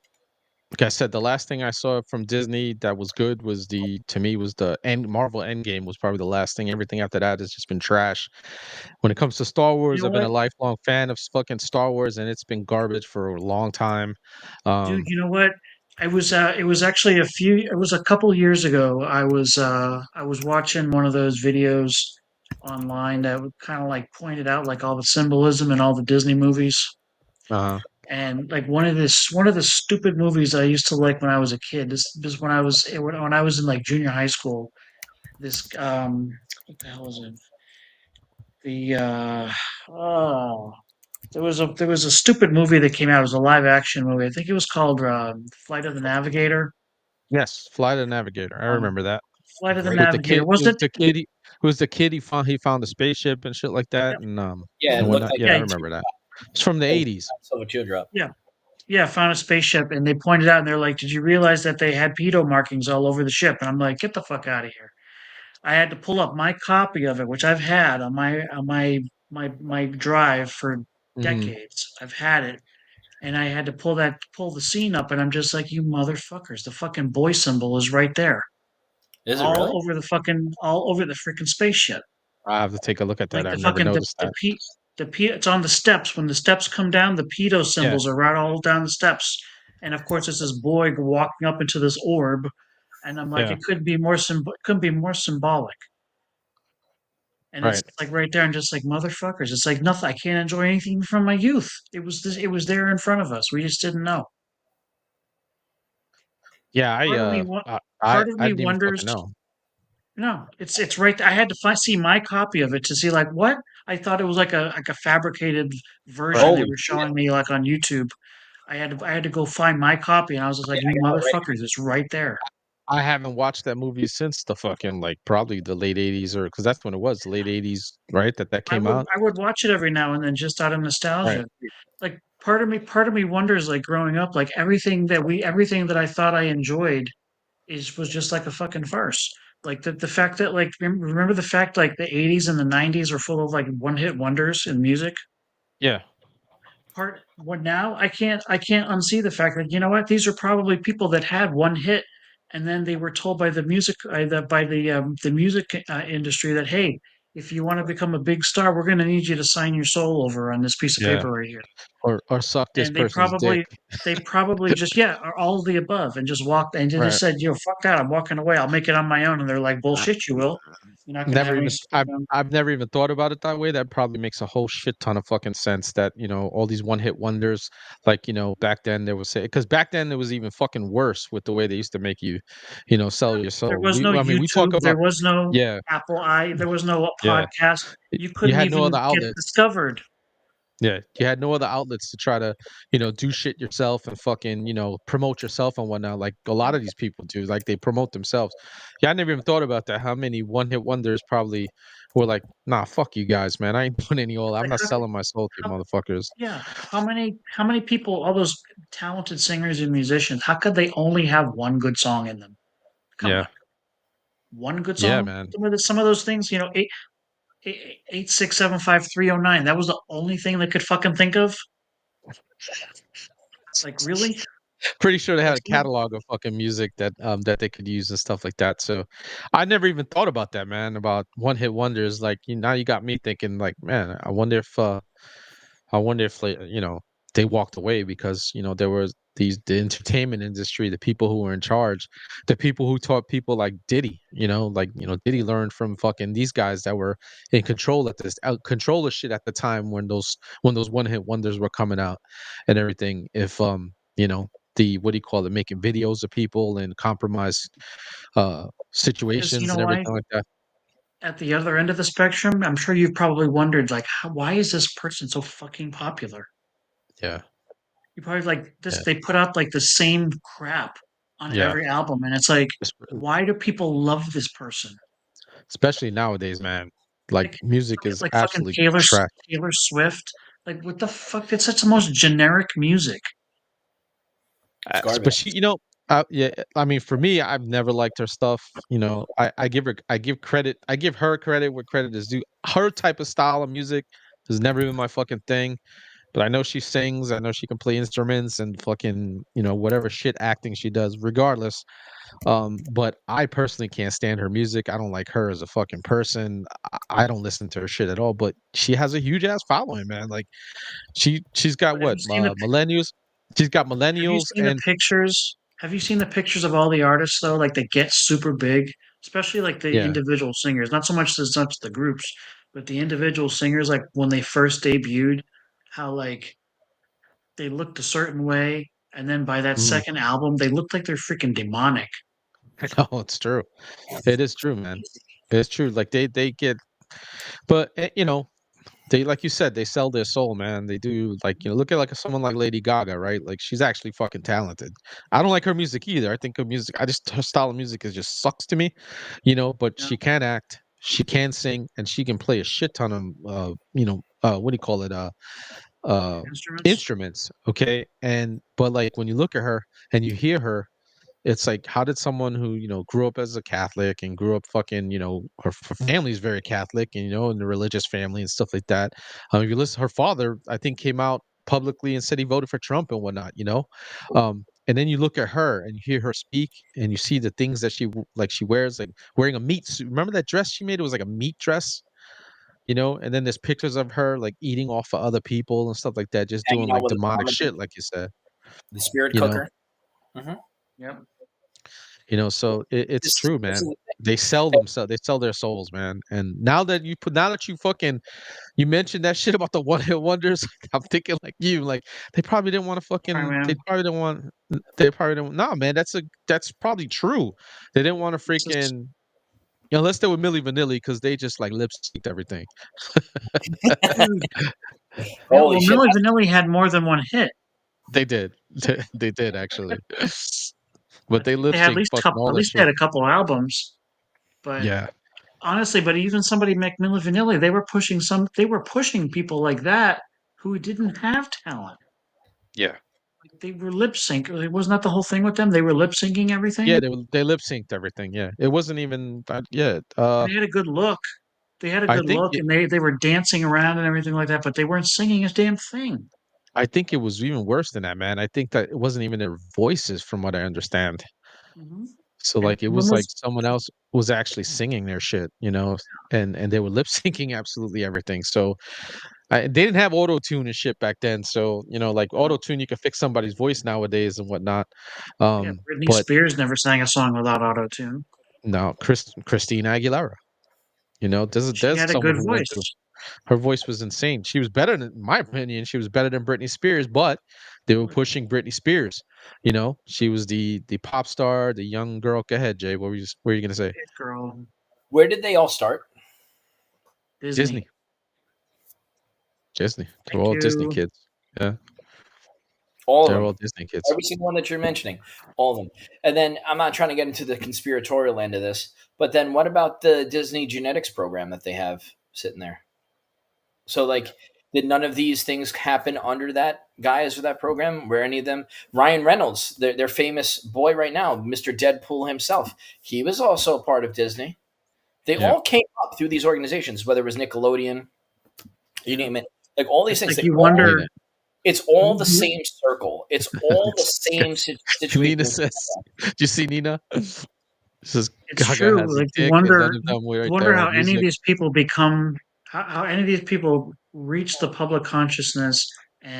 like I said, the last thing I saw from Disney that was good was to me was the end Marvel Endgame was probably the last thing. Everything after that has just been trash. When it comes to Star
You
Wars,
know
I've been a
what,
lifelong fan of fucking Star Wars, and it's been garbage for a long time.
dude?
Um,
You know what? It was actually it was a couple years ago. I was watching one of those videos online that kind of like pointed out like all the symbolism in all the Disney movies.
uh,
And like one of the stupid movies I used to like when I was a kid. This when I was in like junior high school. This what the hell is it? The oh there was a stupid movie that came out. It was a live action movie. I think it was called Flight of the Navigator.
yes, Fly the Navigator. I
Um,
remember that.
Flight of the
With the
Navigator.
kid, it
Was
was
it?
the kid. Who was the kid? He found a spaceship and shit like that,
Yeah.
Yeah,
and
it looked
whatnot.
like
Yeah, I
Yeah.
remember that. It's from the '80s.
Silver teardrop.
Yeah. Yeah. Found a spaceship, and they pointed out, and they're like, "Did you realize that they had pedo markings all over the ship?" And I'm like, "Get the fuck out of here." I had to pull up my copy of it, which I've had on my drive for
Mhm.
decades. I've had it, and I had to pull the scene up, and I'm just like, you motherfuckers! The fucking boy symbol is right there,
Is it really?
all over the freaking spaceship.
I have to take a look at that.
Like the
I've never
fucking
noticed that.
it's on the steps. When the steps come down, the pedo
Yeah,
symbols are right all down the steps. And of course, it's this boy walking up into this orb, and I'm like,
yeah,
it couldn't be more symbolic. And it's
right.
like right there, and just like motherfuckers. It's like nothing. I can't enjoy anything from my youth. It was there in front of us. We just didn't know.
Yeah,
Part of me, wa-
I
part of
I
me
didn't even fucking
wonders.
know.
No, it's right. I had to see my copy of it to see like what I thought it was like a fabricated version
Right.
they
Holy
were
shit!
showing me like on YouTube. I had to go find my copy, and I was just
Yeah,
like, you
I got it right.
motherfuckers, it's right there.
I haven't watched that movie since the fucking like probably the late '80s or because that's when it was the late '80s, right? That came out.
I would watch it every now and then just out of
Right.
nostalgia. Like part of me wonders like growing up, like everything that I thought I enjoyed is was just like a fucking farce. Like the fact that like remember the fact like the '80s and the '90s were full of like one hit wonders in music.
Yeah.
Part what now I can't unsee the fact that you know what these are probably people that had one hit and then they were told by the the music industry that hey, if you want to become a big star we're going to need you to sign your soul over on this piece of
Yeah.
paper right here.
Or suck this
And
person's dick.
they probably just yeah are all of the above and just walked and they just
Right.
said yo fuck that I'm walking away I'll make it on my own and they're like bullshit you will you're not going to have
Never
any
even I've never even thought about it that way. That probably makes a whole shit ton of fucking sense that, all these one-hit wonders, like, back then there was because back then it was even fucking worse with the way they used to make you, sell your
There
soul.
was no
I mean, we talk
YouTube, there
about
was no
yeah,
Apple I, there was no
yeah.
podcast. You
You
couldn't
had no other
even get
outlets.
discovered.
Yeah, you had no other outlets to try to, do shit yourself and fucking, promote yourself and whatnot. Like a lot of these people do, like they promote themselves. Yeah, I never even thought about that. How many one-hit wonders probably were like, nah, fuck you guys, man. I ain't putting any all. I'm
Like
not selling my soul to you,
how
motherfuckers.
yeah, how many people, all those talented singers and musicians, how could they only have one good song in them? Come
Yeah,
on, one good
yeah,
song.
man.
Some of those things, 8675309. That was the only thing they could fucking think of. Like really?
Pretty sure they had a
It's not-
catalog of fucking music that that they could use and stuff like that. So I never even thought about that, man, about one hit wonders. Like now you got me thinking like, man, I wonder if like, they walked away because, there was the entertainment industry, the people who were in charge, the people who taught people like Diddy, Diddy learned from fucking these guys that were in control at this control of shit at the time when those one hit wonders were coming out and everything. If the what do you call it, making videos of people and compromise
Because you
situations
know
and
why?
everything like that.
At the other end of the spectrum, I'm sure you've probably wondered, like, why is this person so fucking popular?
Yeah.
You probably like this.
Yeah.
They put out like the same crap on
Yeah.
every album, and it's like,
Es-
why do people love this person?
Especially nowadays, man. Like
Like,
music
look at
is
like fucking
absolutely trash.
Taylor Swift. Like, what the fuck? It's such the most generic music.
It's
But
garbage.
she, yeah. I mean, for me, I've never liked her stuff. I give her credit where credit is due. Her type of style of music has never been my fucking thing. But I know she sings. I know she can play instruments and fucking, whatever shit acting she does, regardless. But I personally can't stand her music. I don't like her as a fucking person. I don't listen to her shit at all. But she has a huge ass following, man. Like she's got
But have
what
you seen the
millennials. She's got
Have you
millennials
seen the
and
pictures? Have you seen the pictures of all the artists though? Like they get super big, especially like the
yeah.
individual singers. Not so much as much the groups, but the individual singers. Like when they first debuted, how like they looked a certain way, and then by that
Mhm.
second album, they looked like they're freaking demonic.
No, it's true. It is true, man. It's true. Like they get, but they like you said, they sell their soul, man. They do like look at like someone like Lady Gaga, right? Like she's actually fucking talented. I don't like her music either. I think her music, her style of music is just sucks to me, But
Yeah,
she can act, she can sing, and she can play a shit ton of what do you call it? Uh,
instruments.
instruments. Okay, and but like when you look at her and you hear her, it's like, how did someone who, grew up as a Catholic and grew up fucking, her family's very Catholic and, in a religious family and stuff like that. If you listen, her father, I think, came out publicly and said he voted for Trump and whatnot. And then you look at her and you hear her speak and you see the things that she wears, like wearing a meat suit. Remember that dress she made? It was like a meat dress, and then there's pictures of her like eating off of other people and stuff like that, just doing
Hanging out
like
with a
demonic
shaman,
shit, like you said,
the spirit
you know.
cooker. Hmm.
Yep.
So it's true,
This is
man.
the
They sell
thing.
themselves. They sell their souls, man. And now that you fucking you mentioned that shit about the one hit wonders, I'm thinking like you, like they probably didn't want to
Sorry,
fucking. They
man.
probably didn't want. They probably didn't. Nah, man. That's probably true. They didn't want to
It's just,
freaking. Unless they were Milli Vanilli, because they just like lip synced everything.
dude.
Holy
Well,
shit!
Milli Vanilli had more than one hit.
They did. They did actually. But
I
they
think
lip
they had
synced fucking all
at
that
least they had
shit.
a couple albums, but
Yeah.
honestly, but even somebody like Milli Vanilli, they were pushing people like that who didn't have talent.
Yeah.
Like they were lip sync. Wasn't that the whole thing with them? They were lip syncing
Yeah.
everything,
They lip synced everything. Yeah. It wasn't even. Yeah.
and they had a good look. They had a
I
good
think.
look, and they were dancing around and everything like that, but they weren't singing a damn thing.
I think it was even worse than that, man. I think that it wasn't even their voices, from what I understand.
Hmm.
So
And
like it
one
was like
was
someone else was actually singing their shit, and they were lip syncing absolutely everything. So they didn't have auto tune and shit back then. So like auto tune, you can fix somebody's voice nowadays and whatnot.
yeah, Britney
But
Spears never sang a song without auto tune.
no, Christina Aguilera.
She
There's
had a
someone
good
who went through.
voice.
Her voice was insane. She was better than, in my opinion, she was better than Britney Spears, but they were pushing Britney Spears. She was the pop star, the young girl. Go ahead, Jay. What were you gonna say?
It girl,
Where did they all start?
Disney.
Disney. Disney. They're
Thank
all Disney
you.
kids. Yeah,
All of
they're
them.
all Disney kids.
Every single one that you're mentioning, all of them. And then I'm not trying to get into the conspiratorial end of this, but then what about the Disney genetics program that they have sitting there? So, like, did none of these things happen under that guise or that program? Where any of them, Ryan Reynolds, their famous boy right now, Mr. Deadpool himself, he was also a part of Disney. They
Yeah.
all came up through these organizations, whether it was Nickelodeon, you name it, like all these
It's
things.
like
They
you
all
Yeah.
wonder.
It's all the same circle. It's all the same situation.
Nina says, "Do you see Nina?" Says
It's
Gaga
true.
has a
Like,
dick, and none of them were right
wonder
there
how
on
any of
music.
these people become, how any of these people reach the public consciousness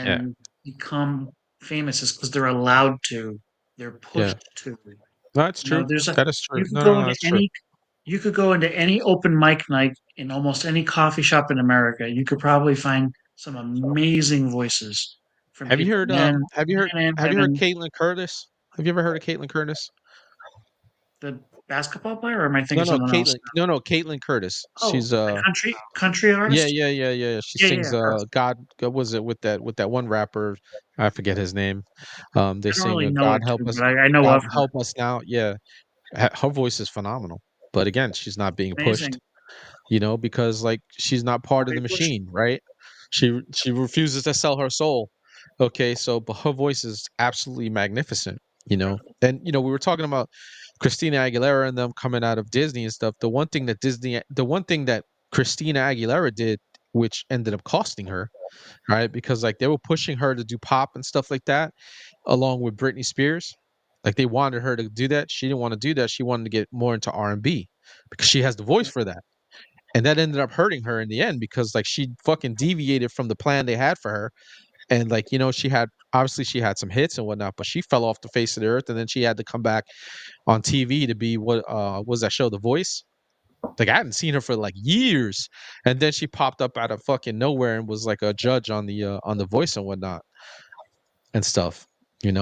Yeah,
and become famous is because they're allowed to. They're
yeah.
pushed to.
No, that's
You know,
true. That is true.
you could
No,
go
no, no,
into
that's true.
you could go into any open mic night in almost any coffee shop in America. You could probably find some amazing voices from
Have you
people,
heard?
men,
Have you heard?
men and
Have you heard
women.
Caitlin Curtis? Have you ever heard of Caitlin Curtis?
The basketball player, or am I thinking
No,
of
no,
someone else?
Caitlin. No, no, Caitlin Curtis.
Oh,
She's
the country
yeah,
artist.
yeah, yeah, yeah. She
Yeah, yeah,
sings
of course.
God was it with that one rapper, I forget his name. They
I don't
sing
really know
God
it
help
too,
us,
but I know
God
of her.
help us now. Yeah. Her voice is phenomenal. But again, she's not being pushed,
Amazing.
because like she's not part of the
Great push.
machine, right? She refuses to sell her soul. Okay, so but her voice is absolutely magnificent, And we were talking about Christina Aguilera and them coming out of Disney and stuff. The one thing that Christina Aguilera did, which ended up costing her, right? Because like they were pushing her to do pop and stuff like that, along with Britney Spears. Like they wanted her to do that. She didn't want to do that. She wanted to get more into R&B because she has the voice for that. And that ended up hurting her in the end because like she fucking deviated from the plan they had for her. And like, she had some hits and whatnot, but she fell off the face of the earth and then she had to come back on TV to be what was that show, The Voice? Like I hadn't seen her for like years. And then she popped up out of fucking nowhere and was like a judge on the Voice and whatnot and stuff.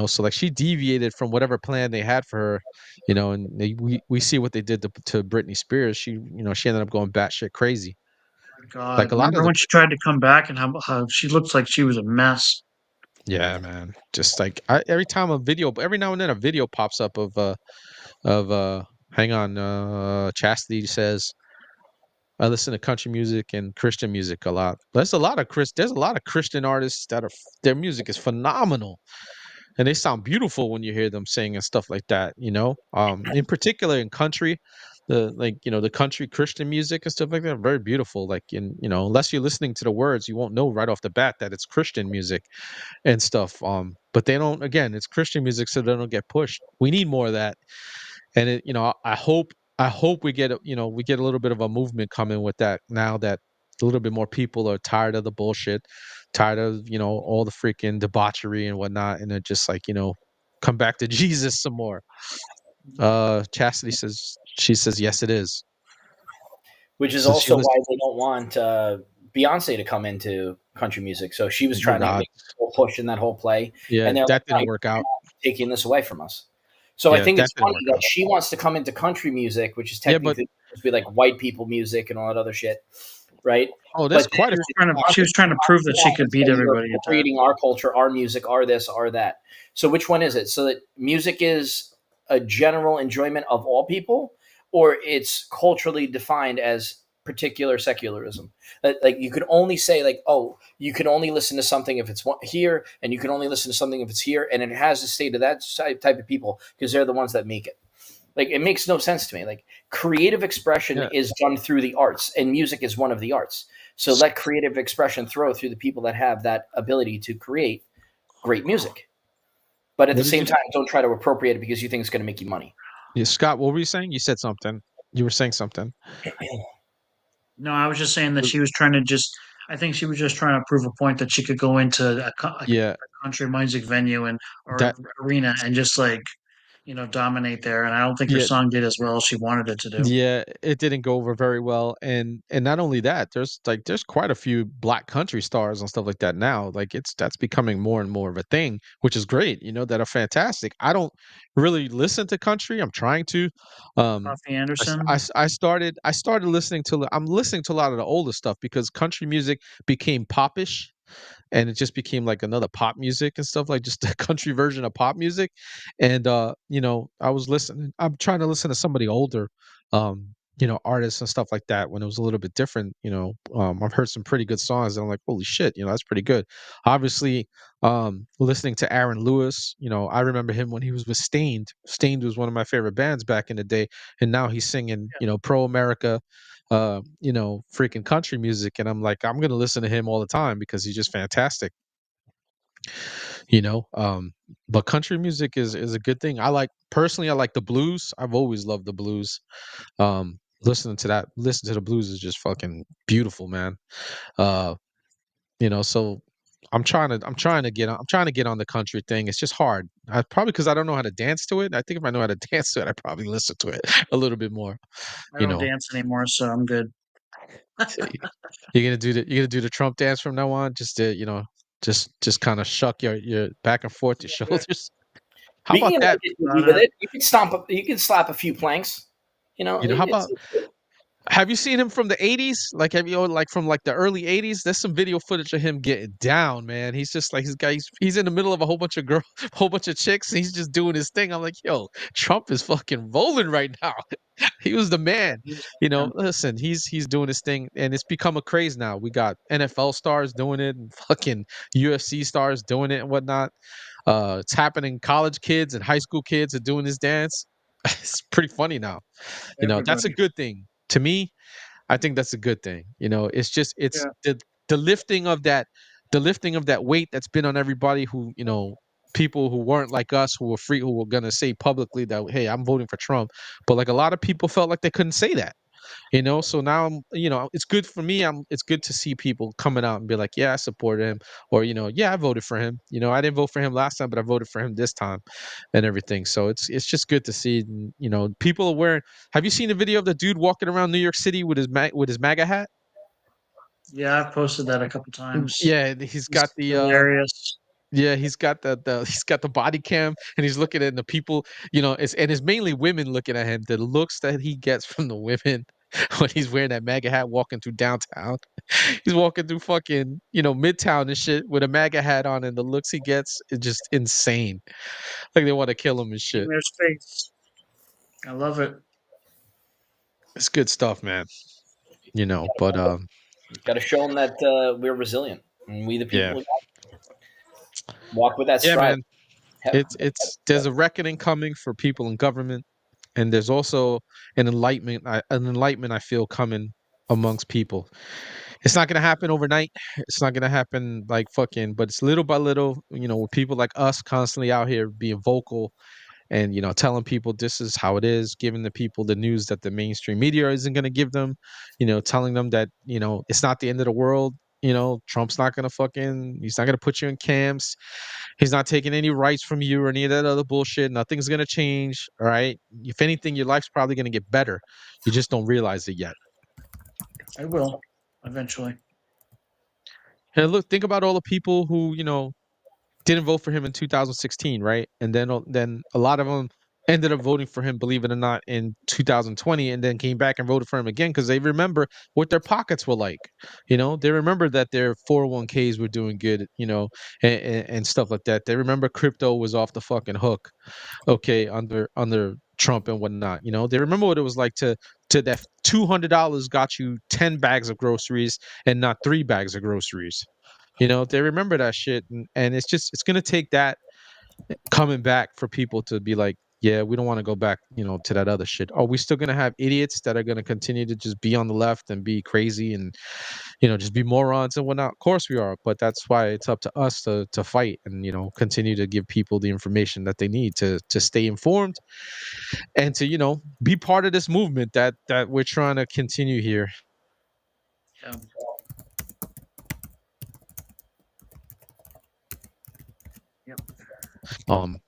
So like she deviated from whatever plan they had for her, and we see what they did to Britney Spears. She ended up going batshit crazy. Like
God,
a lot of
remember
the
when she tried to come back and how she looks like she was a mess.
Yeah, man. Just like every now and then a video pops up hang on, Chastity says I listen to country music and Christian music a lot. There's a lot of Christian artists their music is phenomenal. And they sound beautiful when you hear them sing and stuff like that. In particular in country, the country Christian music and stuff like that, very beautiful. Like unless you're listening to the words, you won't know right off the bat that it's Christian music and stuff. But they don't. Again, it's Christian music, so they don't get pushed. We need more of that. And I hope we get a little bit of a movement coming with that now that a little bit more people are tired of the bullshit, tired of all the freaking debauchery and whatnot, and they're just like come back to Jesus some more. Chastity says yes, it is.
Which is
So she
also
listens.
why they don't want Beyonce to come into country music. So she was
Oh my
trying to
God,
make a whole push in that whole play,
yeah,
and they're like,
that
"No,
didn't work
you're
out.
not taking this away from us." So I
Yeah,
think
that
it's
didn't
funny
work
that
out.
she wants to come into country music, which is
Yeah, but
technically supposed to be like white people music and all that other shit, right?
there's
But
quite a
then
She was trying to prove that she could beat
you're
everybody at that.
appropriating our culture, our music, our this, our that. So which one is it? So that music is a general enjoyment of all people, or it's culturally defined as particular secularism. Like you could only say like, oh, you can only listen to something if it's here, and you can only listen to something if it's here, and it has to stay to that type of people because they're the ones that make it. Like it makes no sense to me. Like creative expression
yeah.
is done through the arts, and music is one of the arts. So let creative expression throw through the people that have that ability to create great music. But at the
What did
same
you?
time, don't try to appropriate it because you think it's going to make you money.
Yeah, Scott, what were you saying? You said something. You were saying something.
No, I was just saying that she was trying to I think she was just trying to prove a point that she could go into a
Yeah,
country music venue or
that.
arena and just like, dominate there. And I don't think her
Yeah,
song did as well as she wanted it to do.
yeah, it didn't go over very well, and not only that, there's quite a few black country stars and stuff like that now. Like that's becoming more and more of a thing, which is great. That are fantastic. I don't really listen to country. I'm trying to. Um,
Coffee Anderson.
I started listening to. I'm listening to a lot of the older stuff because country music became popish and it just became like another pop music and stuff, like just a country version of pop music. And I'm trying to listen to somebody older, artists and stuff like that when it was a little bit different. I've heard some pretty good songs and I'm like, holy shit, that's pretty good. Obviously, listening to Aaron Lewis, I remember him when he was with Stained was one of my favorite bands back in the day, and now he's singing pro America, freaking country music, and I'm like, I'm gonna listen to him all the time because he's just fantastic. you know. But country music is a good thing. I like the blues. I've always loved the blues. Listen to the blues is just fucking beautiful, man. Uh, so I'm trying to get on the country thing. It's just hard. Probably because I don't know how to dance to it. I think if I know how to dance to it, I probably listen to it a little bit more.
I
You
don't
know,
dance anymore, so I'm good.
So you're gonna do the Trump dance from now on. Just to, just kind of shuck your back and forth your shoulders. How
We
about
can
that?
make it
Why
easy with
not?
it. You can stomp. You can slap a few planks. You know,
How
it's
about Have you seen him from the 80s? Like, have you like from like the early 80s? There's some video footage of him getting down, man. He's just like he's in the middle of a whole bunch of whole bunch of chicks. And he's just doing his thing. I'm like, yo, Trump is fucking rolling right now. He was the man.
Yeah.
Listen, he's doing his thing, and it's become a craze now. We got NFL stars doing it, and fucking UFC stars doing it and whatnot. It's happening. College kids and high school kids are doing this dance. It's pretty funny now. That's a
Everybody.
good thing to me. I think that's a good thing. It's
Yeah.
the lifting of that weight that's been on everybody who, people who weren't like us, who were free, who were gonna say publicly that, hey, I'm voting for Trump. But like a lot of people felt like they couldn't say that. So now it's good for me. It's good to see people coming out and be like, yeah, I supported him, or yeah, I voted for him. I didn't vote for him last time, but I voted for him this time, and everything. So it's just good to see. People are wearing. Have you seen the video of the dude walking around New York City with his MAGA hat?
Yeah, I've posted that a couple times.
Yeah, he's got
It's
the
hilarious.
yeah, he's got he's got the body cam, and he's looking at the people, it's mainly women looking at him. The looks that he gets from the women when he's wearing that MAGA hat walking through downtown. He's walking through fucking, Midtown and shit with a MAGA hat on, and the looks he gets is just insane. Like they want to kill him and
In
shit.
their space. I love it.
It's good stuff, man. But
got to show them that we're resilient and we the
yeah.
people walk with that
Yeah,
stride.
man.
Yep.
It's there's a reckoning coming for people in government, and there's also an enlightenment I feel coming amongst people. It's not gonna happen overnight. It's not gonna happen like fucking, but it's little by little. With people like us constantly out here being vocal and telling people this is how it is, giving the people the news that the mainstream media isn't gonna give them. Telling them that it's not the end of the world. Trump's not gonna he's not gonna put you in camps. He's not taking any rights from you or any of that other bullshit. Nothing's gonna change. All right. If anything, your life's probably gonna get better. You just don't realize it yet.
I will eventually.
And look, think about all the people who didn't vote for him in 2016, right? And then a lot of them ended up voting for him, believe it or not, in 2020, and then came back and voted for him again because they remember what their pockets were like. They remember that their 401ks were doing good, and stuff like that. They remember crypto was off the fucking hook, okay, under Trump and whatnot. They remember what it was like to that $200 got you 10 bags of groceries and not 3 bags of groceries. They remember that shit, and it's gonna take that coming back for people to be like, yeah, we don't want to go back, to that other shit. Are we still gonna have idiots that are gonna continue to just be on the left and be crazy and just be morons and whatnot? Of course we are, but that's why it's up to us to fight and continue to give people the information that they need to stay informed and to be part of this movement that we're trying to continue here.
Yeah. Yep.
Um,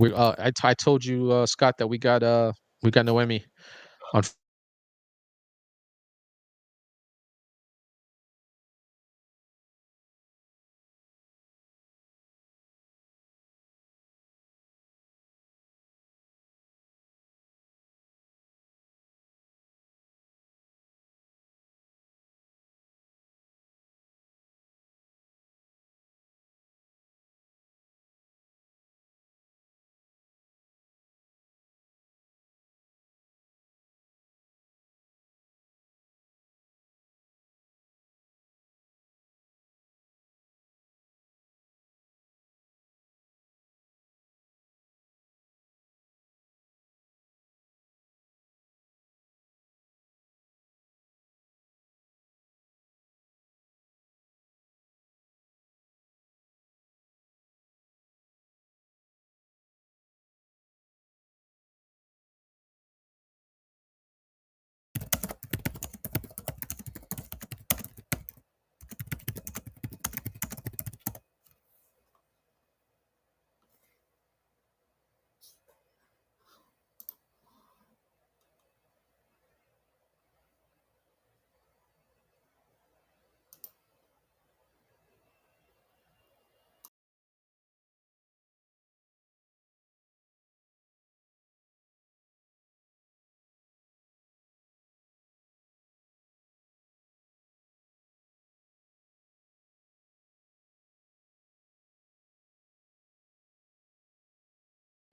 I told you, Scott, that we got Noemi on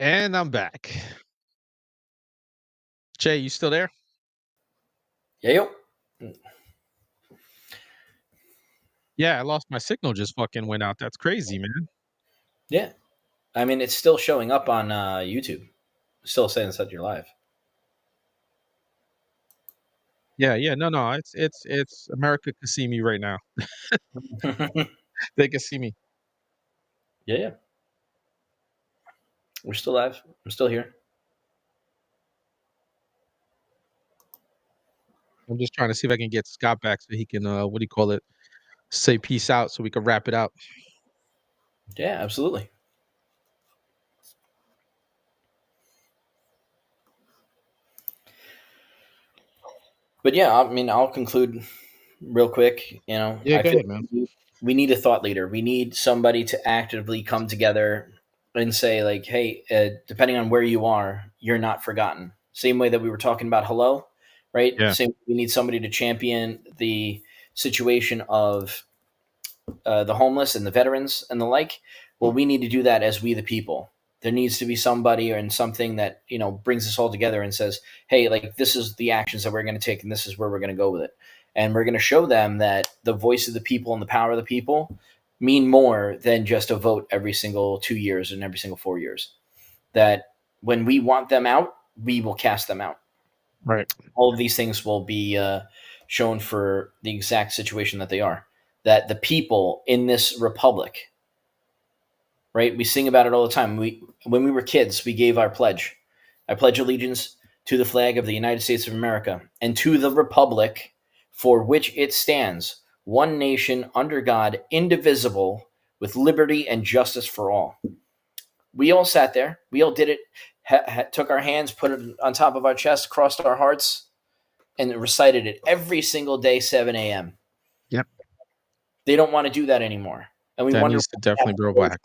And I'm back. Jay, you still there?
Yeah,
Yeah, I lost my signal. Just fucking went out. That's crazy, man.
yeah. I mean, it's still showing up on YouTube. Still saying that you're live.
Yeah, no. It's America can see me right now. They can see me.
Yeah. We're still live. I'm still here.
I'm just trying to see if I can get Scott back so he can what do you call it? Say peace out so we can wrap it out.
Yeah, absolutely. But yeah, I mean, I'll conclude real quick.
Yeah,
I
go
feel
ahead, man.
we need a thought leader. We need somebody to actively come together and say, like, hey, depending on where you are, you're not forgotten. Same way that we were talking about hello, right?
Yeah.
Same. We need somebody to champion the situation of the homeless and the veterans and the like. Well, we need to do that as we the people. There needs to be somebody and something that brings us all together and says, "Hey, like this is the actions that we're going to take, and this is where we're going to go with it." And we're going to show them that the voice of the people and the power of the people mean more than just a vote every single 2 years and every single 4 years. That when we want them out, we will cast them out.
Right.
All of these things will be shown for the exact situation that they are. That the people in this republic, right? We sing about it all the time. When we were kids, we gave our pledge. I pledge allegiance to the flag of the United States of America and to the republic for which it stands, one nation under God, indivisible, with liberty and justice for all. We all sat there. We all did it. Took our hands, put it on top of our chest, crossed our hearts, and recited it every single day, 7 a.m.
Yep.
They don't want to do that anymore. And we
That
wonder
needs to definitely grow back.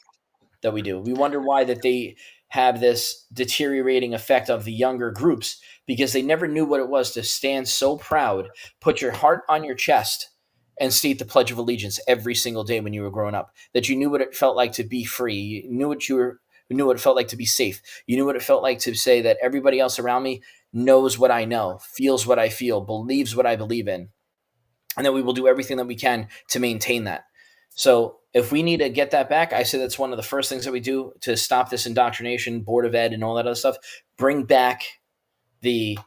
that we do. We wonder why that they have this deteriorating effect of the younger groups because they never knew what it was to stand so proud, put your heart on your chest, and state the Pledge of Allegiance every single day when you were growing up. That you knew what it felt like to be free. You knew what it felt like to be safe. You knew what it felt like to say that everybody else around me knows what I know, feels what I feel, believes what I believe in, and that we will do everything that we can to maintain that. So if we need to get that back, I say that's one of the first things that we do to stop this indoctrination, Board of Ed and all that other stuff. Bring back the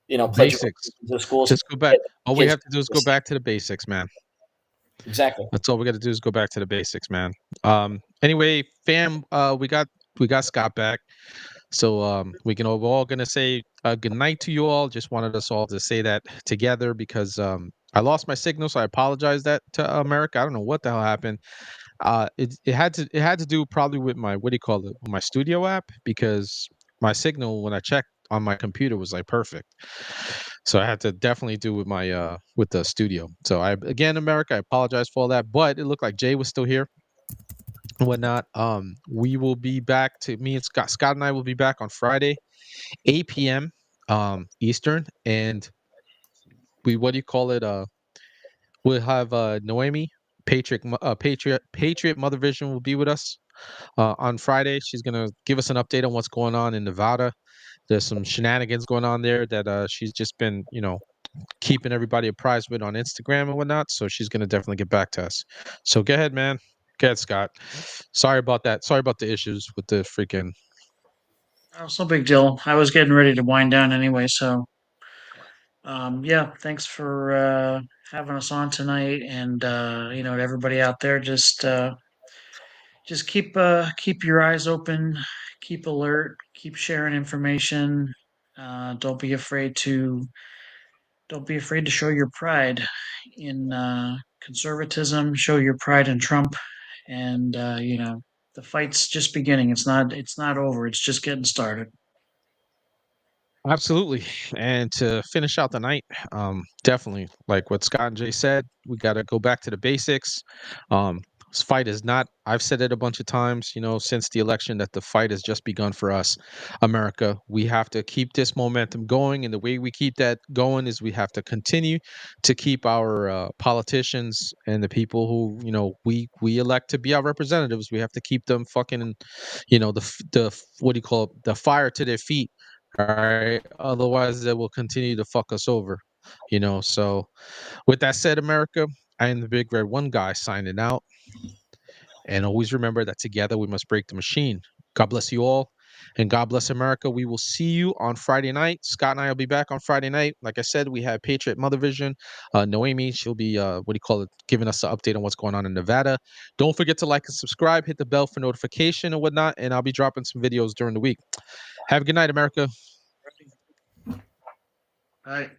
pledge
Basics.
of the schools.
Just go back. All we have to do is go back to the basics, man.
Exactly.
That's all we got to do is go back to the basics, man. Anyway, fam, we got Scott back. So we're all gonna say good night to you all. Just wanted us all to say that together because I lost my signal, so I apologize that to America. I don't know what the hell happened. It had to do probably with my what do you call it? With my studio app because my signal when I checked on my computer was like perfect. So I had to definitely do with my with the studio. So again, America, I apologize for all that, but it looked like Jay was still here and whatnot. We will be back to me and Scott and I will be back on Friday, 8 p.m. Eastern, and we what do you call it? We'll have Noemi, Patriot Mother Vision will be with us on Friday. She's gonna give us an update on what's going on in Nevada. There's some shenanigans going on there that she's just been, keeping everybody apprised with on Instagram and whatnot. So she's gonna definitely get back to us. So go ahead, man. Go ahead, Scott. Sorry about that. Sorry about the issues with the freaking.
Oh, it's no big deal. I was getting ready to wind down anyway, so yeah, thanks for having us on tonight, and to everybody out there, just keep your eyes open, keep alert, keep sharing information. Don't be afraid to show your pride in conservatism. Show your pride in Trump, and the fight's just beginning. It's not over. It's just getting started.
Absolutely. And to finish out the night, definitely like what Scott and Jay said, we got to go back to the basics. This fight is not, I've said it a bunch of times, since the election, that the fight has just begun for us, America. We have to keep this momentum going. And the way we keep that going is we have to continue to keep our politicians and the people who, we elect to be our representatives. We have to keep them fucking, what do you call it? The fire to their feet. All right. Otherwise, they will continue to fuck us over, So with that said, America, I am the Big Red One guy signing out. And always remember that together we must break the machine. God bless you all. And God bless America. We will see you on Friday night. Scott and I will be back on Friday night. Like I said, we have Patriot Mother Vision. Noemi, she'll be, giving us an update on what's going on in Nevada. Don't forget to like and subscribe. Hit the bell for notification and whatnot. And I'll be dropping some videos during the week. Have a good night, America.
All right.